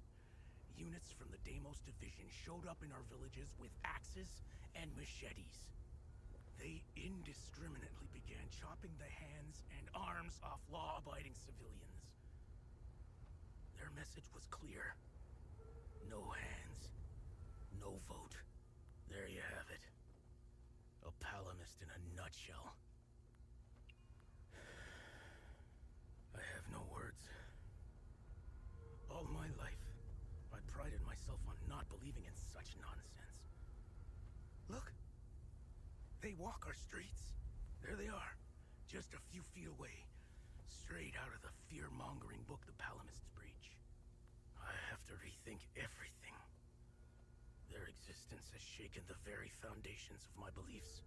units from the Deimos division showed up in our villages with axes and machetes. They indiscriminately began chopping the hands and arms off law-abiding civilians. Their message was clear. No hands, no vote. There you have it. A Palamist in a nutshell. I have no words. All my life, I prided myself on not believing in such nonsense. Look. They walk our streets. There they are. Just a few feet away. Straight out of the fear fear-mongering book the Palamists preach. I have to rethink everything. Their existence has shaken the very foundations of my beliefs.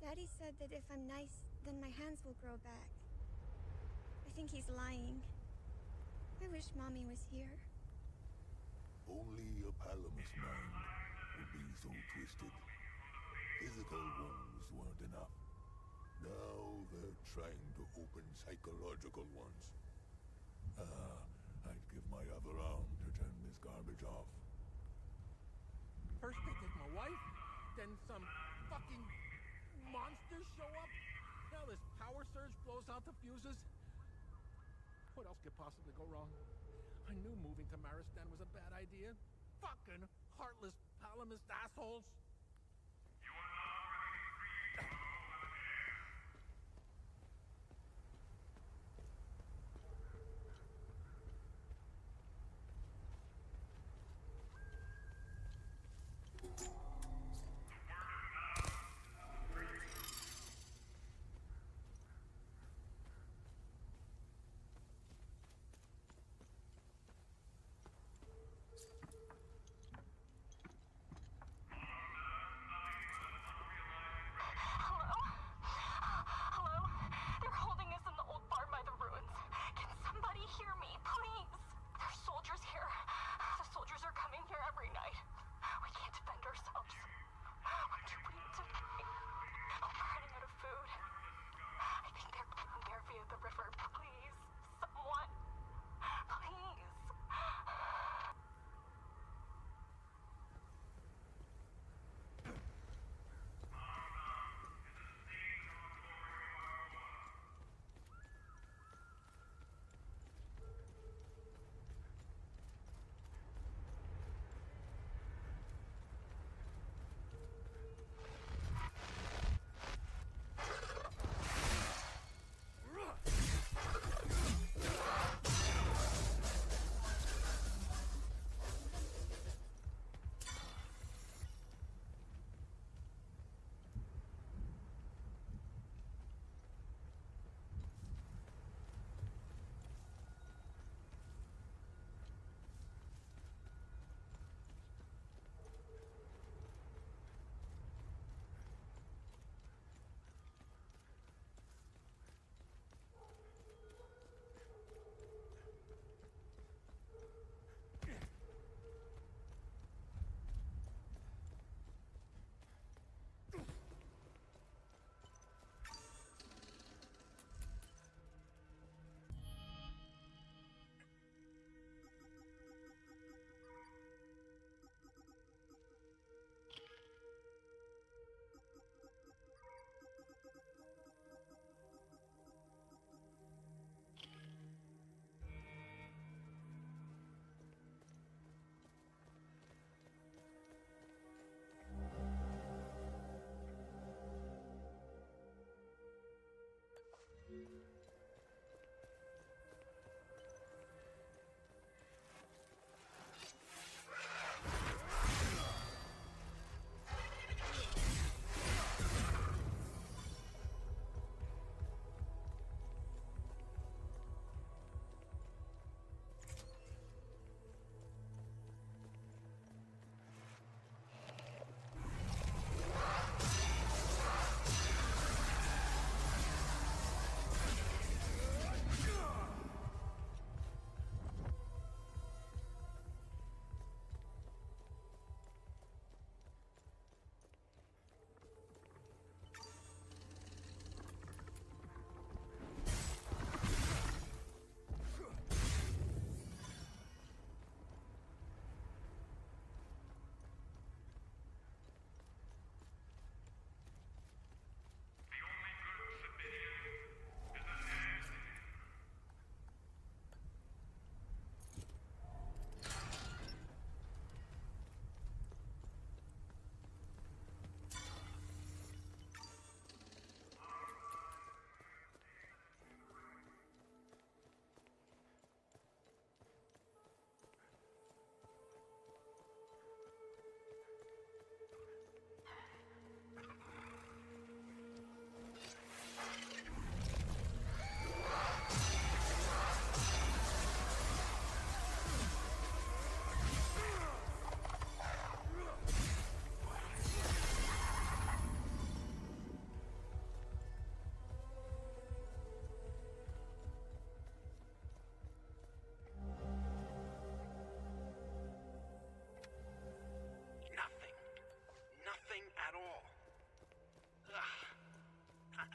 Daddy said that if I'm nice, then my hands will grow back. I think he's lying. I wish Mommy was here. Only a Palamist mind would be so twisted. Physical wounds weren't enough. Now they're trying to open psychological ones. I'd give my other arm to turn this garbage off. First they take my wife, then some fucking monsters show up. Now this power surge blows out the fuses. What else could possibly go wrong? I knew moving to Maristan was a bad idea. Fucking heartless Palamist assholes.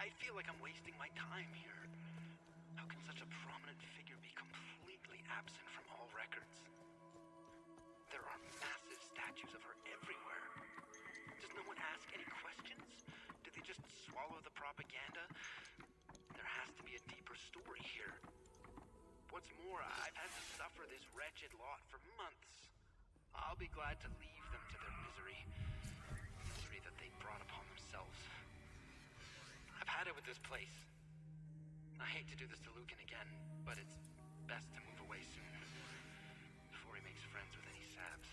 I feel like I'm wasting my time here. How can such a prominent figure be completely absent from all records? There are massive statues of her everywhere. Does no one ask any questions? Do they just swallow the propaganda? There has to be a deeper story here. What's more, I've had to suffer this wretched lot for months. I'll be glad to leave them to their misery. Misery that they brought upon themselves. I've had it with this place. I hate to do this to Lucan again, but it's best to move away soon, before he makes friends with any Sabs.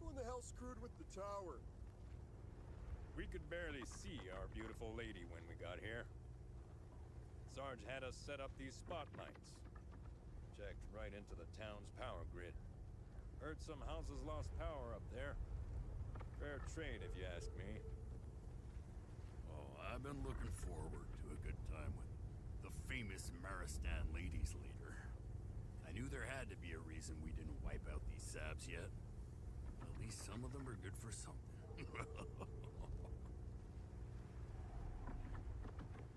Who the hell screwed with the tower? We could barely see our beautiful lady when we got here. Sarge had us set up these spotlights. Checked right into the town's power grid. Heard some houses lost power up there. Fair trade, if you ask me. Oh, I've been looking forward to a good time with the famous Maristan ladies leader. I knew there had to be a reason we didn't wipe out these sabs yet. At least some of them are good for something.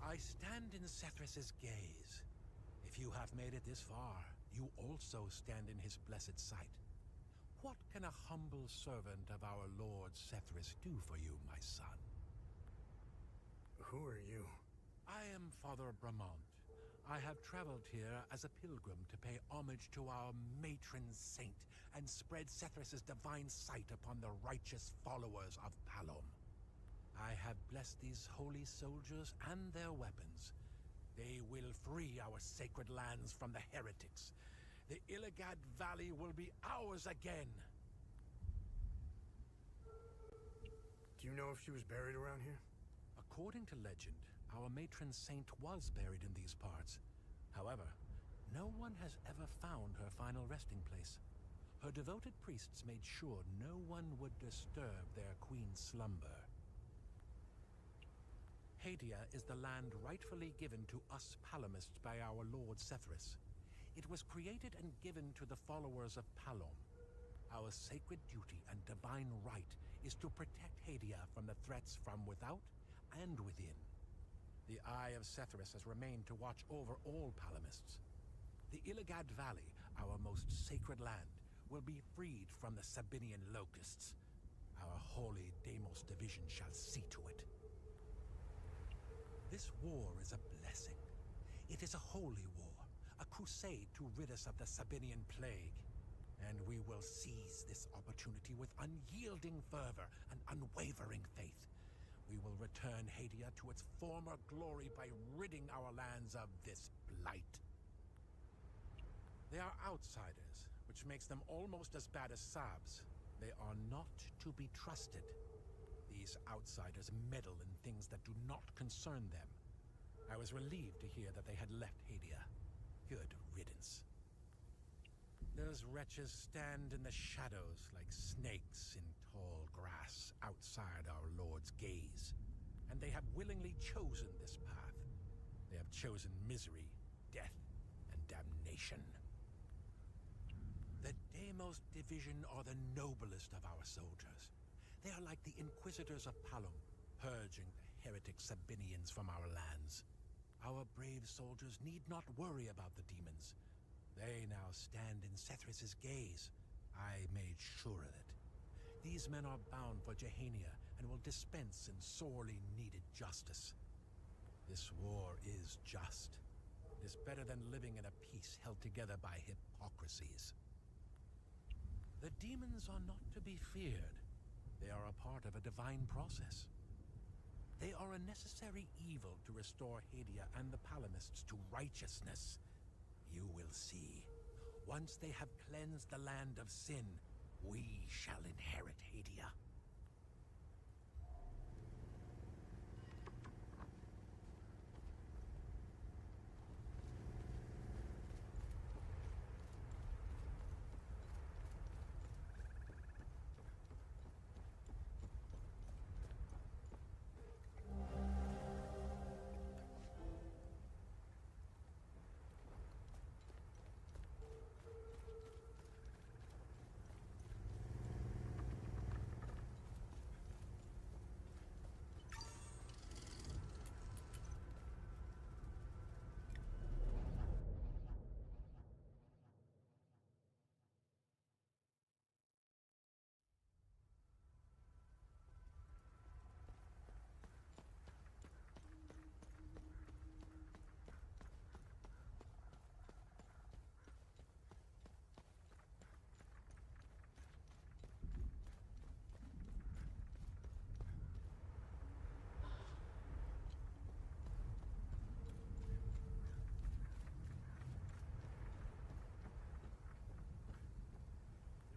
I stand in Sethris's gaze. If you have made it this far, you also stand in his blessed sight. What can a humble servant of our Lord Sethris do for you, my son? Who are you? I am Father Bramont. I have traveled here as a pilgrim to pay homage to our matron saint and spread Sethris's divine sight upon the righteous followers of Palom. I have blessed these holy soldiers and their weapons. They will free our sacred lands from the heretics. The Illigad Valley will be ours again. Do you know if she was buried around here? According to legend, our matron saint was buried in these parts. However, no one has ever found her final resting place. Her devoted priests made sure no one would disturb their queen's slumber. Hadia is the land rightfully given to us Palomists by our Lord Sethris. It was created and given to the followers of Palom. Our sacred duty and divine right is to protect Hadia from the threats from without and within. The Eye of Sethris has remained to watch over all Palomists. The Illigad Valley, our most sacred land, will be freed from the Sabinian locusts. Our holy Deimos division shall see to it. This war is a blessing. It is a holy war, a crusade to rid us of the Sabinian plague. And we will seize this opportunity with unyielding fervor and unwavering faith. We will return Hadia to its former glory by ridding our lands of this blight. They are outsiders, which makes them almost as bad as Sabs. They are not to be trusted. These outsiders meddle in things that do not concern them. I was relieved to hear that they had left Hadia. Good riddance. Those wretches stand in the shadows like snakes in tall grass outside our Lord's gaze. And they have willingly chosen this path. They have chosen misery, death, and damnation. The Deimos division are the noblest of our soldiers. They are like the Inquisitors of Palom, purging the heretic Sabinians from our lands. Our brave soldiers need not worry about the demons. They now stand in Sethris's gaze. I made sure of it. These men are bound for Jehania and will dispense in sorely needed justice. This war is just. It is better than living in a peace held together by hypocrisies. The demons are not to be feared. They are a part of a divine process. They are a necessary evil to restore Hadia and the Palomists to righteousness. You will see. Once they have cleansed the land of sin, we shall inherit Hadia.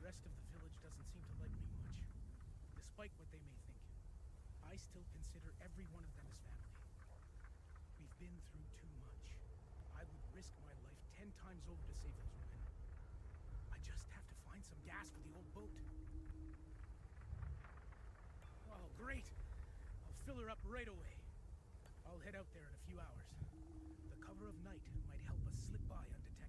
The rest of the village doesn't seem to like me much. Despite what they may think, I still consider every one of them as family. We've been through too much. 10 times over to save those women. I just have to find some gas for the old boat. Oh, great! I'll fill her up right away. I'll head out there in a few hours. The cover of night might help us slip by undetected.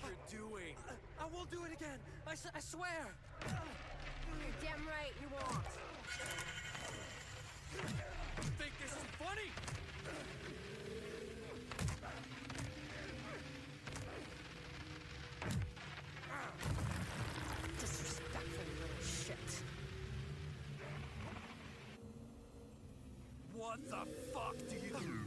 think you're doing? I won't do it again. I swear. You're damn right you won't. You think this is funny? Disrespectful little shit. What the fuck do you do?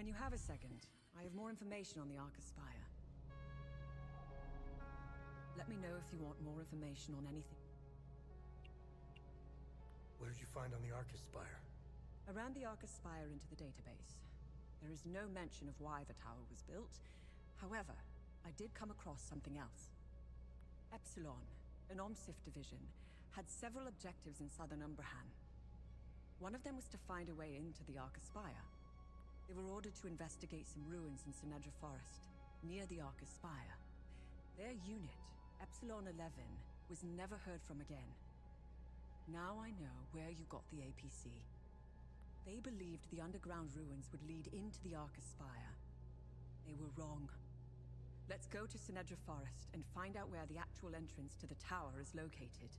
When you have a second, I have more information on the Arca Spire. Let me know if you want more information on anything. What did you find on the Arca Spire? Around the Arca Spire into the database. There is no mention of why the tower was built. However, I did come across something else. Epsilon, an OMSIF division, had several objectives in southern Umbrahan. One of them was to find a way into the Arca Spire. They were ordered to investigate some ruins in Sinedra Forest, near the Arca Spire. Their unit, Epsilon 11, was never heard from again. Now I know where you got the APC. They believed the underground ruins would lead into the Arca Spire. They were wrong. Let's go to Sinedra Forest and find out where the actual entrance to the tower is located.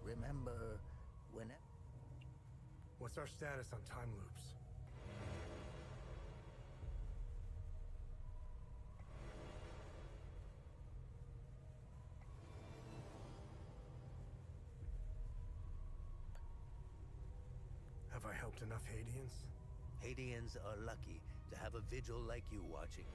Remember when... What's our status on time loops? Have I helped enough Hadeans? Hadeans are lucky to have a vigil like you watching.